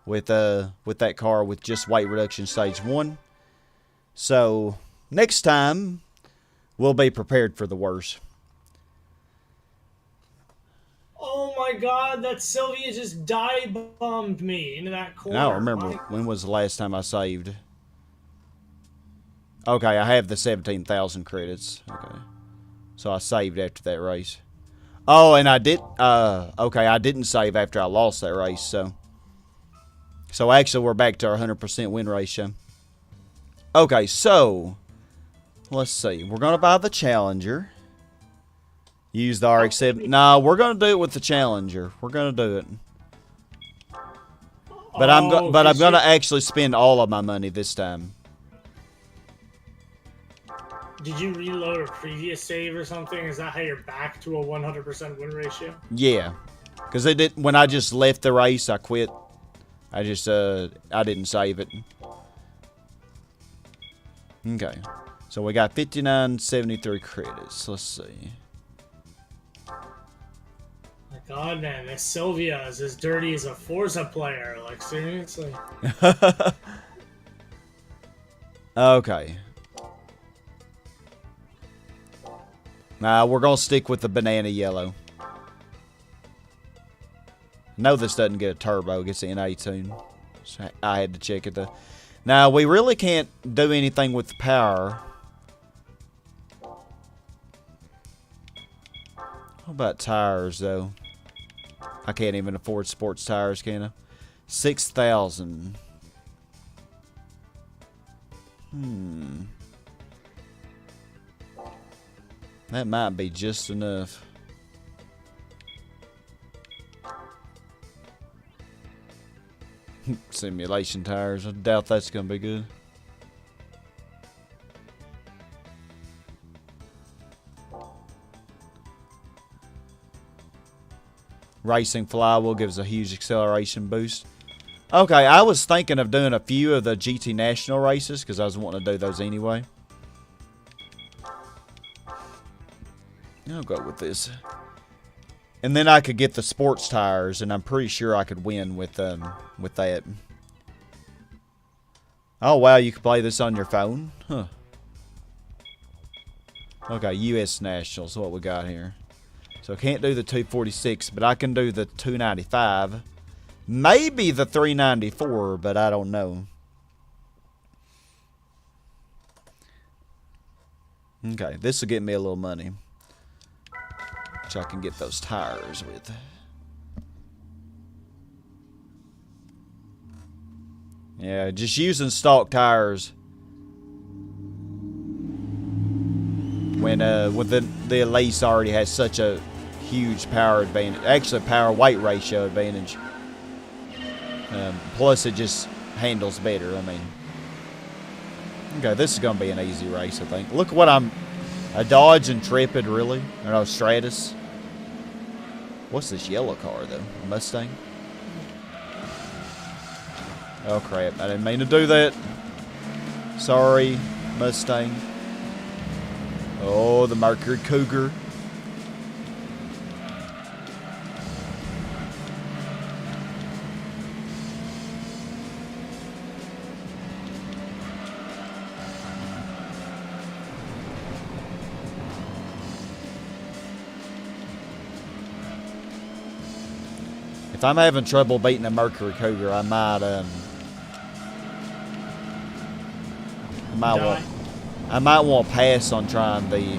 With that car with just weight reduction stage 1. So next time we'll be prepared for the worst. Oh my god, that Sylvia just dive bombed me into that corner. And I don't remember when was the last time I saved. Okay, I have the 17,000 credits. Okay. So I saved after that race. Oh, and I did... okay, I didn't save after I lost that race, so... So actually, we're back to our 100% win ratio. Okay, so... Let's see. We're going to buy the Challenger. Use the RX-7. No, we're going to do it with the Challenger. We're going to do it. But I'm going to actually spend all of my money this time. Did you reload a previous save or something? Is that how you're back to a 100% win ratio? Yeah. Because it did, when I just left the race, I quit. I just, I didn't save it. Okay. So we got 5973 credits. Let's see. My God, man, this Sylvia is as dirty as a Forza player. Like, seriously? Okay. Nah, we're going to stick with the banana yellow. No, this doesn't get a turbo. It gets an NA tune. So I had to check it. Now, we really can't do anything with the power. What about tires, though? I can't even afford sports tires, can I? 6,000. That might be just enough. Simulation tires. I doubt that's going to be good. Racing flywheel gives a huge acceleration boost. Okay, I was thinking of doing a few of the GT National races because I was wanting to do those anyway. I'll go with this. And then I could get the sports tires, and I'm pretty sure I could win with that. Oh, wow, you can play this on your phone? Huh. Okay, U.S. Nationals, what we got here. So I can't do the 246, but I can do the 295. Maybe the 394, but I don't know. Okay, this will get me a little money. Which I can get those tires with. Yeah, just using stock tires. When the Elise already has such a huge power advantage. Actually, power weight ratio advantage. Plus, it just handles better. I mean, okay, this is gonna be an easy race, I think. Look what I'm. A Dodge Intrepid, really? Or no, Stratus. What's this yellow car, though? A Mustang? Oh, crap. I didn't mean to do that. Sorry, Mustang. Oh, the Mercury Cougar. If I'm having trouble beating a Mercury Cougar, I might want to pass on trying the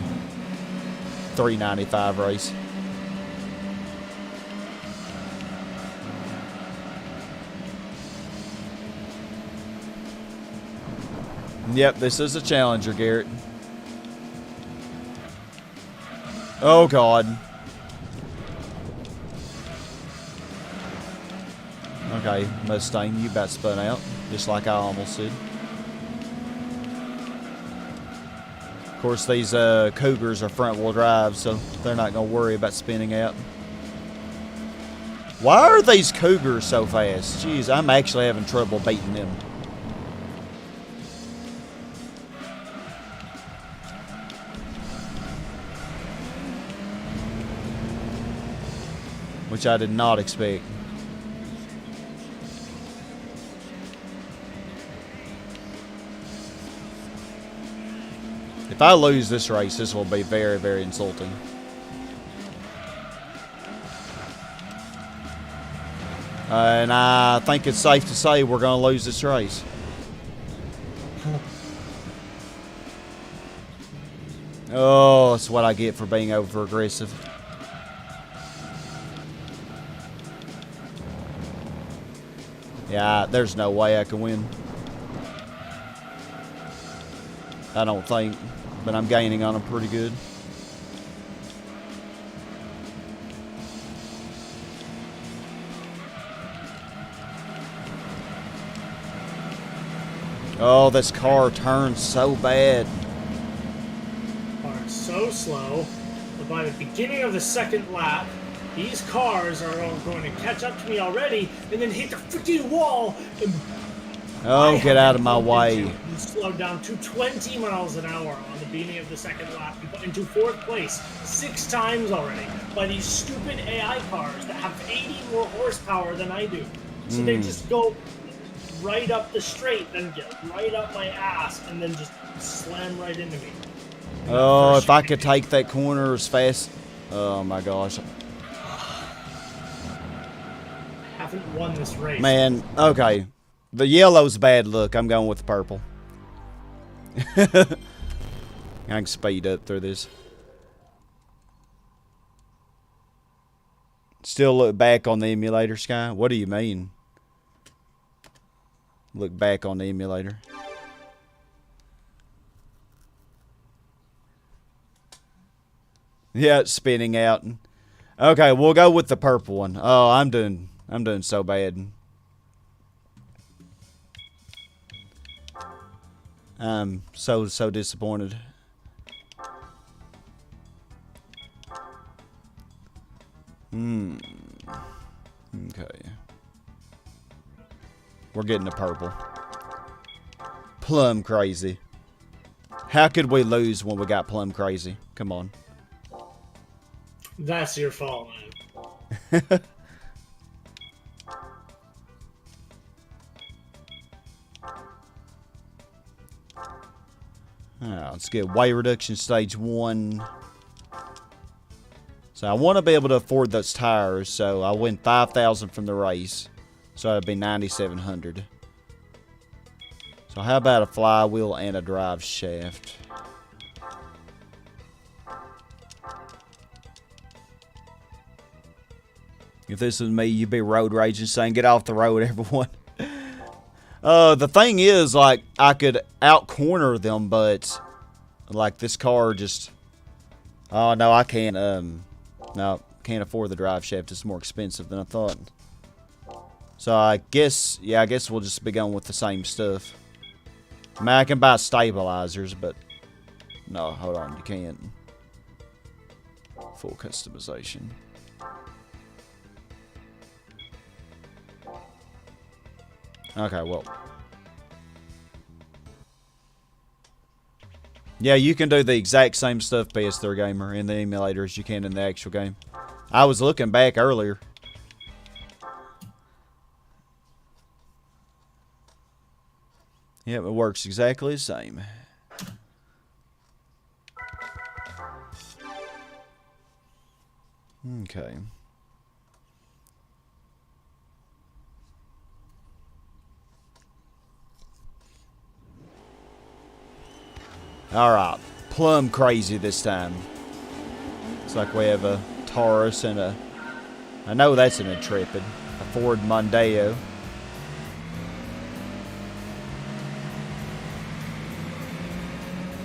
395 race. Yep, this is a Challenger, Garrett. Oh, God. Okay, Mustang, you about spun out, just like I almost did. Of course, these Cougars are front-wheel drive, so they're not going to worry about spinning out. Why are these Cougars so fast? Jeez, I'm actually having trouble beating them. Which I did not expect. If I lose this race, this will be very, very insulting. And I think it's safe to say we're going to lose this race. Oh, that's what I get for being over aggressive. Yeah, there's no way I can win. I don't think, but I'm gaining on them pretty good. Oh, this car turns so bad. Are so slow, but by the beginning of the second lap, these cars are all going to catch up to me already, and then hit the freaking wall. And Oh, get out of my way. And slowed down to 20 miles an hour on the beginning of the second lap, and put into 4th place 6 times already by these stupid AI cars that have 80 more horsepower than I do. So they just go right up the straight, then get right up my ass, and then just slam right into me. Oh, if I could take that corner as fast. Oh my gosh. Haven't won this race. Man, okay. The yellow's bad look. I'm going with the purple. I can speed up through this. Still look back on the emulator, Sky? What do you mean? Look back on the emulator. Yeah, it's spinning out. Okay, we'll go with the purple one. Oh, I'm doing so bad. I'm so disappointed. Okay. We're getting a purple. Plum crazy. How could we lose when we got plum crazy? Come on. That's your fault, man. Let's get weight reduction stage 1. So I want to be able to afford those tires, so I win 5,000 from the race. So it'd be 9,700. So how about a flywheel and a drive shaft? If this was me, you'd be road raging saying, "Get off the road, everyone." The thing is, like, I could out-corner them, but, like, this car just... Oh, no, I can't, no, can't afford the drive shaft. It's more expensive than I thought. So, I guess, yeah, I guess we'll just be going with the same stuff. I mean, I can buy stabilizers, but... No, hold on, you can't. Full customization. Okay, well. Yeah, you can do the exact same stuff, PS3 Gamer, in the emulator as you can in the actual game. I was looking back earlier. Yep, it works exactly the same. Okay. Alright, plum crazy this time. Looks like we have a Taurus and a... I know that's an Intrepid. A Ford Mondeo.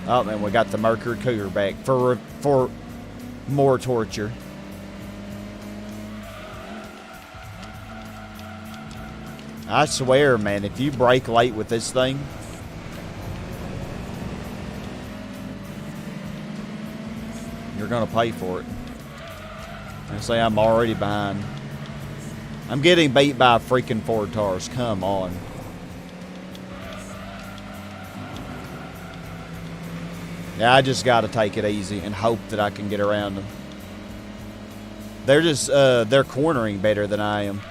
Oh man, we got the Mercury Cougar back for more torture. I swear, man, if you brake late with this thing... You're gonna pay for it. I say I'm already behind. I'm getting beat by a freaking Ford Taurus. Come on. Yeah, I just gotta take it easy and hope that I can get around them. They're just they're cornering better than I am.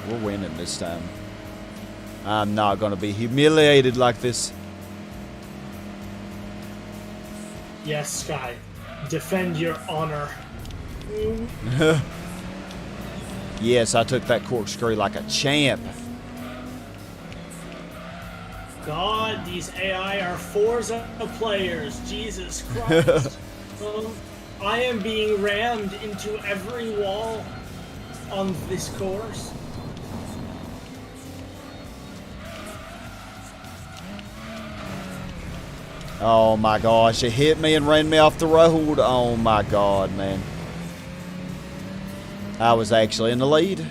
We're winning this time. I'm not going to be humiliated like this. Yes, Sky. Defend your honor. Yes, I took that corkscrew like a champ. God, these AI are Forza players. Jesus Christ. I am being rammed into every wall on this course. Oh my gosh, it hit me and ran me off the road. Oh my god, man. I was actually in the lead.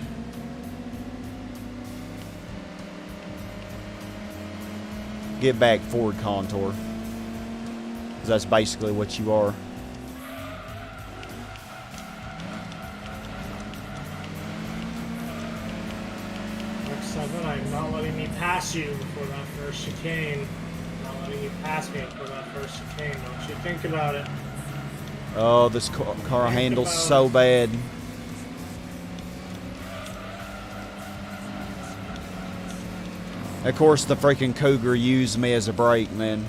Get back, forward contour. 'Cause that's basically what you are. X7, I'm not letting me pass you before that first chicane. Not letting you pass me before that first chicane. Don't you think about it. Oh, this car handles so bad. Of course, the freaking Cougar used me as a brake, man.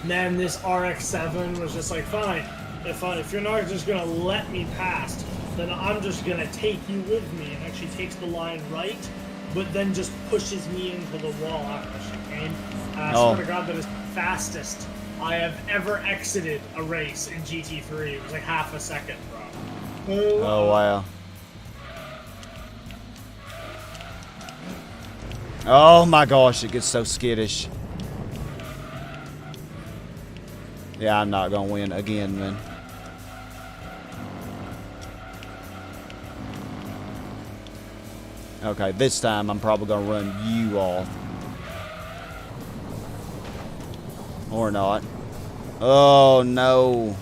Man, this RX-7 was just like, fine. If you're not just gonna let me past, then I'm just gonna take you with me. And actually takes the line right, but then just pushes me into the wall after the chicane. I swear to God, that is the fastest I have ever exited a race in GT3. It was like half a second, bro. Oh, wow. Oh my gosh, it gets so skittish. Yeah, I'm not gonna win again, man. Okay, this time I'm probably gonna run you off. Or not. Oh no.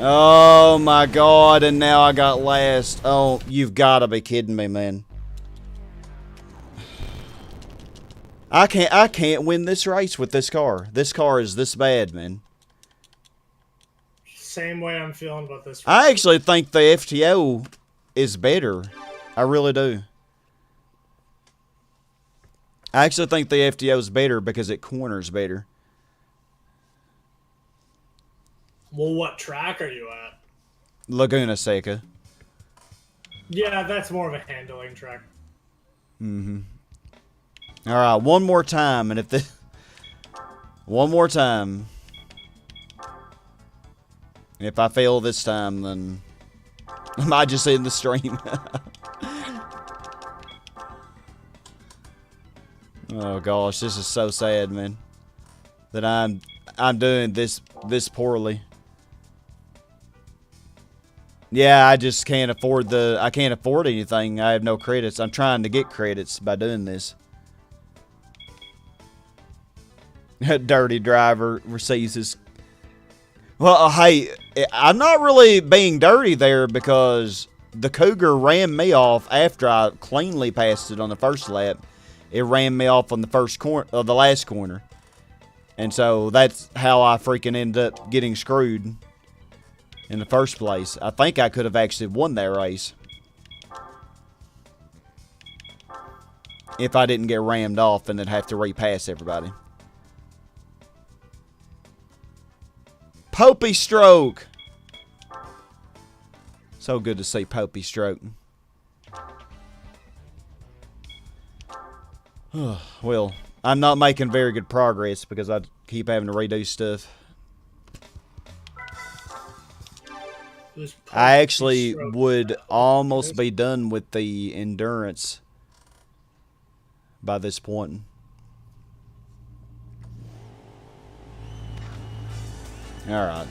Oh my god, and now I got last. Oh, you've got to be kidding me, man. I can't win this race with this car. This car is this bad, man. Same way I'm feeling about this. I actually think the FTO is better. I really do. I actually think the FTO is better because it corners better. Well, what track are you at? Laguna Seca. Yeah, that's more of a handling track. Mm-hmm. All right, one more time, and if this... One more time. If I fail this time, then... I might just end the stream. Oh, gosh, this is so sad, man. That I'm doing this poorly. Yeah, I just can't afford I can't afford anything. I have no credits. I'm trying to get credits by doing this. Dirty driver receives his... Well, hey, I'm not really being dirty there because the Cougar ran me off after I cleanly passed it on the first lap. It ran me off on the first corner, the last corner. And so that's how I freaking ended up getting screwed in the first place. I think I could have actually won that race if I didn't get rammed off and then have to repass everybody. Popey stroke. So good to see Popey stroke. Well, I'm not making very good progress because I keep having to redo stuff. I actually would almost be done with the endurance by this point. Alright.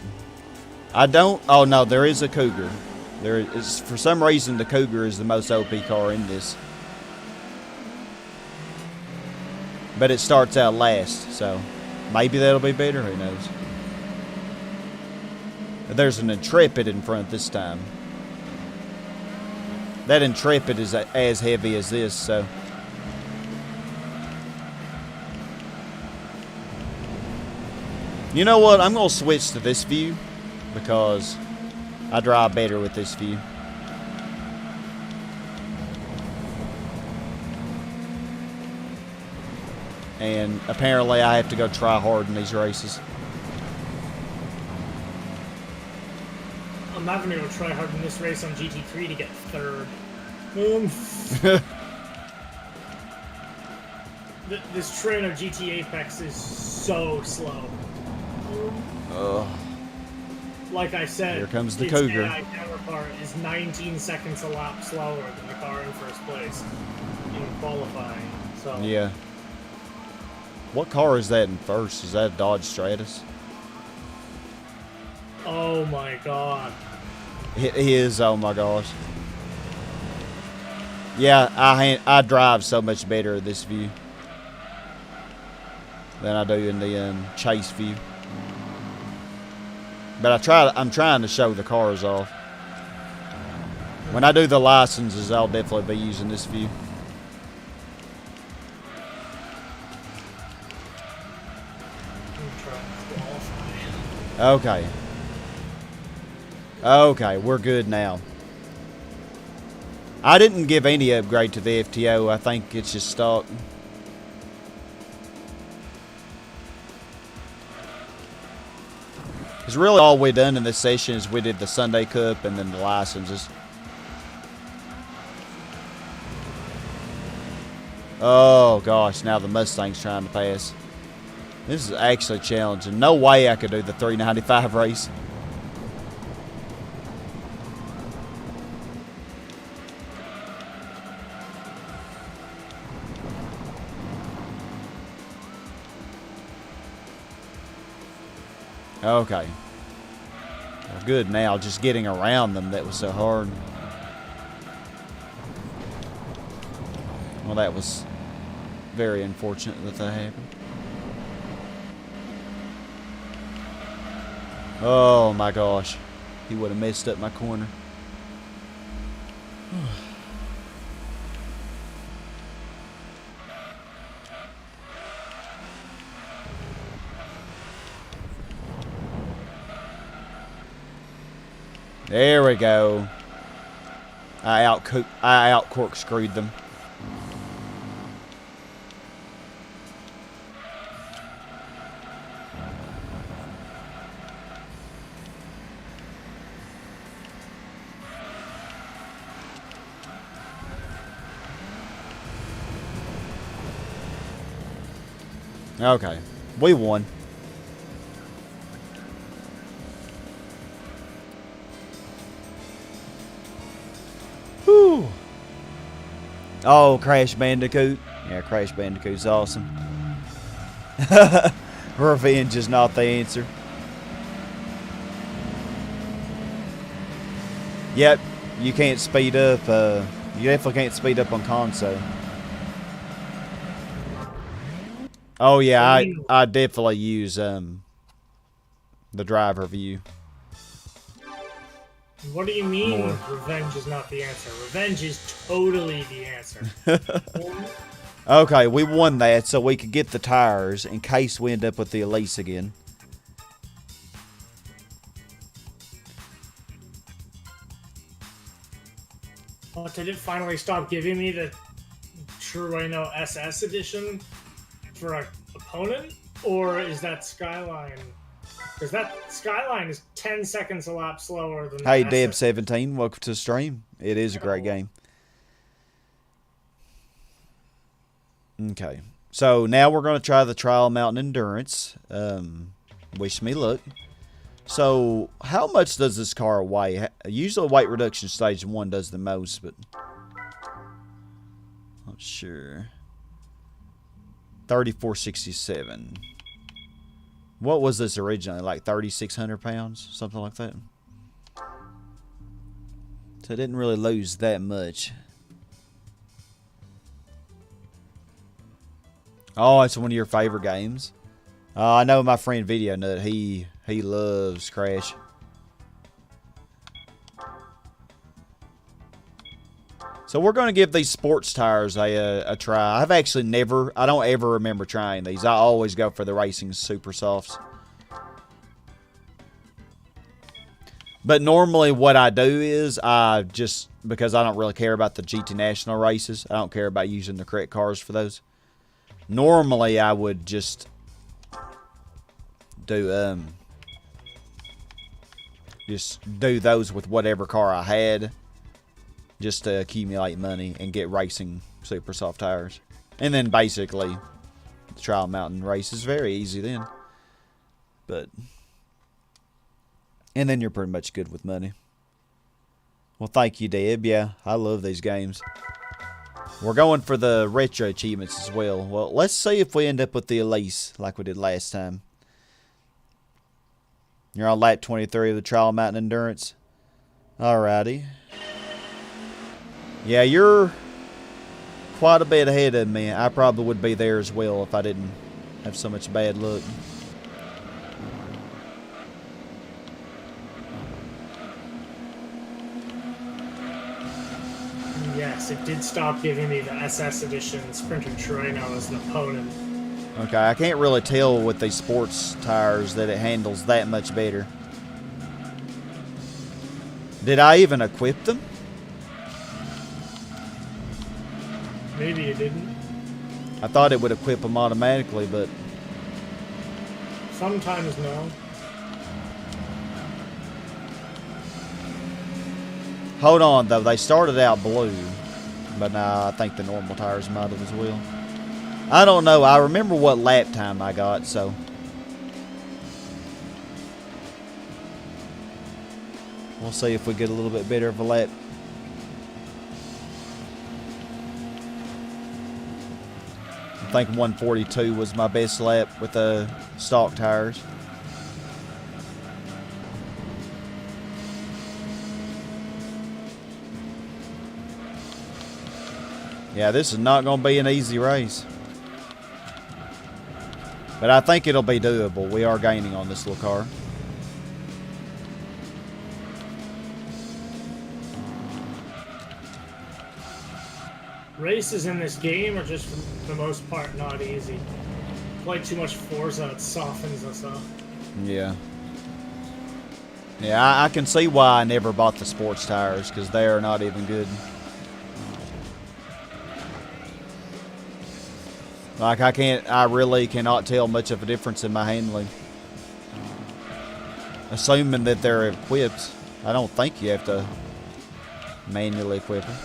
I don't... Oh, no, there is a Cougar. There is, for some reason, the Cougar is the most OP car in this. But it starts out last, so maybe that'll be better. Who knows? There's an Intrepid in front this time. That Intrepid is as heavy as this, so... You know what? I'm going to switch to this view because I drive better with this view. and apparently I have to go try hard in these races. I'm having to go try hard in this race on GT3 to get third. This train of GT Apex is so slow. Like I said, Here comes the its Cougar. AI counterpart is 19 seconds a lap slower than the car in first place in qualifying. So Yeah. What car is that in first? Is that a Dodge Stratus? Oh my god. It is. Oh my gosh. Yeah, I drive so much better in this view than I do in the chase view. But I'm trying to show the cars off. When I do the licenses, I'll definitely be using this view. I'm trying to qualify. Okay. Okay, we're good now. I didn't give any upgrade to the FTO. I think it's just stock. Because really all we done in this session is we did the Sunday Cup and then the licenses. Oh gosh, now the Mustang's trying to pass. This is actually challenging. No way I could do the 395 race. Okay. We're good now, just getting around them that was so hard. Well, that was very unfortunate that that happened. Oh my gosh. He would have messed up my corner. There we go. I out corkscrewed them. Okay, we won. Whew. Oh, Crash Bandicoot. Yeah, Crash Bandicoot's awesome. Revenge is not the answer. Yep, you can't speed up. You definitely can't speed up on console. Oh yeah, I definitely use the driver view. What do you mean More. revenge is not the answer? Revenge is totally the answer. Okay, we won that so we could get the tires in case we end up with the Elise again. Oh, did it finally stop giving me the Turismo SS edition for an opponent? Or is that Skyline? Because that Skyline is 10 seconds a lap slower than Hey, the SS. Deb17, welcome to the stream. It is a great game. Okay, so now we're going to try the Trial Mountain Endurance. Wish me luck. So, how much does this car weigh? Usually weight reduction stage 1 does the most, but not sure. 3467. What was this originally? Like 3,600 pounds? Something like that? So it didn't really lose that much. Oh, it's one of your favorite games? I know my friend Video Nut. He loves Crash. So we're going to give these sports tires a try. I don't ever remember trying these. I always go for the Racing Super Softs. But normally what I do is because I don't really care about the GT National races. I don't care about using the correct cars for those. Normally, I would just do those with whatever car I had, just to accumulate money and get racing super soft tires. And then basically, the trial mountain race is very easy then. And then you're pretty much good with money. Well, thank you, Deb. Yeah, I love these games. We're going for the retro achievements as well. Well, let's see if we end up with the Elise like we did last time. You're on lap 23 of the Trial Mountain Endurance. Alrighty. Yeah, you're quite a bit ahead of me. I probably would be there as well if I didn't have so much bad luck. Yes, it did stop giving me the SS Edition Sprinter Terreno as an opponent. Okay, I can't really tell with these sports tires that it handles that much better. Did I even equip them? Maybe it didn't. I thought it would equip them automatically, but... Sometimes no. Hold on, though. They started out blue. But nah, I think the normal tires might have as well. I don't know. I remember what lap time I got, so... We'll see if we get a little bit better of a lap. I think 142 was my best lap with the stock tires. Yeah, this is not going to be an easy race. But I think it'll be doable. We are gaining on this little car. Races in this game are just, for the most part, not easy. Play too much Forza, it softens us up. Yeah. Yeah, I can see why I never bought the sports tires, because they are not even good. Like, I really cannot tell much of a difference in my handling. Assuming that they're equipped. I don't think you have to manually equip them.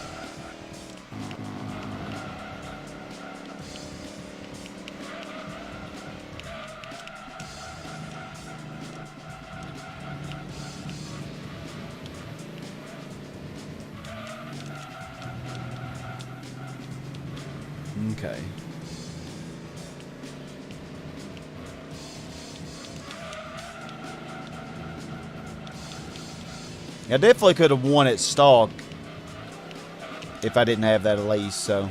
Okay. I definitely could have won at stock if I didn't have that Elise, so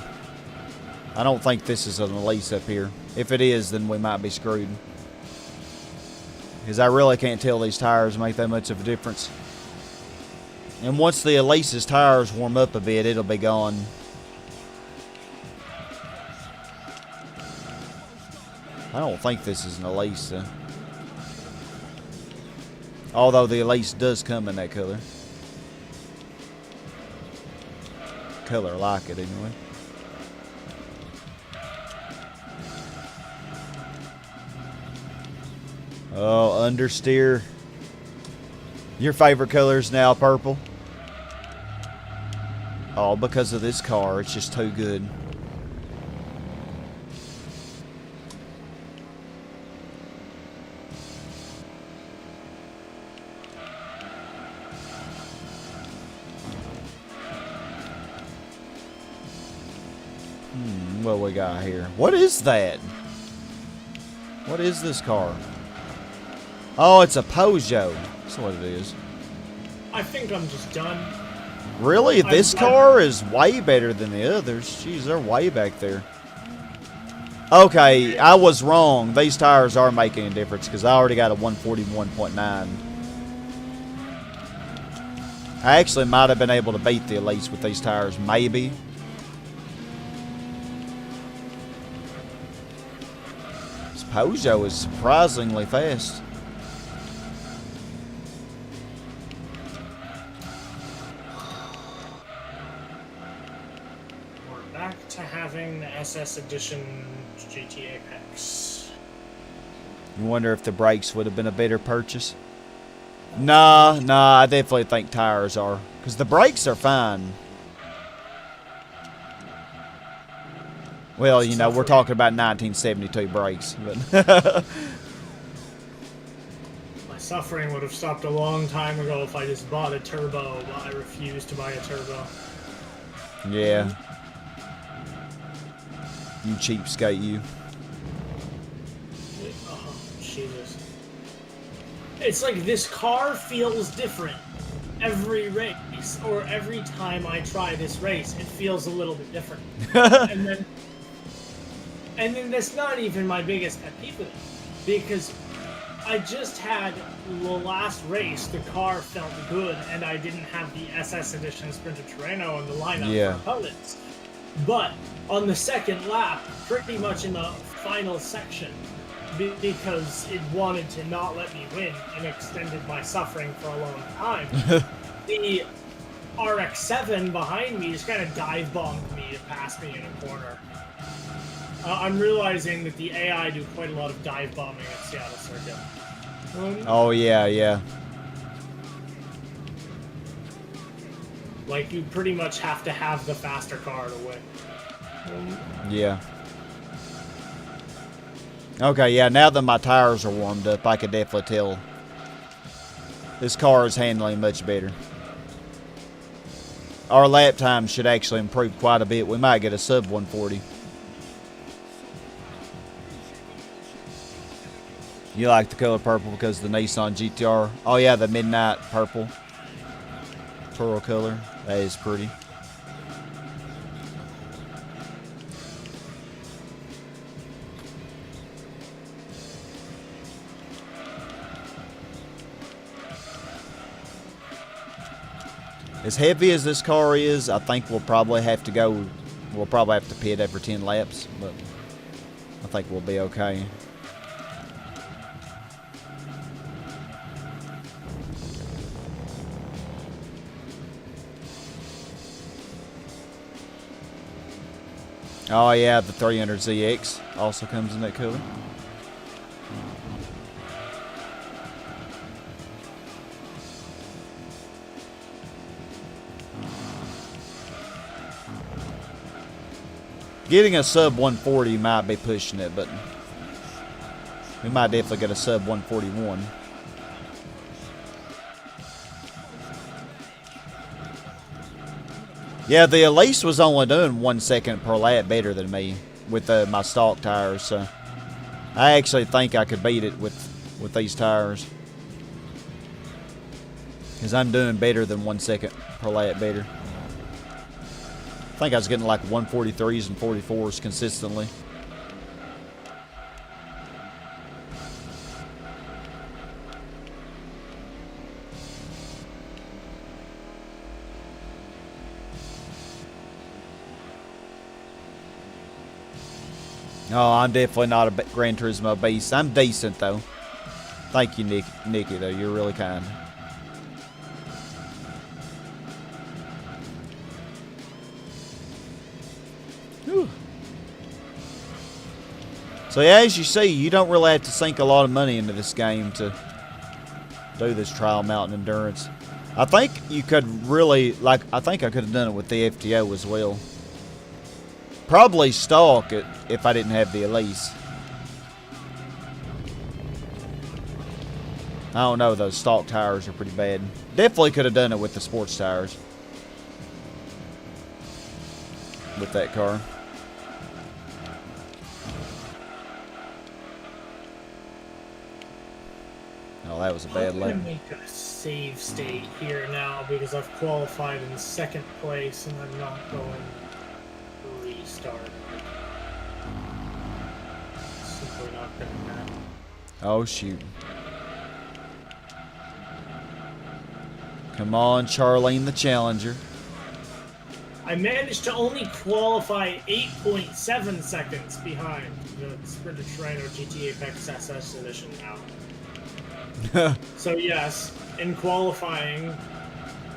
I don't think this is an Elise up here. If it is, then we might be screwed. Because I really can't tell these tires make that much of a difference. And once the Elise's tires warm up a bit, it'll be gone. I don't think this is an Elise, though. Although the Elise does come in that color. Color like it, anyway. Oh, understeer. Your favorite color is now purple. Oh, because of this car, it's just too good. What we got here? What is that? What is this car? Oh, it's a Peugeot. That's what it is. I think I'm just done. Really? This car is way better than the others. Jeez, they're way back there. Okay, I was wrong. These tires are making a difference because I already got a 141.9. I actually might have been able to beat the Elise with these tires, maybe. This Peugeot is surprisingly fast. back to having the SS Edition GT Apex. You wonder if the brakes would have been a better purchase? Nah, I definitely think tires are. Because the brakes are fine. Well, you know, we're talking about 1972 brakes. But My suffering would have stopped a long time ago if I just bought a turbo, but I refused to buy a turbo. yeah. You cheapskate, you. Oh, Jesus. It's like this car feels different every race, or every time I try this race, it feels a little bit different. And then that's not even my biggest pet peeve with it, because I just had the last race, the car felt good, and I didn't have the SS Edition Sprinter Terreno in the lineup for opponents. But on the second lap, pretty much in the final section, because it wanted to not let me win and extended my suffering for a long time, the RX-7 behind me just kind of dive bombed me to pass me in a corner. I'm realizing that the AI do quite a lot of dive bombing at Seattle Circuit. Oh, yeah. Like, you pretty much have to have the faster car to win. Yeah. Okay, yeah, now that my tires are warmed up, I can definitely tell this car is handling much better. Our lap time should actually improve quite a bit. We might get a sub 140. You like the color purple because of the Nissan GTR? Oh yeah, the midnight purple. Pearl color. That is pretty. As heavy as this car is, I think we'll probably have to pit every 10 laps, but I think we'll be okay. Oh yeah, the 300ZX also comes in that color. Getting a sub 140 might be pushing it, but we might definitely get a sub 141. Yeah, the Elise was only doing 1 second per lap better than me with my stock tires, so I actually think I could beat it with these tires. Because I'm doing better than 1 second per lap better. I think I was getting like 143s and 44s consistently. Oh, I'm definitely not a Gran Turismo beast. I'm decent, though. Thank you, Nikki, though. You're really kind. Whew. So, yeah, as you see, you don't really have to sink a lot of money into this game to do this trial mountain endurance. I think you could really, I think I could have done it with the FTO as well. Probably stock it if I didn't have the Elise. I don't know, those stock tires are pretty bad. Definitely could have done it with the sports tires. With that car. Oh, that was a bad lap. I'm going to make a save state here now because I've qualified in second place and I'm not going to restart. Simply not going to happen. Oh, shoot. Come on, Charlene the Challenger. I managed to only qualify 8.7 seconds behind the Sprinter Terreno GT Apex SS Edition now. So yes, in qualifying,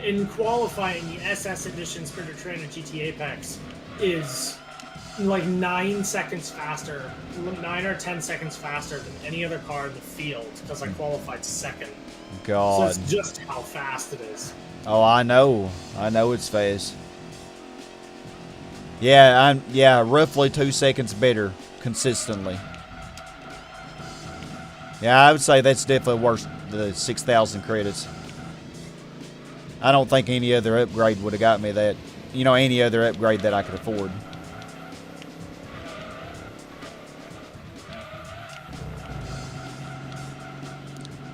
in qualifying, the SS Edition Sprinter Trainer GT Apex is like 9 seconds faster, 9 or 10 seconds faster than any other car in the field because I qualified second. God. So that's just how fast it is. Oh, I know it's fast. Yeah, roughly 2 seconds better consistently. Yeah, I would say that's definitely worth the 6,000 credits. I don't think any other upgrade would have got me that. You know, any other upgrade that I could afford.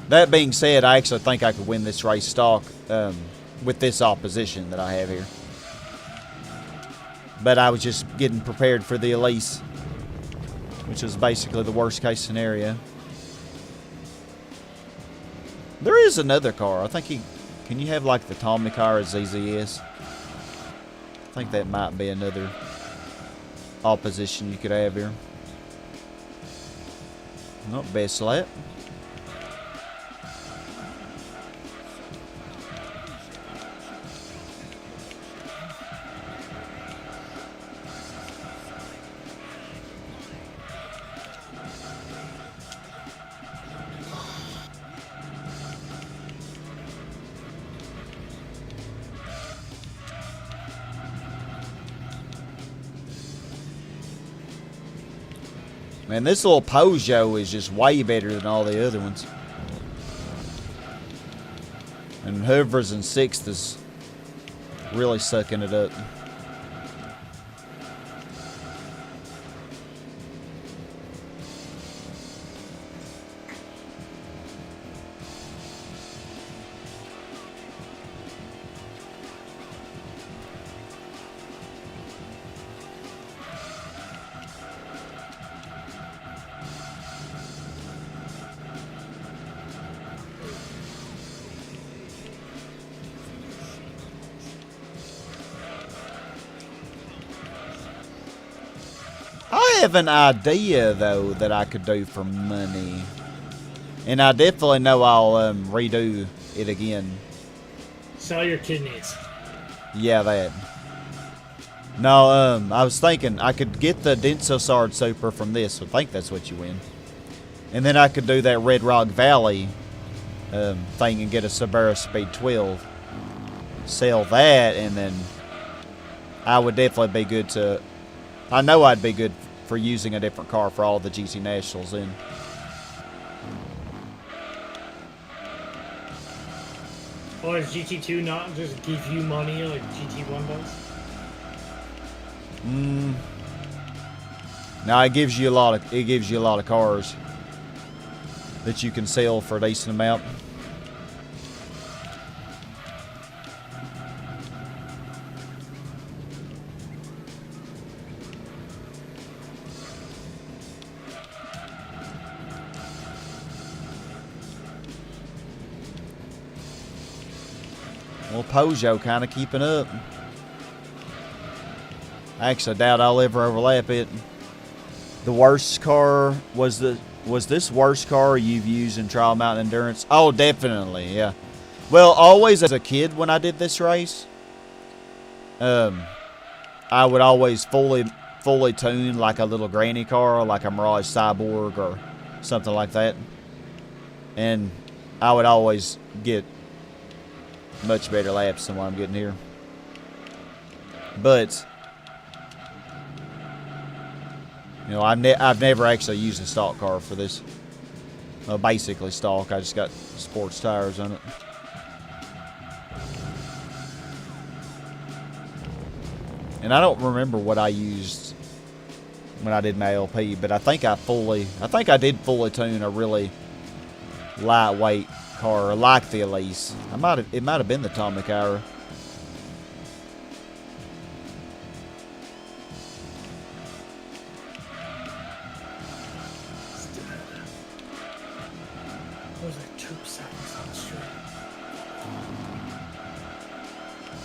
That being said, I actually think I could win this race stock with this opposition that I have here. But I was just getting prepared for the Elise, which is basically the worst case scenario. There is another car. I think can you have like the Tommy car as ZZS? I think that might be another opposition you could have here. Not best lap. Man, this little Peugeot is just way better than all the other ones. And whoever's in 6th is really sucking it up. I have an idea, though, that I could do for money. And I definitely know I'll redo it again. Sell your kidneys. Yeah, that. No, I was thinking I could get the Densosard Super from this. I think that's what you win. And then I could do that Red Rock Valley thing and get a Subaru Speed 12. Sell that, and then I would definitely be good to... I know I'd be good for using a different car for all the GT Nationals in. Or does GT2 not just give you money like GT1 does? No, it gives you a lot of cars that you can sell for a decent amount. Well, Peugeot kind of keeping up. I actually doubt I'll ever overlap it. The worst car was this worst car you've used in Trial Mountain Endurance? Oh, definitely, yeah. Well, always as a kid when I did this race, I would always fully tune like a little granny car, like a Mirage Cyborg or something like that, and I would always get much better laps than what I'm getting here. But you know, I've never actually used a stock car for this. Well, basically stock. I just got sports tires on it. And I don't remember what I used when I did my LP, but I think I did fully tune a really lightweight car like the Elise. It might have been the Tommy Kyra. Was like 2 seconds on the street.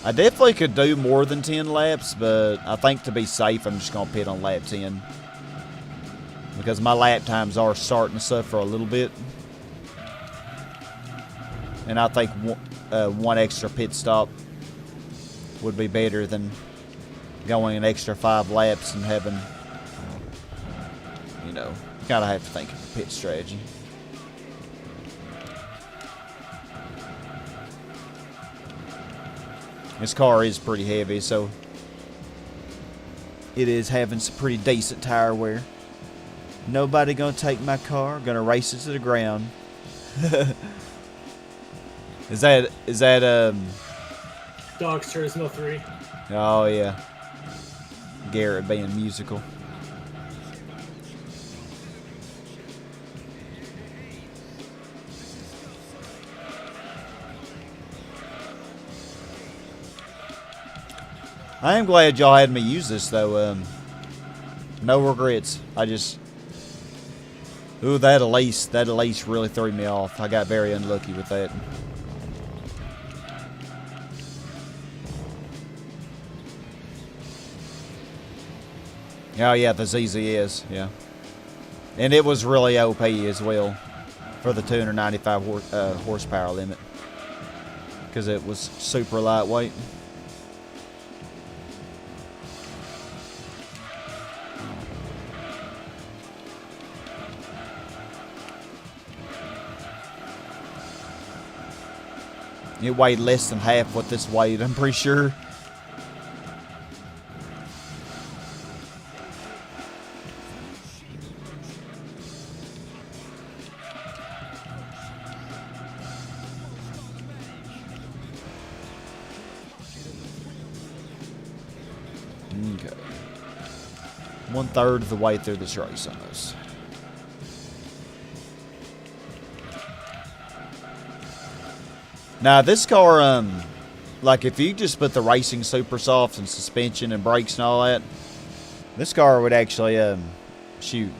I definitely could do more than 10 laps, but I think to be safe, I'm just going to pit on lap 10. Because my lap times are starting to suffer a little bit. And I think one extra pit stop would be better than going an extra 5 laps and having, you know, gotta have to think of the pit strategy. This car is pretty heavy, so it is having some pretty decent tire wear. Nobody gonna take my car. Gonna race it to the ground. Is that Dog's Turismo 3. Oh yeah. Garrett being musical. I am glad y'all had me use this though. No regrets. I just, ooh, that Elise really threw me off. I got very unlucky with that. Oh yeah, the ZZS, yeah. And it was really OP as well for the 295 horsepower limit, because it was super lightweight. It weighed less than half what this weighed, I'm pretty sure. Okay. 1/3 of the way through this race almost. Now this car, like if you just put the racing super softs and suspension and brakes and all that, this car would actually, shoot,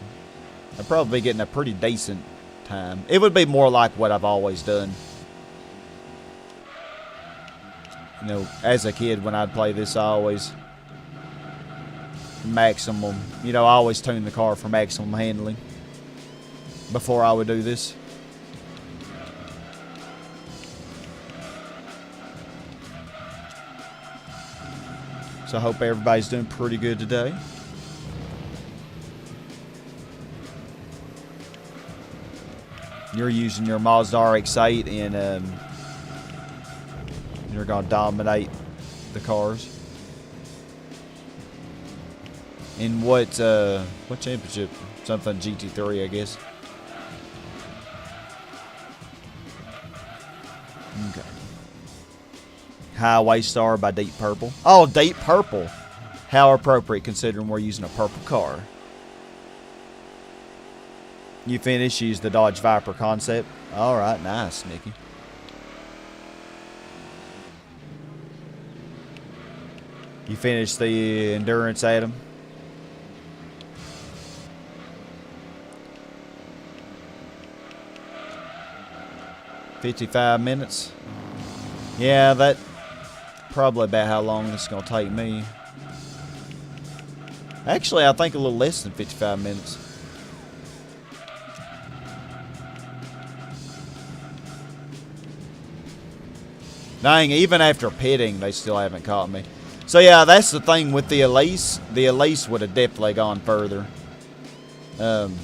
I'd probably be getting a pretty decent time. It would be more like what I've always done. You know, as a kid when I'd play this, I always maximum, you know, I always tune the car for maximum handling before I would do this. So I hope everybody's doing pretty good today. You're using your Mazda RX-8 and you're going to dominate the cars. In what championship? Something GT3, I guess. Okay. Highway Star by Deep Purple. Oh, Deep Purple. How appropriate considering we're using a purple car. You finished, use the Dodge Viper concept. Alright, nice, Nikki. You finished the Endurance, Adam? $55 minutes. Yeah, that probably about how long this is going to take me. Actually, I think a little less than 55 minutes. Dang, even after pitting, they still haven't caught me. So yeah, that's the thing with the Elise. The Elise would have definitely gone further. And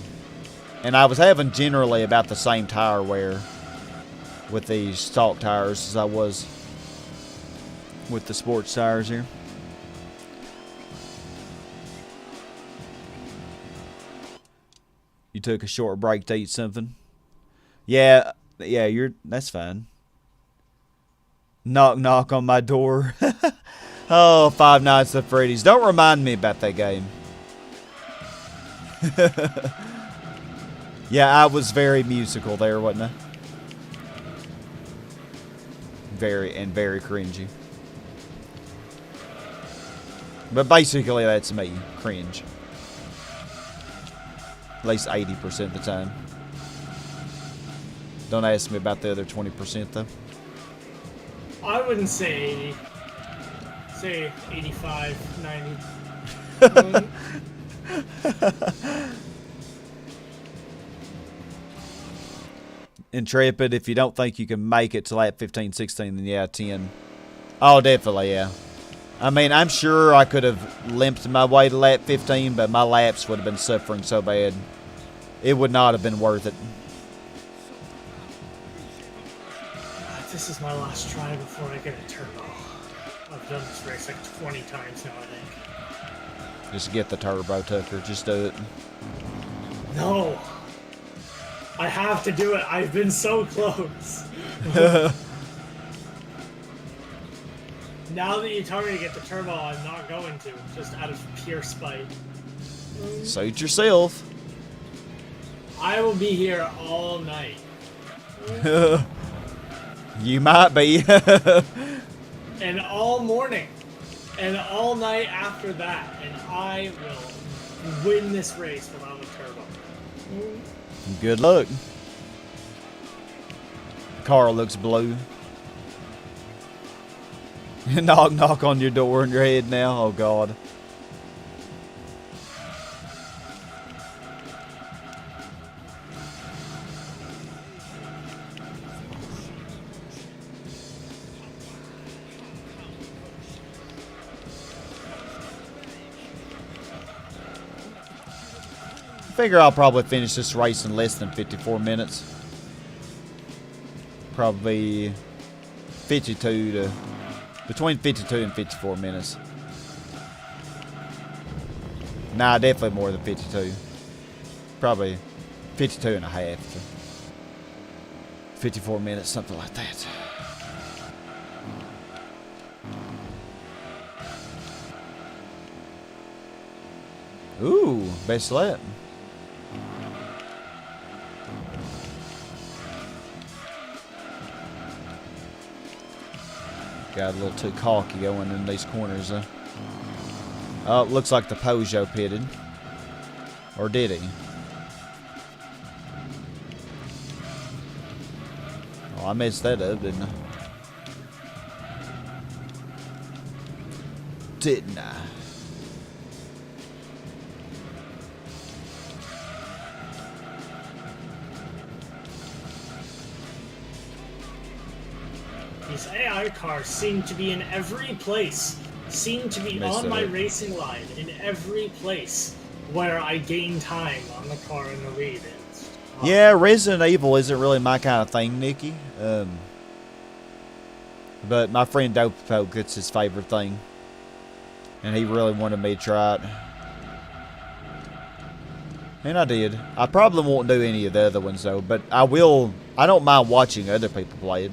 I was having generally about the same tire wear with these stock tires as I was with the sports tires here. You took a short break to eat something. Yeah, that's fine. Knock knock on my door. Oh, Five Nights at Freddy's. Don't remind me about that game. Yeah, I was very musical there, wasn't I? Very cringy. But basically, that's me. Cringe. At least 80% of the time. Don't ask me about the other 20%, though. I wouldn't say 80. Say 85, 90. Intrepid. If you don't think you can make it to lap 15, 16, then yeah, 10. Oh, definitely, yeah. I mean, I'm sure I could have limped my way to lap 15, but my laps would have been suffering so bad. It would not have been worth it. This is my last try before I get a turbo. I've done this race like 20 times now, I think. Just get the turbo, Tucker. Just do it. No! I have to do it. I've been so close. Now that you tell me to get the turbo, I'm not going to. Just out of pure spite. Suit yourself. I will be here all night. You might be. And all morning. And all night after that. And I will win this race without a turbo. Good luck. The car looks blue. Knock, knock on your door in your head now. Oh, God. I figure I'll probably finish this race in less than 54 minutes. Probably 52 to... between 52 and 54 minutes. Nah, definitely more than 52. Probably 52 and a half to 54 minutes, something like that. Ooh, best lap. Got a little too cocky going in these corners, though. Oh, it looks like the Peugeot pitted. Or did he? Oh, I messed that up, didn't I? Didn't I? These AI cars seem to be in every place. Seem to be on my racing line in every place where I gain time on the car in the lead. Yeah, Resident Evil isn't really my kind of thing, Nikki. But my friend Dope it's his favorite thing. And he really wanted me to try it. And I did. I probably won't do any of the other ones, though. But I will. I don't mind watching other people play it.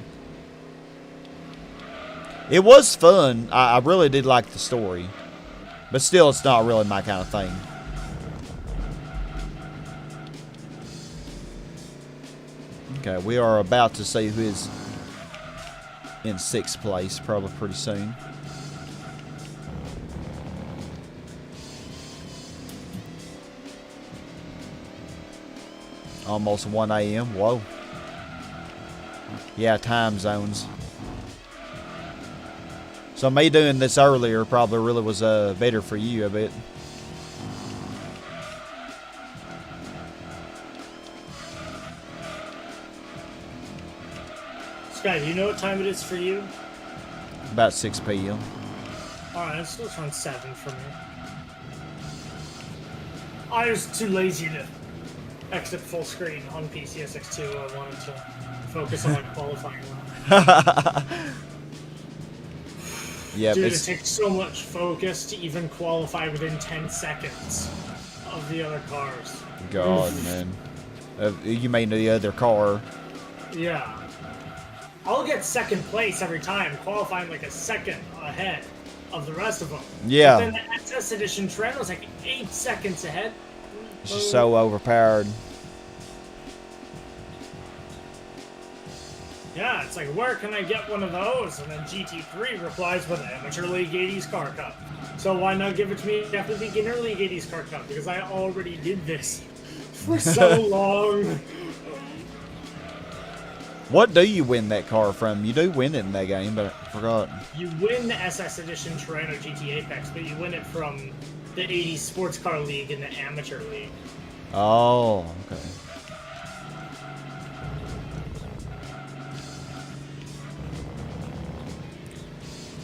It was fun. I really did like the story. But still, it's not really my kind of thing. Okay, we are about to see who is in 6th place, probably pretty soon. Almost 1 a.m. Whoa. Yeah, time zones. So me doing this earlier probably really was better for you, I bet. Sky, do you know what time it is for you? About 6 p.m. Alright, it's still around 7 for me. I was too lazy to exit full screen on PCSX2. I wanted to focus on qualifying. Yep, dude, it takes so much focus to even qualify within 10 seconds of the other cars. God, man. You mean the other car? Yeah. I'll get 2nd place every time, qualifying like a second ahead of the rest of them. Yeah. But then the SS Edition trend was like 8 seconds ahead. It's just so overpowered. Yeah, it's like, where can I get one of those? And then GT3 replies with Amateur League 80s Car Cup. So why not give it to me after the Beginner League 80s Car Cup? Because I already did this for so long. What do you win that car from? You do win it in that game, but I forgot. You win the SS Edition Toronto GT Apex, but you win it from the 80s Sports Car League and the Amateur League. Oh, okay.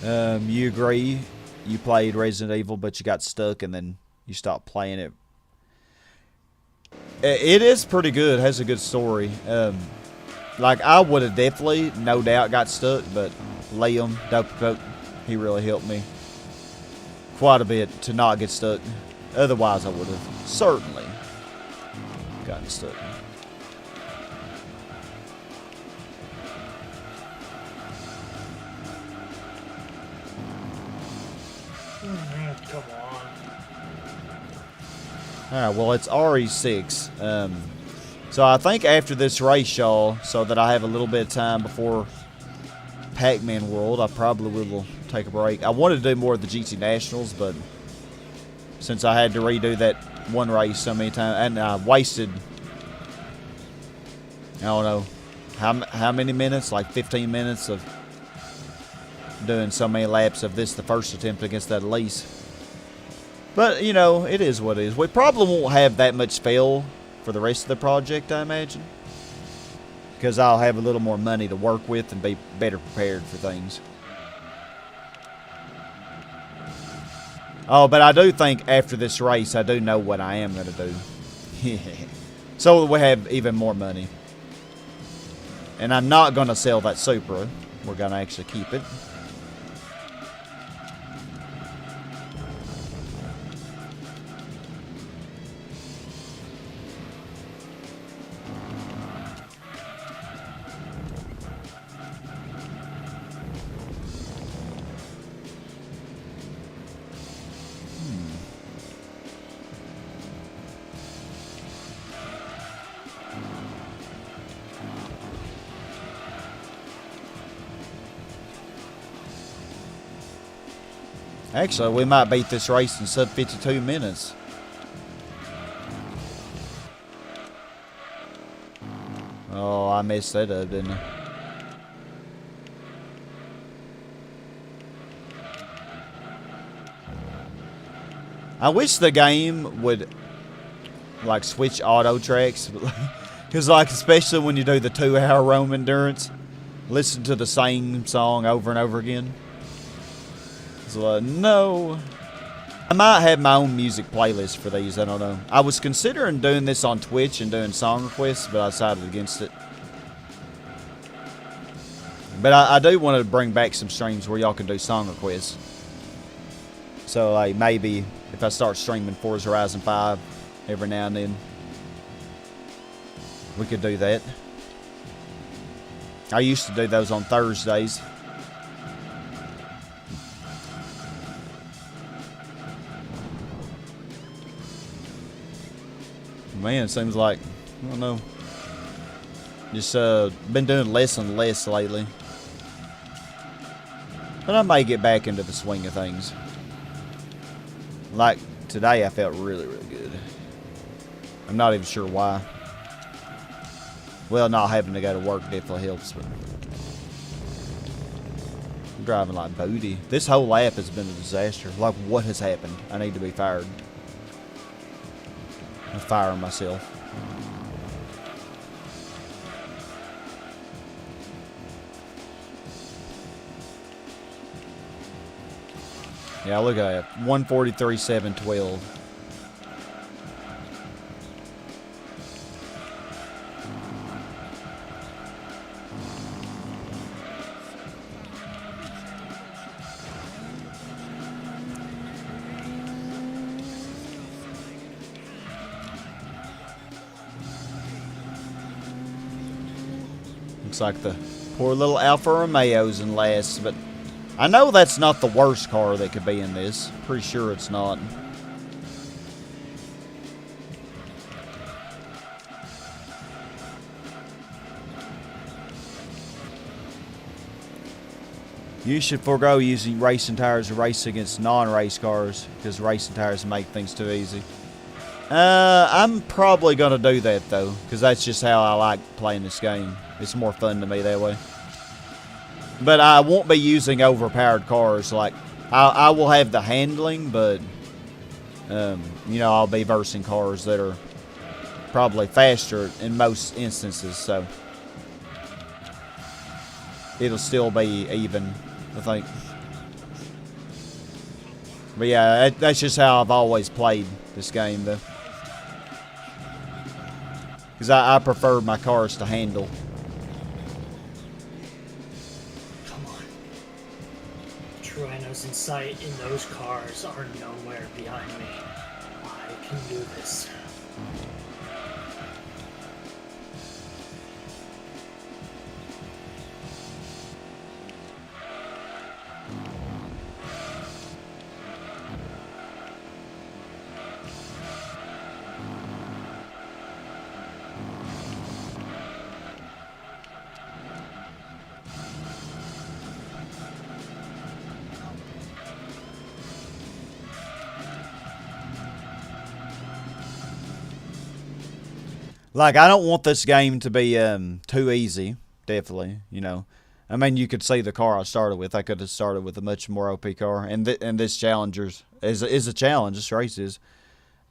You agree you played Resident Evil, but you got stuck and then you stopped playing it. It is pretty good. It has a good story. Like, I would have definitely, no doubt, got stuck, but Liam, Dope, he really helped me quite a bit to not get stuck. Otherwise, I would have certainly gotten stuck. Come on. Alright, well, it's RE6. So I think after this race, y'all, so that I have a little bit of time before Pac-Man World, I probably will take a break. I wanted to do more of the GT Nationals, but since I had to redo that one race so many times, and I wasted, I don't know, how many minutes? Like 15 minutes of doing so many laps of this, the first attempt against that Elise. But, you know, it is what it is. We probably won't have that much fail for the rest of the project, I imagine. Because I'll have a little more money to work with and be better prepared for things. Oh, but I do think after this race, I do know what I am going to do. So we have even more money. And I'm not going to sell that Supra. We're going to actually keep it. Actually, we might beat this race in sub 52 minutes. Oh, I messed that up, didn't I? I wish the game would, like, switch auto tracks. Because, like, especially when you do the 2-hour Rome endurance, listen to the same song over and over again. It's like, no. I might have my own music playlist for these, I don't know. I was considering doing this on Twitch and doing song requests, but I decided against it. But I do want to bring back some streams where y'all can do song requests. So, like, maybe if I start streaming Forza Horizon 5 every now and then, we could do that. I used to do those on Thursdays. Man, it seems like, I don't know, just been doing less and less lately. But I may get back into the swing of things. Like today, I felt really, really good. I'm not even sure why. Well, not having to go to work definitely helps, but I'm driving like booty. This whole lap has been a disaster. Like, what has happened? I need to be fired. I'm firing myself. Yeah, look at that. 143.712. Looks like the poor little Alfa Romeo's in last, but I know that's not the worst car that could be in this. Pretty sure it's not. You should forego using racing tires to race against non-race cars, because racing tires make things too easy. I'm probably going to do that, though, because that's just how I like playing this game. It's more fun to me that way. But I won't be using overpowered cars. Like, I will have the handling, but, you know, I'll be versing cars that are probably faster in most instances, so it'll still be even, I think. But yeah, that's just how I've always played this game, though. Because I prefer my cars to handle. Come on. True rhinos in sight in those cars are nowhere behind me. I can do this. Like, I don't want this game to be too easy, definitely, you know. I mean, you could see the car I started with. I could have started with a much more OP car. And this Challenger's is a challenge, this race is.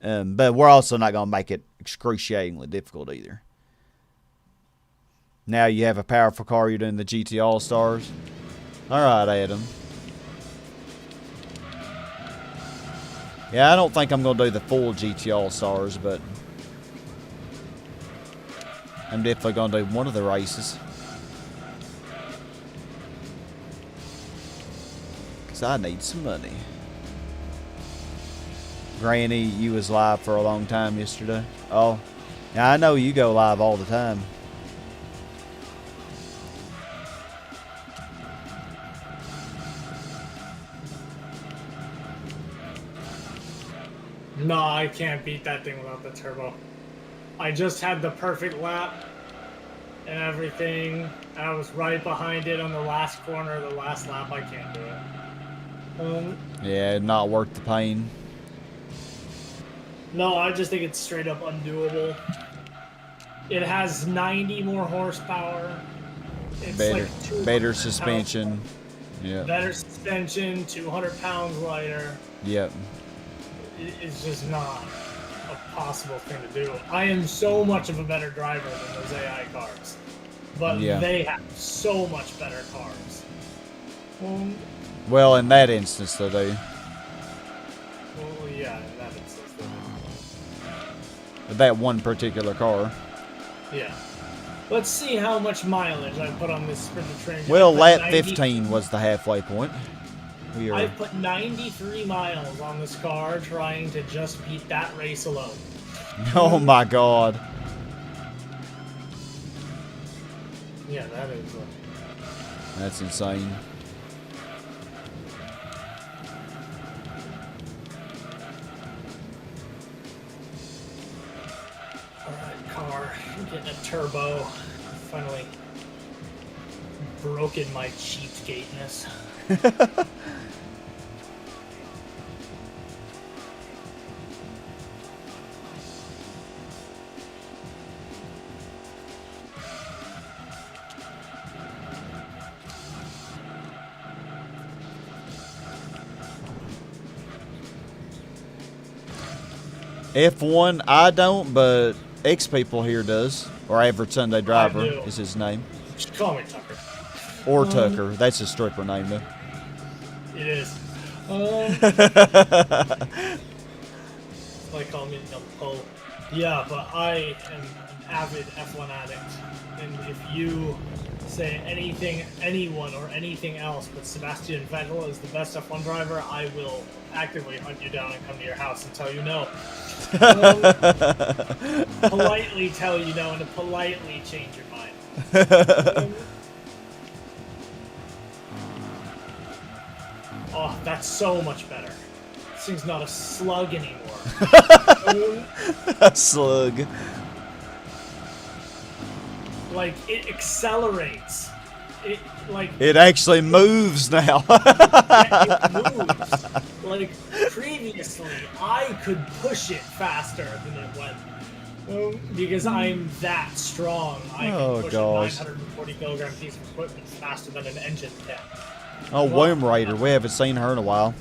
But we're also not going to make it excruciatingly difficult either. Now you have a powerful car, you're doing the GT All-Stars. Alright, Adam. Yeah, I don't think I'm going to do the full GT All-Stars, but I'm definitely going to do one of the races. Because I need some money. Granny, you was live for a long time yesterday. Oh, yeah, I know you go live all the time. No, I can't beat that thing without the turbo. I just had the perfect lap and everything. I was right behind it on the last corner of the last lap. I can't do it. Yeah, not worth the pain. No, I just think it's straight up undoable. It has 90 more horsepower. It's better suspension. Yeah. Better suspension, 200 pounds lighter. Yep. It's just not a possible thing to do. I am so much of a better driver than those AI cars. But yeah. They have so much better cars. Well, in that instance, they do. Well, yeah, in that instance, they do. That one particular car. Yeah. Let's see how much mileage I put on this Sprinter train. Well, lap 15 was the halfway point. I've put 93 miles on this car trying to just beat that race alone. Oh my god. Yeah, that is... That's insane. Alright, car. I'm getting a turbo. Finally broken my cheapskateness. F1, I don't, but X People here does. Or Average Sunday Driver I do. is his name. Just call me Tucker. Or Tucker. That's his stripper name, though. It is. Like call me Poe. Yeah, but I am an avid F1 addict. And if you say anyone or anything else but Sebastian Vettel is the best F1 driver, I will actively hunt you down and come to your house and tell you no. Politely tell you no and to politely change your mind. Oh, that's so much better. This thing's not a slug anymore. A slug. Like, it accelerates. It actually moves now. It moves. Like, previously, I could push it faster than it went. Because I'm that strong. I can push a 940 kilogram piece of equipment faster than an engine can. Oh, Womb Raider. We haven't seen her in a while.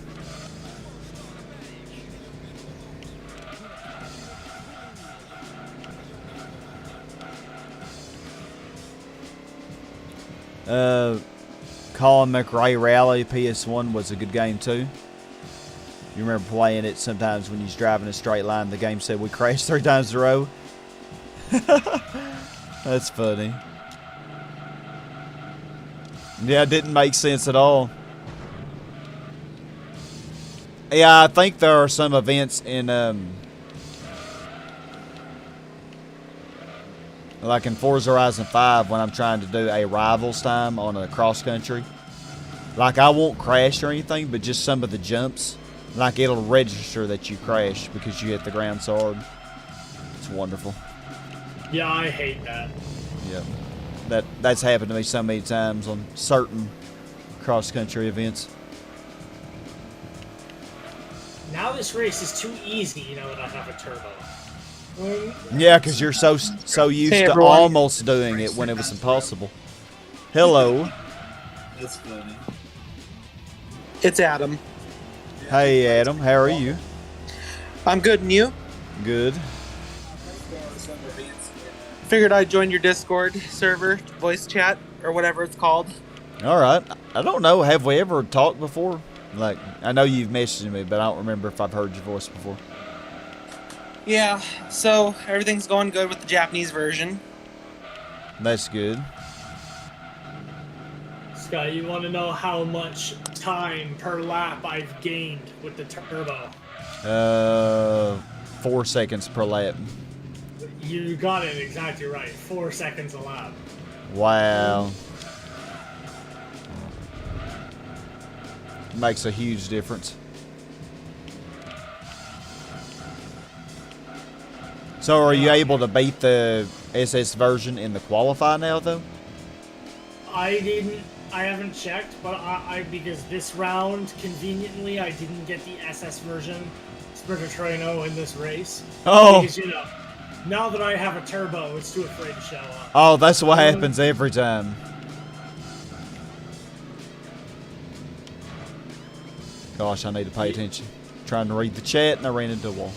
Colin McRae Rally PS1 was a good game too. You remember playing it sometimes when you was driving a straight line, the game said we crashed 3 times in a row? That's funny. Yeah, it didn't make sense at all. Yeah, I think there are some events in, like in Forza Horizon 5 when I'm trying to do a rivals time on a cross country. Like, I won't crash or anything, but just some of the jumps, like, it'll register that you crashed because you hit the ground so hard. It's wonderful. Yeah, I hate that. Yep. That's happened to me so many times on certain cross-country events. Now this race is too easy, now that I have a turbo. Yeah, because you're so used Hey, to everyone. almost doing it when it was impossible. Hello. That's funny. It's Adam. Hey, Adam. How are you? I'm good, and you? Good. Figured I'd join your Discord server, voice chat, or whatever it's called. All right. I don't know. Have we ever talked before? Like, I know you've messaged me, but I don't remember if I've heard your voice before. Yeah, so everything's going good with the Japanese version. That's good. Scott, you want to know how much time per lap I've gained with the turbo? 4 seconds per lap. You got it exactly right. 4 seconds a lap. Wow. Makes a huge difference. So are you able to beat the SS version in the qualify now, though? I haven't checked, but because this round, conveniently, I didn't get the SS version Sprinter Traino in this race. Oh. Because, you know, now that I have a turbo, it's too afraid to show up. Oh, that's what happens every time. Gosh, I need to pay attention. Trying to read the chat and I ran into a wall.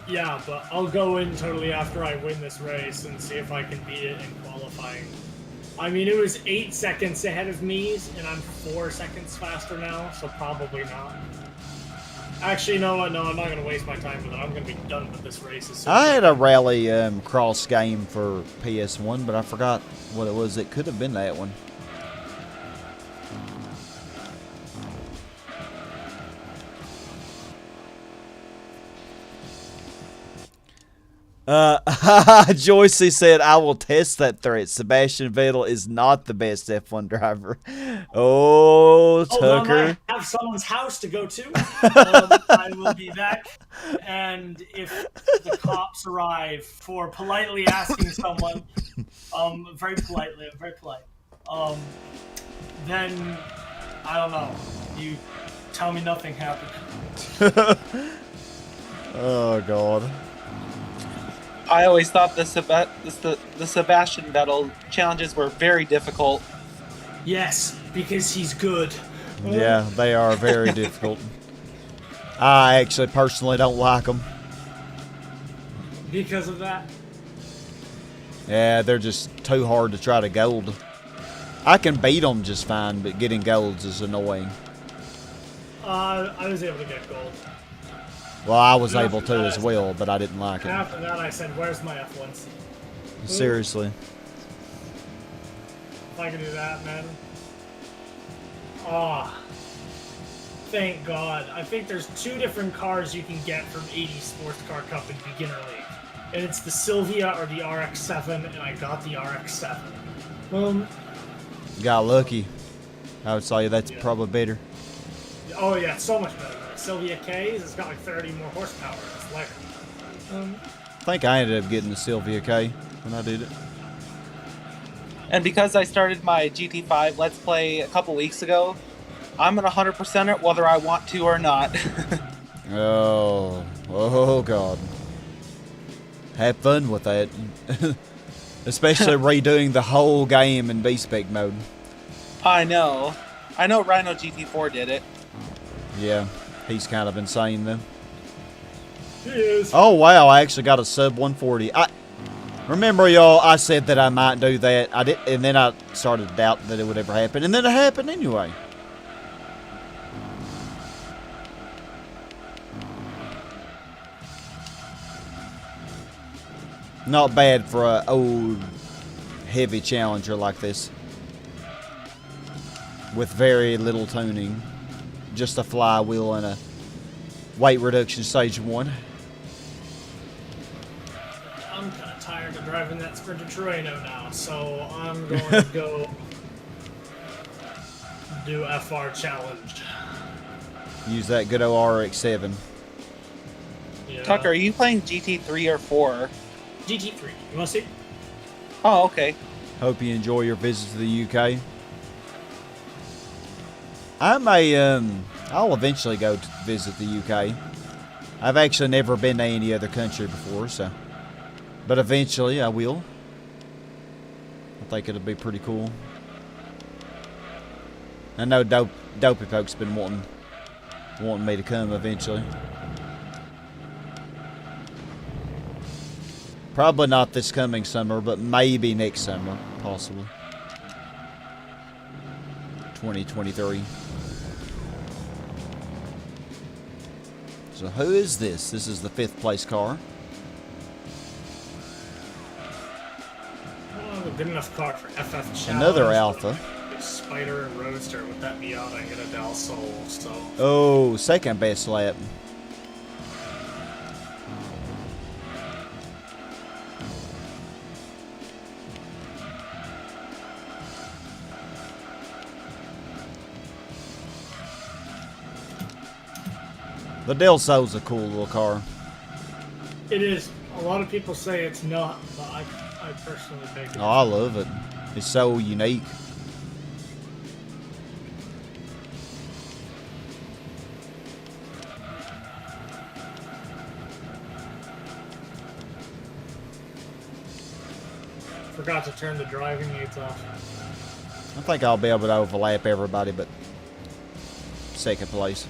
Yeah, but I'll go in totally after I win this race and see if I can beat it in qualifying. I mean, it was 8 seconds ahead of me, and I'm 4 seconds faster now, so probably not. Actually, no, I'm not going to waste my time with it. I'm going to be done with this race as soon I as had a rally cross game for PS1, but I forgot what it was. It could have been that one. Joycey said, I will test that threat. Sebastian Vettel is not the best F1 driver. Oh, Tucker. I have someone's house to go to. I will be back. And if the cops arrive for politely asking someone, very politely, I'm very polite, then, I don't know, you tell me nothing happened. Oh, God. I always thought the Sebastian Vettel challenges were very difficult. Yes, because he's good. Yeah, they are very difficult. I actually personally don't like them. Because of that? Yeah, they're just too hard to try to gold. I can beat them just fine, but getting golds is annoying. I was able to get gold. Well, I was able to as well, but I didn't like it. After that, I said, where's my F1C? Seriously. If I can do that, man. Ah. Thank God. I think there's 2 different cars you can get from 80 Sports Car Cup in Beginner League. And it's the Sylvia or the RX-7, and I got the RX-7. Got lucky. I would say that's probably better. Oh yeah, so much better. Sylvia K's, it's got like 30 more horsepower. It's lighter. I think I ended up getting the Sylvia K when I did it. And because I started my GT5 Let's Play a couple weeks ago, I'm gonna 100% it whether I want to or not. Oh God. Have fun with that. Especially redoing the whole game in B-Spec mode. I know Rhino GT4 did it. Yeah, he's kind of insane though. He is. Oh wow, I actually got a sub 140. Remember y'all, I said that I might do that. I did, and then I started to doubt that it would ever happen, and then it happened anyway. Not bad for a old, heavy Challenger like this. With very little tuning. Just a flywheel and a weight reduction stage 1. I'm kind of tired of driving that Sprinter Turismo now, so I'm going to go do FR Challenge. Use that good old RX-7. Yeah. Tucker, are you playing GT3 or 4? GT3. You want to see? Oh, okay. Hope you enjoy your visit to the UK. I'll eventually go to visit the UK. I've actually never been to any other country before, so. But eventually I will. I think it'll be pretty cool. I know Dopey Poke's been wanting me to come eventually. Probably not this coming summer, but maybe next summer, possibly. 2023. So who is this? This is the 5th place car. Oh, good enough car for FF Challenge. Another Alpha. Spider and Roadster with that Miata and get a Del Sol, so. Oh, second best lap. The Del Sol's a cool little car. It is. A lot of people say it's not, but I personally think it is. Oh, I love it. It's so unique. Forgot to turn the driving aids off. I think I'll be able to overlap everybody but second place.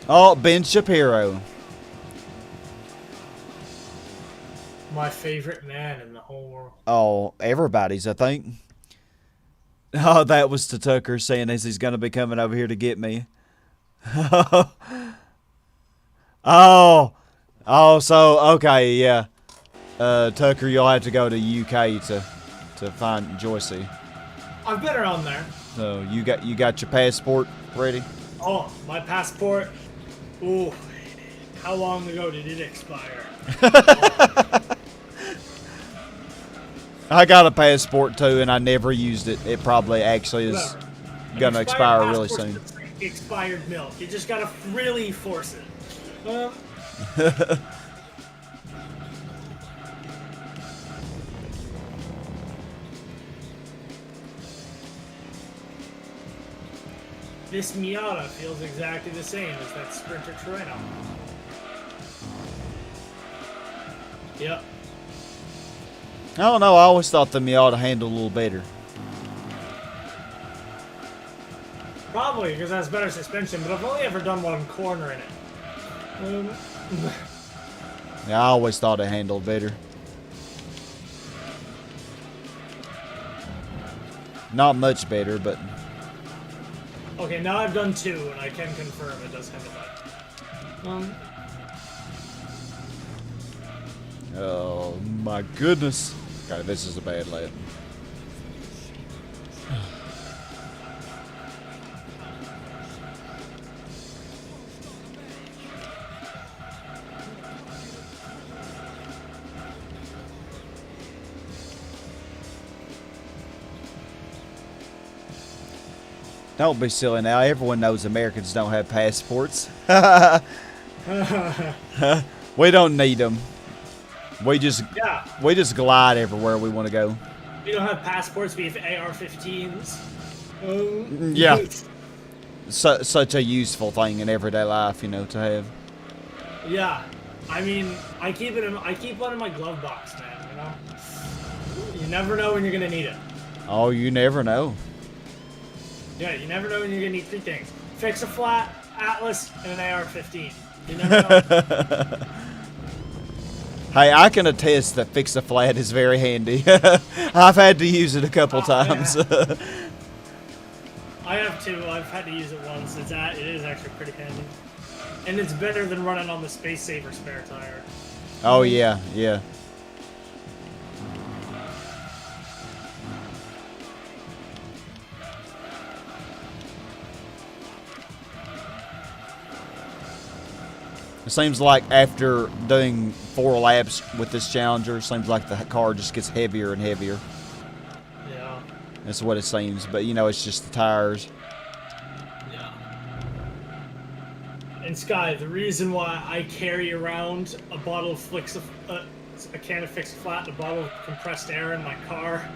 Oh, Ben Shapiro. My favorite man in the whole world. Oh, everybody's, I think. Oh, that was to Tucker saying as he's going to be coming over here to get me. Oh, so, okay, yeah. Tucker, you'll have to go to UK to find Joycey. I've been around there. So, you got your passport ready? Oh, my passport. Ooh, how long ago did it expire? I got a passport too, and I never used it. It probably actually is Whatever. gonna An expire expired really passport's soon. like expired milk. You just gotta really force it. This Miata feels exactly the same as that Sprinter Turismo. Yep. I don't know. I always thought the Miata handled a little better. Probably because it has better suspension, but I've only ever done one corner in it. Yeah, I always thought it handled better. Not much better, but Okay, now I've done 2, and I can confirm it does handle better. oh my goodness. Okay, this is a bad lap. Don't be silly now. Everyone knows Americans don't have passports. We don't need them. We just glide everywhere we want to go. We don't have passports, we have AR-15s. Yeah. Such a useful thing in everyday life, you know, to have. Yeah. I mean, I keep one in my glove box, man, you know? You never know when you're gonna need it. Oh, you never know. Yeah, you never know when you're gonna need 3 things. Fix a flat, Atlas, and an AR-15. You never know. Hey, I can attest that Fix a Flat is very handy. I've had to use it a couple times. Yeah. I have 2. I've had to use it once. It is actually pretty handy. And it's better than running on the Space Saver spare tire. Oh yeah, yeah. It seems like after doing 4 laps with this Challenger, it seems like the car just gets heavier and heavier. Yeah. That's what it seems, but you know, it's just the tires. Yeah. And Sky, the reason why I carry around a bottle of a can of Fix Flat and a bottle of compressed air in my car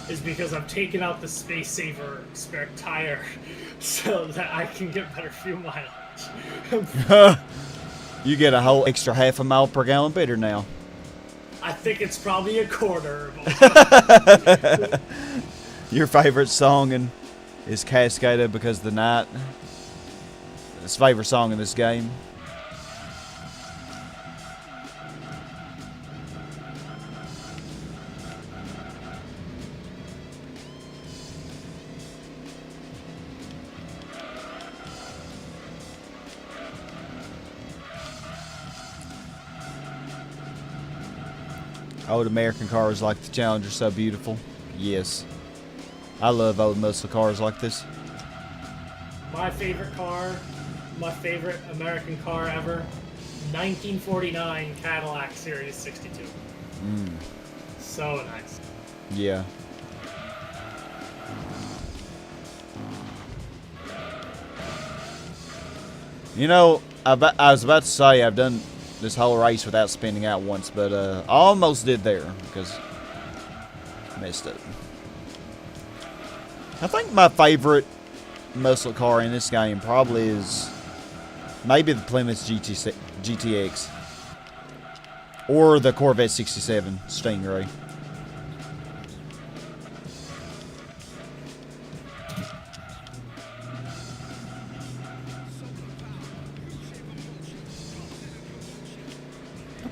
is because I've taken out the Space Saver spare tire so that I can get better fuel mileage. You get a whole extra half a mile per gallon better now. I think it's probably a quarter. Your favorite song is Cascada because of the night. His favorite song in this game. Old American cars like the Challenger, so beautiful. Yes. I love old muscle cars like this. My favorite car, my favorite American car ever, 1949 Cadillac Series 62. So nice. Yeah. You know, I was about to say I've done this whole race without spinning out once, but I almost did there because I messed up. I think my favorite muscle car in this game probably is maybe the Plymouth GTX or the Corvette 67 Stingray.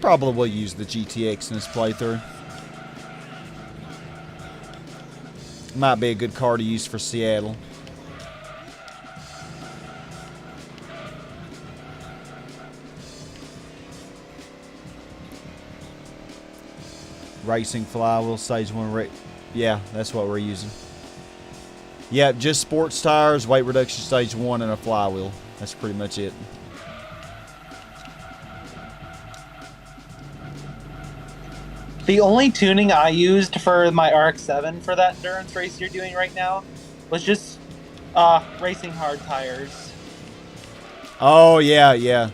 Probably will use the GTX in this playthrough. Might be a good car to use for Seattle. Racing flywheel, stage 1. Yeah, that's what we're using. Yeah, just sports tires, weight reduction stage 1, and a flywheel. That's pretty much it. The only tuning I used for my RX-7 for that endurance race you're doing right now was just racing hard tires. Oh, yeah, yeah.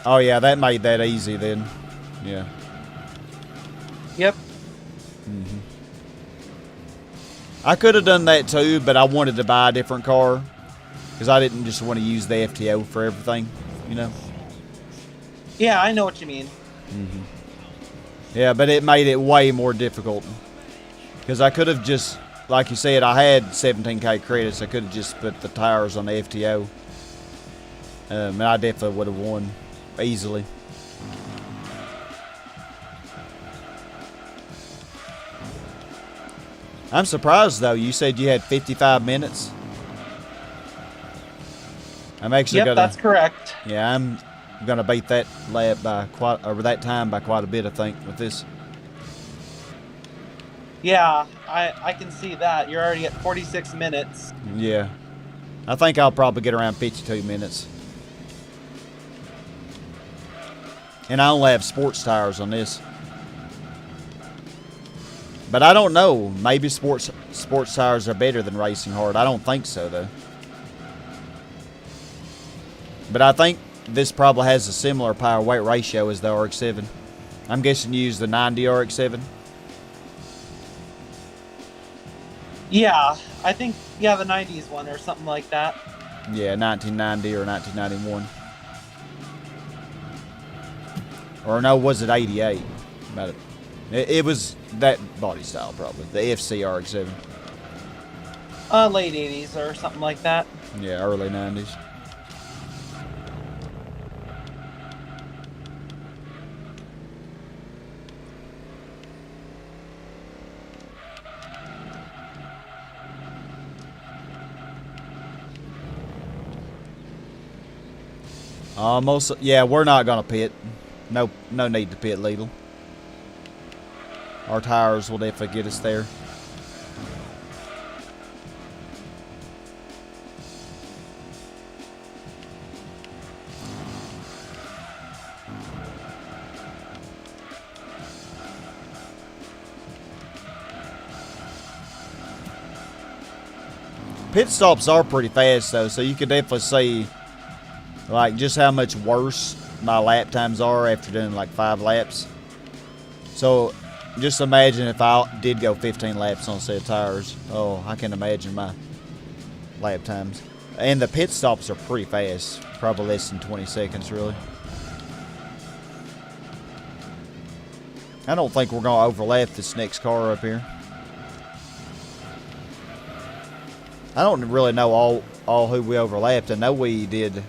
Oh, yeah, that made that easy then. Yeah. Yep. Mm-hmm. I could have done that too, but I wanted to buy a different car because I didn't just want to use the FTO for everything, you know? Yeah, I know what you mean. Mm-hmm. Yeah, but it made it way more difficult. Because I could have just, like you said, I had 17k credits. I could have just put the tires on the FTO. And I definitely would have won easily. I'm surprised, though. You said you had 55 minutes. I'm actually Yep, gonna... that's correct. Yeah, I'm gonna beat that lap by that time by quite a bit, I think, with this. Yeah, I can see that. You're already at 46 minutes. Yeah. I think I'll probably get around 52 minutes. And I only have sports tires on this. But I don't know. Maybe sports tires are better than racing hard. I don't think so, though. But I think this probably has a similar power weight ratio as the RX-7. I'm guessing you use the 90 RX-7. Yeah, I think, yeah, the 90s one or something like that. Yeah, 1990 or 1991. Or no, was it 88? But it was that body style, probably. The FC RX-7. Late 80s or something like that. Yeah, early 90s. Almost. Yeah, we're not gonna pit. No need to pit, Lidl. Our tires will definitely get us there. Pit stops are pretty fast though, so you can definitely see like just how much worse my lap times are after doing like 5 laps. So just imagine if I did go 15 laps on a set of tires. Oh, I can imagine my lap times. And the pit stops are pretty fast, probably less than 20 seconds really. I don't think we're gonna overlap this next car up here. I don't really know all who we overlapped. I know we did 2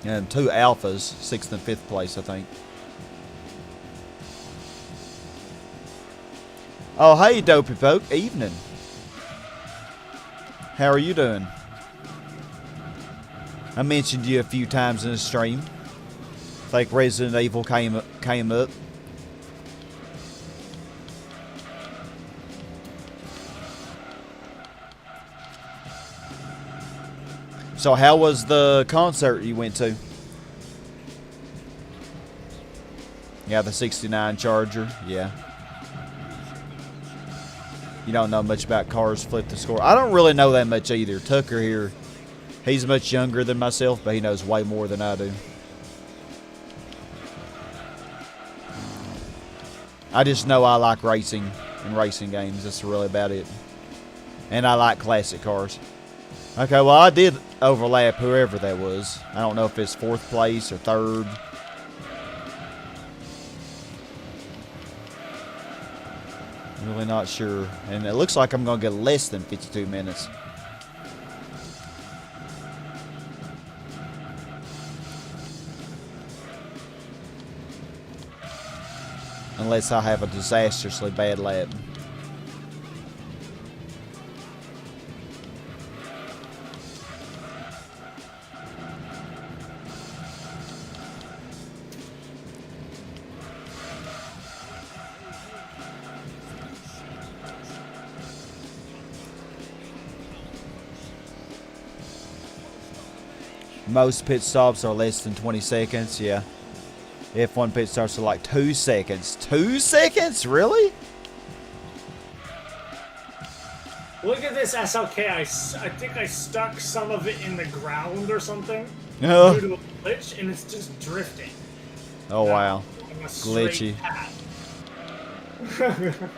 alphas, 6th and 5th place, I think. Oh, hey, Dopey Poke. Evening. How are you doing? I mentioned you a few times in the stream. I think Resident Evil came up. So how was the concert you went to? Yeah, the 69 Charger. Yeah. You don't know much about cars, flip the score. I don't really know that much either. Tucker here, he's much younger than myself, but he knows way more than I do. I just know I like racing and racing games. That's really about it. And I like classic cars. Okay, well, I did overlap whoever that was. I don't know if it's 4th place or 3rd. Really not sure. And it looks like I'm going to get less than 52 minutes. Unless I have a disastrously bad lap. Most pit stops are less than 20 seconds, yeah. F1 pit stops are like 2 seconds. 2 seconds? Really? Look at this SLK. I think I stuck some of it in the ground or something. Oh, Due to a glitch, and it's just drifting. oh wow. On a straight Glitchy. path.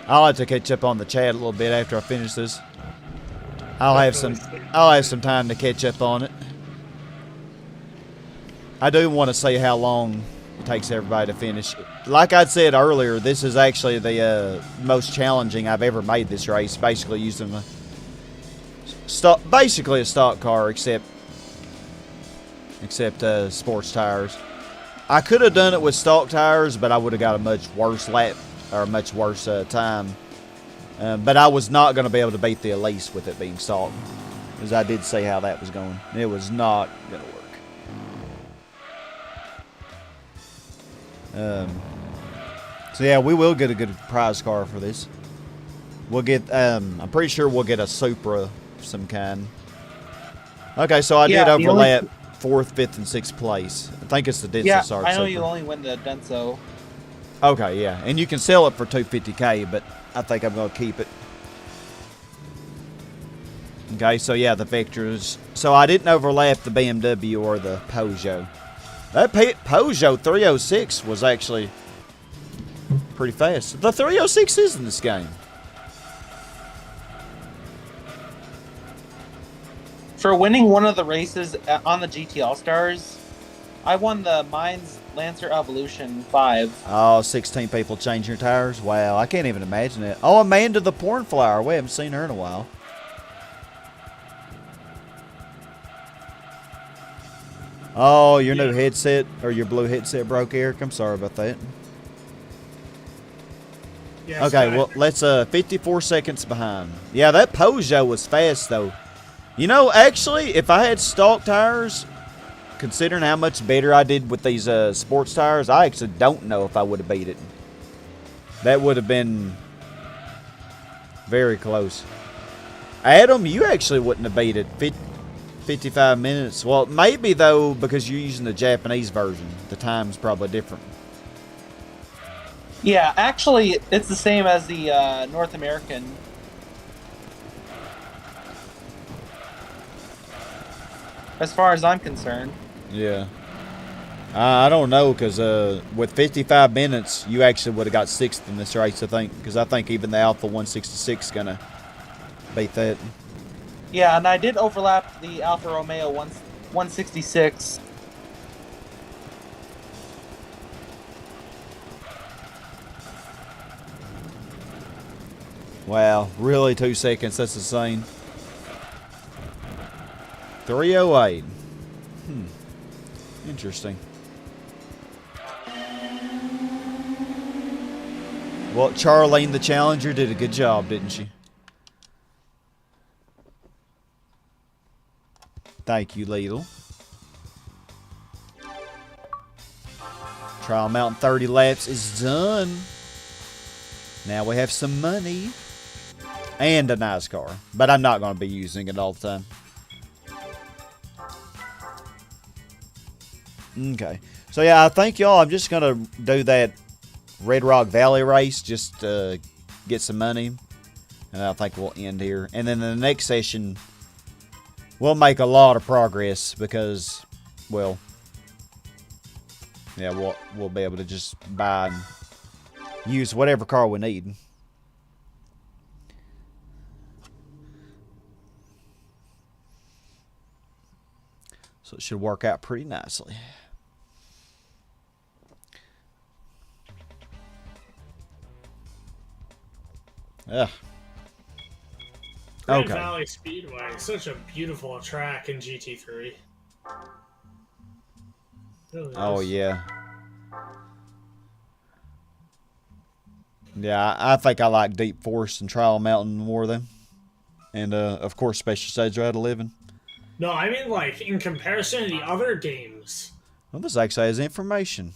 I'll have to catch up on the chat a little bit after I finish this. I'll have some time to catch up on it. I do want to see how long it takes everybody to finish. Like I said earlier, this is actually the most challenging I've ever made this race. Basically using a basically a stock car, except sports tires. I could have done it with stock tires, but I would have got a much worse lap or a much worse time. But I was not going to be able to beat the Elise with it being stock, because I did see how that was going. It was not going to work. So yeah, we will get a good prize car for this. We'll get, I'm pretty sure we'll get a Supra of some kind. Okay, so I did overlap 4th, 5th, and 6th place. I think it's the Denso Yeah, Sarge I know Supra. you only win the Denso. Okay, yeah, and you can sell it for $250K, but I think I'm going to keep it. Okay, so yeah, the Vectras. So I didn't overlap the BMW or the Peugeot. That Peugeot 306 was actually pretty fast. The 306 is in this game. For winning one of the races on the GT All-Stars, I won the Mines Lancer Evolution 5. Oh, 16 people changing your tires? Wow, I can't even imagine it. Oh, Amanda the Porn Flower. We haven't seen her in a while. Oh, your new headset, or your blue headset broke, Eric. I'm sorry about that. Yeah, Okay, well, let's, 54 seconds behind. Yeah, that Peugeot was fast, though. You know, actually, if I had stock tires, considering how much better I did with these sports tires, I actually don't know if I would have beat it. That would have been very close. Adam, you actually wouldn't have beat it. 55 minutes. Well, maybe, though, because you're using the Japanese version. The time's probably different. Yeah, actually, it's the same as the North American. As far as I'm concerned. Yeah. I don't know, because with 55 minutes, you actually would have got 6th in this race, I think. Because I think even the Alpha 166 is going to beat that. Yeah, and I did overlap the Alfa Romeo 166. Wow, really 2 seconds, that's insane. 308. Interesting. Well, Charlene the Challenger did a good job, didn't she? Thank you, Lethal. Trial Mountain 30 laps is done. Now we have some money. And a nice car. But I'm not going to be using it all the time. Okay. So yeah, I think y'all, I'm just going to do that Red Rock Valley race. Just get some money. And I think we'll end here. And then the next session, we'll make a lot of progress. Because, well, yeah, we'll be able to just buy and use whatever car we need. So it should work out pretty nicely. Ugh. Grand Okay. Valley Speedway, such a beautiful track in GT3. Really Oh, is. yeah. Yeah, I think I like Deep Forest and Trial Mountain more than. And, of course, Special Stage Ride 11. No, I mean, like, in comparison to the other games. Well, this actually has information.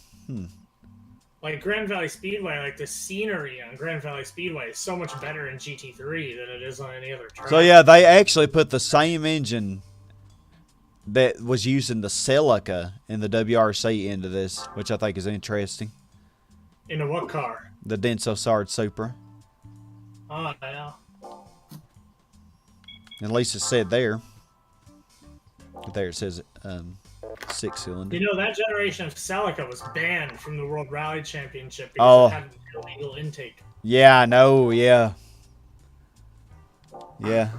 Like, Grand Valley Speedway, like, the scenery on Grand Valley Speedway is so much better in GT3 than it is on any other track. So, yeah, they actually put the same engine that was used in the Celica in the WRC into this, which I think is interesting. Into what car? The Denso Sard Supra. Oh, yeah. At least it said there. There it says 6-cylinder. You know, that generation of Celica was banned from the World Rally Championship because it had an illegal intake. Yeah, I know, yeah. Yeah.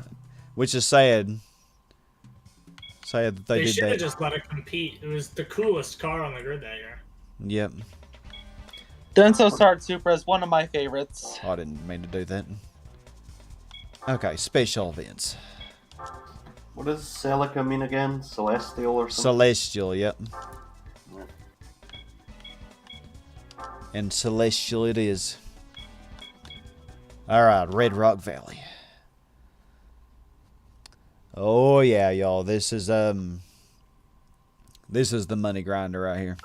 Which is sad. Sad that they did should have that. just let it compete. It was the coolest car on the grid that year. Yep. Denso Sard Supra is one of my favorites. Oh, I didn't mean to do that. Okay, special events. What does Celica mean again? Celestial or something? Celestial, yep. And Celestial it is. Alright, Red Rock Valley. Oh yeah, y'all. This is the money grinder right here.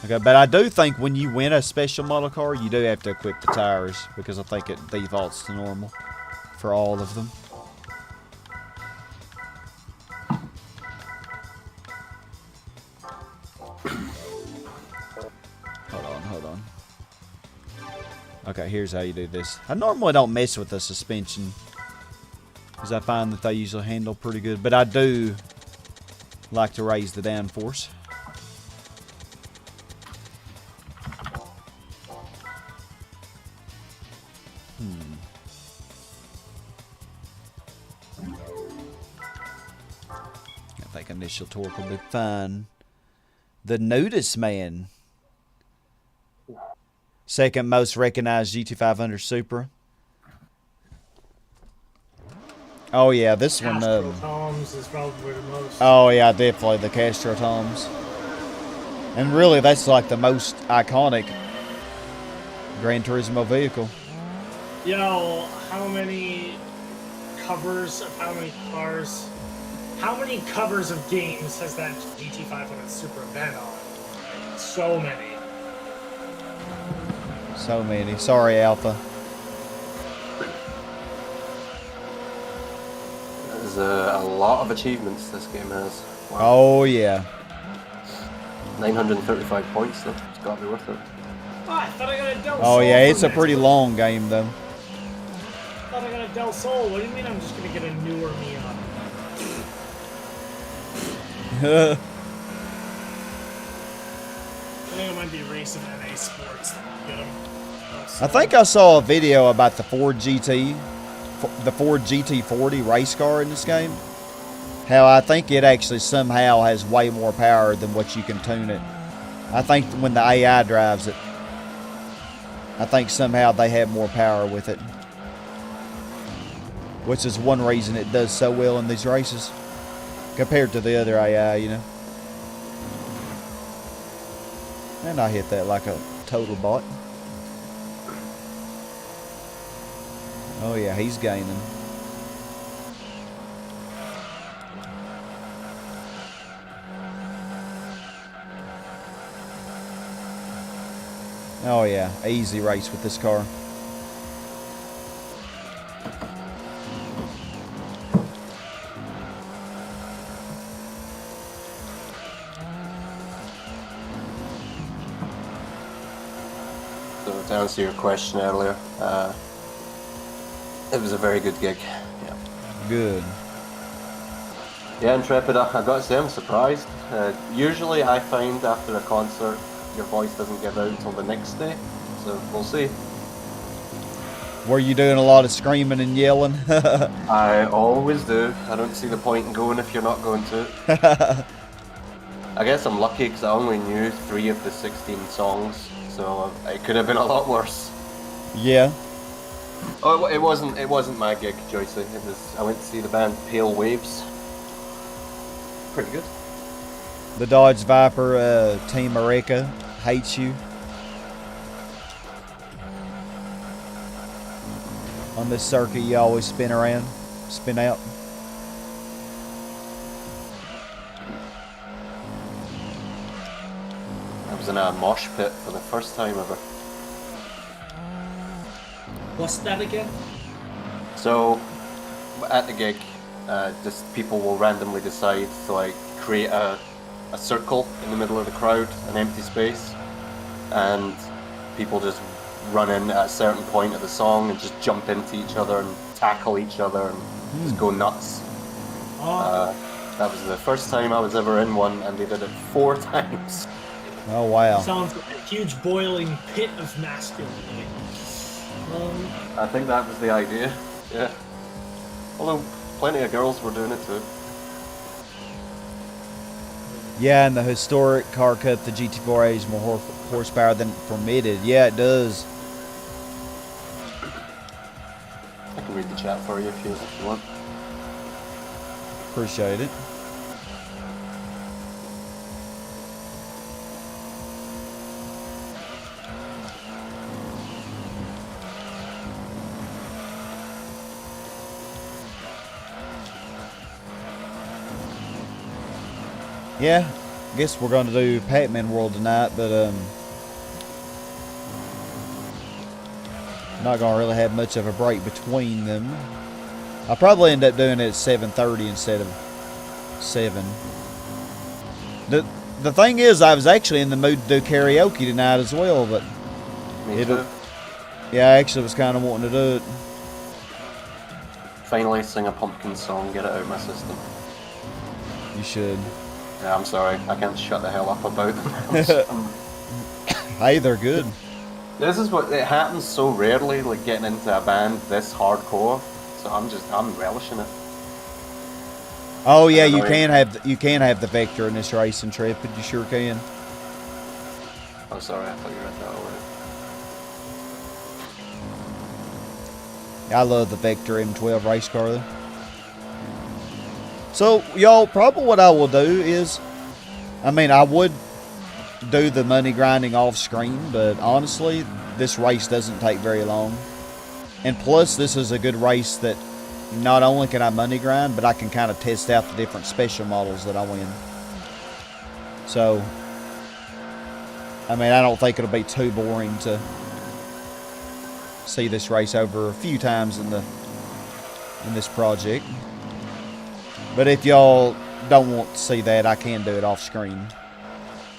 Okay, but I do think when you win a special model car, you do have to equip the tires because I think it defaults to normal for all of them. Hold on. Okay, here's how you do this. I normally don't mess with the suspension because I find that they usually handle pretty good, but I do like to raise the downforce. I think initial torque will be fine. The Nudist Man. Second most recognized GT500 Supra. Oh yeah, this one. Castro Toms is probably the most. Oh yeah, definitely the Castro Toms. And really, that's like the most iconic Gran Turismo vehicle. Yo, how many covers of how many cars How many covers of games has that GT500 Supra been on? So many. So many. Sorry, Alpha. There's a lot of achievements this game has. Wow. Oh, yeah. 935 points though. It's gotta be worth it. Oh, I thought I got a Del Sol. Oh, yeah, it's a from pretty this. long game, though. I thought I got a Del Sol. What do you mean I'm just gonna get a newer me on? I think I might be racing NA Sports. Get 'em. I think I saw a video about the Ford GT40 race car in this game. How I think it actually somehow has way more power than what you can tune it. I think when the AI drives it, I think somehow they have more power with it. Which is one reason it does so well in these races. Compared to the other AI, you know. And I hit that like a total bot. Oh yeah, he's gaining. Oh yeah, easy race with this car. So to answer your question earlier, it was a very good gig. Yeah. Good. Yeah, Intrepid, I gotta say I'm surprised. Usually I find after a concert your voice doesn't give out until the next day, so we'll see. Were you doing a lot of screaming and yelling? I always do. I don't see the point in going if you're not going to. I guess I'm lucky because I only knew 3 of the 16 songs, so it could have been a lot worse. Yeah. Oh, it wasn't my gig, Joycey. I went to see the band Pale Waves. Pretty good. The Dodge Viper Team America hates you. On this circuit, you always spin around, spin out. I was in a mosh pit for the first time ever. What's that again? So, at the gig, just people will randomly decide to like create a circle in the middle of the crowd, an empty space, and people just run in at a certain point of the song and just jump into each other and tackle each other and just go nuts. That was the first time I was ever in one, and they did it 4 times. Oh wow. Sounds like a huge boiling pit of masculinity. I think that was the idea, yeah. Although, plenty of girls were doing it too. Yeah, and the historic car cut, the GT4A is more horsepower than permitted. Yeah, it does. I can read the chat for you if you want. Appreciate it. Yeah, I guess we're going to do Pac-Man World tonight, but not going to really have much of a break between them. I'll probably end up doing it at 7:30 instead of 7. The thing is, I was actually in the mood to do karaoke tonight as well, but Me too. yeah, I actually was kind of wanting to do it. Finally sing a pumpkin song, get it out of my system. You should. Yeah, I'm sorry, I can't shut the hell up about them. Hey, they're good. This is what, it happens so rarely, like getting into a band this hardcore, so I'm relishing it. Oh yeah, I don't know. you can have the Vector in this race, Intrepid. You sure can. Oh, sorry, I thought you read that already. I love the Vector M12 race car though. So y'all, probably what I will do is, I mean, I would do the money grinding off screen, but honestly, this race doesn't take very long. And plus, this is a good race that not only can I money grind, but I can kind of test out the different special models that I win. So, I mean, I don't think it'll be too boring to see this race over a few times in this project. But if y'all don't want to see that, I can do it off screen.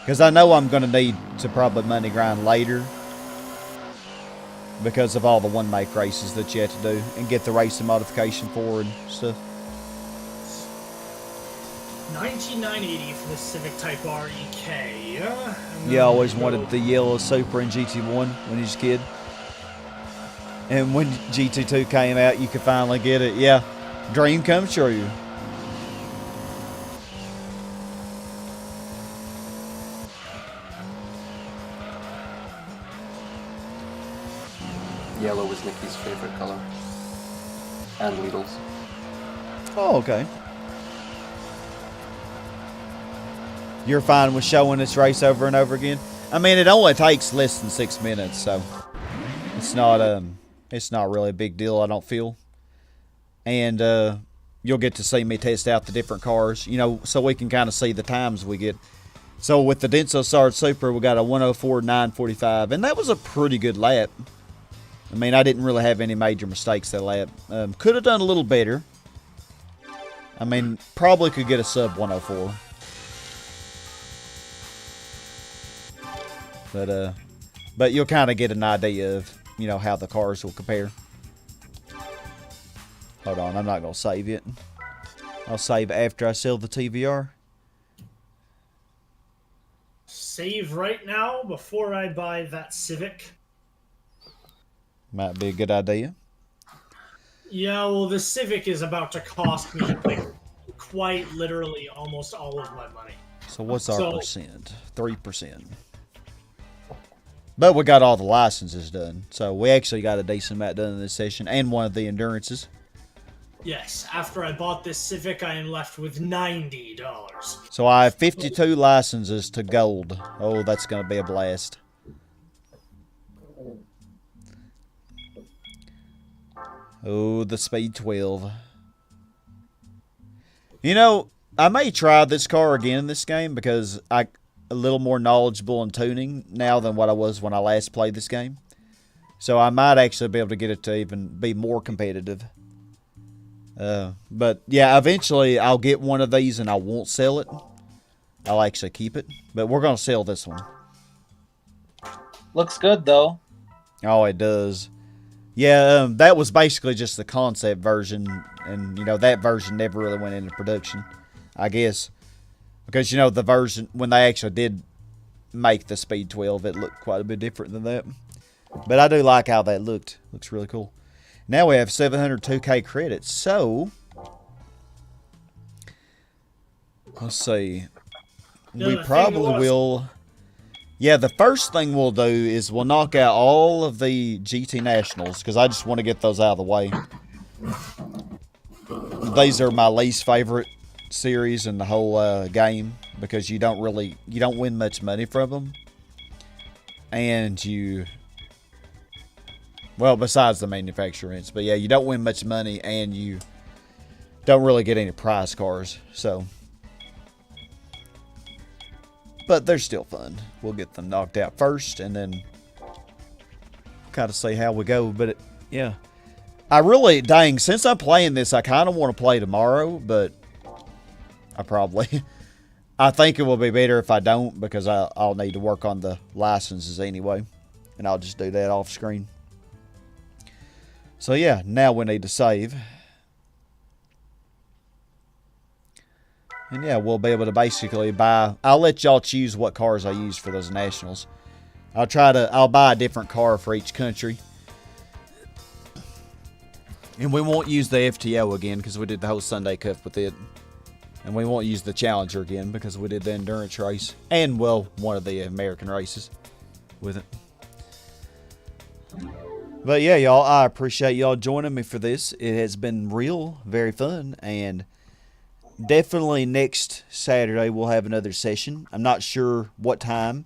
Because I know I'm going to need to probably money grind later because of all the one-make races that you have to do and get the racing modification for and stuff. 19980 for the Civic Type R EK. You always wanted the yellow Supra in GT1 when you was a kid. And when GT2 came out, you could finally get it. Yeah, dream come true. Yellow was Nikki's favorite color. And Lidl's. Oh, okay. You're fine with showing this race over and over again? I mean, it only takes less than 6 minutes, so it's not really a big deal, I don't feel. And you'll get to see me test out the different cars, you know, so we can kind of see the times we get. So with the Denso Sard Super, we got a 104.945, and that was a pretty good lap. I mean, I didn't really have any major mistakes that lap. Could have done a little better. I mean, probably could get a sub 104. But you'll kind of get an idea of, you know, how the cars will compare. Hold on, I'm not going to save it. I'll save after I sell the TVR. Save right now before I buy that Civic. Might be a good idea. Yeah, well, the Civic is about to cost me like quite literally almost all of my money. So what's our percent? 3%. But we got all the licenses done. So we actually got a decent amount done in this session. And one of the endurances. Yes, after I bought this Civic, I am left with $90. So I have 52 licenses to gold. Oh, that's going to be a blast. Oh, the Speed 12. You know, I may try this car again in this game because I'm a little more knowledgeable in tuning now than what I was when I last played this game. So I might actually be able to get it to even be more competitive. But yeah, eventually I'll get one of these and I won't sell it. I'll actually keep it. But we're going to sell this one. Looks good, though. Oh, it does. Yeah, that was basically just the concept version, and, you know, that version never really went into production, I guess. Because, you know, the version, when they actually did make the Speed 12, it looked quite a bit different than that. But I do like how that looked. Looks really cool. Now we have 702k credits, so let's see. We probably will... Yeah, the first thing we'll do is we'll knock out all of the GT Nationals, because I just want to get those out of the way. These are my least favorite series in the whole game, because you don't win much money from them. And well, besides the manufacturers, but yeah, you don't win much money, and you don't really get any prize cars, so... But they're still fun. We'll get them knocked out first, and then kind of see how we go. But yeah, I really, dang, since I'm playing this, I kind of want to play tomorrow, but I think it will be better if I don't, because I'll need to work on the licenses anyway, and I'll just do that off screen. So yeah, now we need to save. And yeah, we'll be able to basically buy... I'll let y'all choose what cars I use for those nationals. I'll buy a different car for each country. And we won't use the FTO again because we did the whole Sunday Cup with it. And we won't use the Challenger again because we did the endurance race. And, well, one of the American races with it. But yeah, y'all, I appreciate y'all joining me for this. It has been very fun, and... Definitely next Saturday we'll have another session. I'm not sure what time.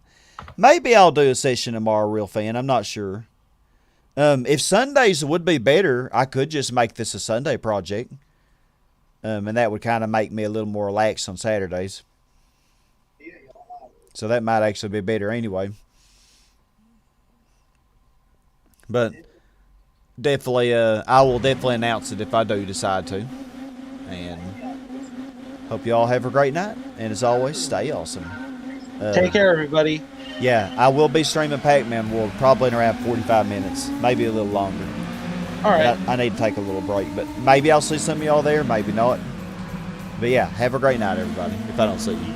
Maybe I'll do a session tomorrow, Real Fan. I'm not sure. If Sundays would be better, I could just make this a Sunday project. And that would kind of make me a little more relaxed on Saturdays. So that might actually be better anyway. But definitely, I will definitely announce it if I do decide to. And hope you all have a great night. And as always, stay awesome. Take care, everybody. Yeah, I will be streaming Pac-Man World probably in around 45 minutes, maybe a little longer. All right. I need to take a little break, but maybe I'll see some of y'all there, maybe not. But yeah, have a great night, everybody, if I don't see you.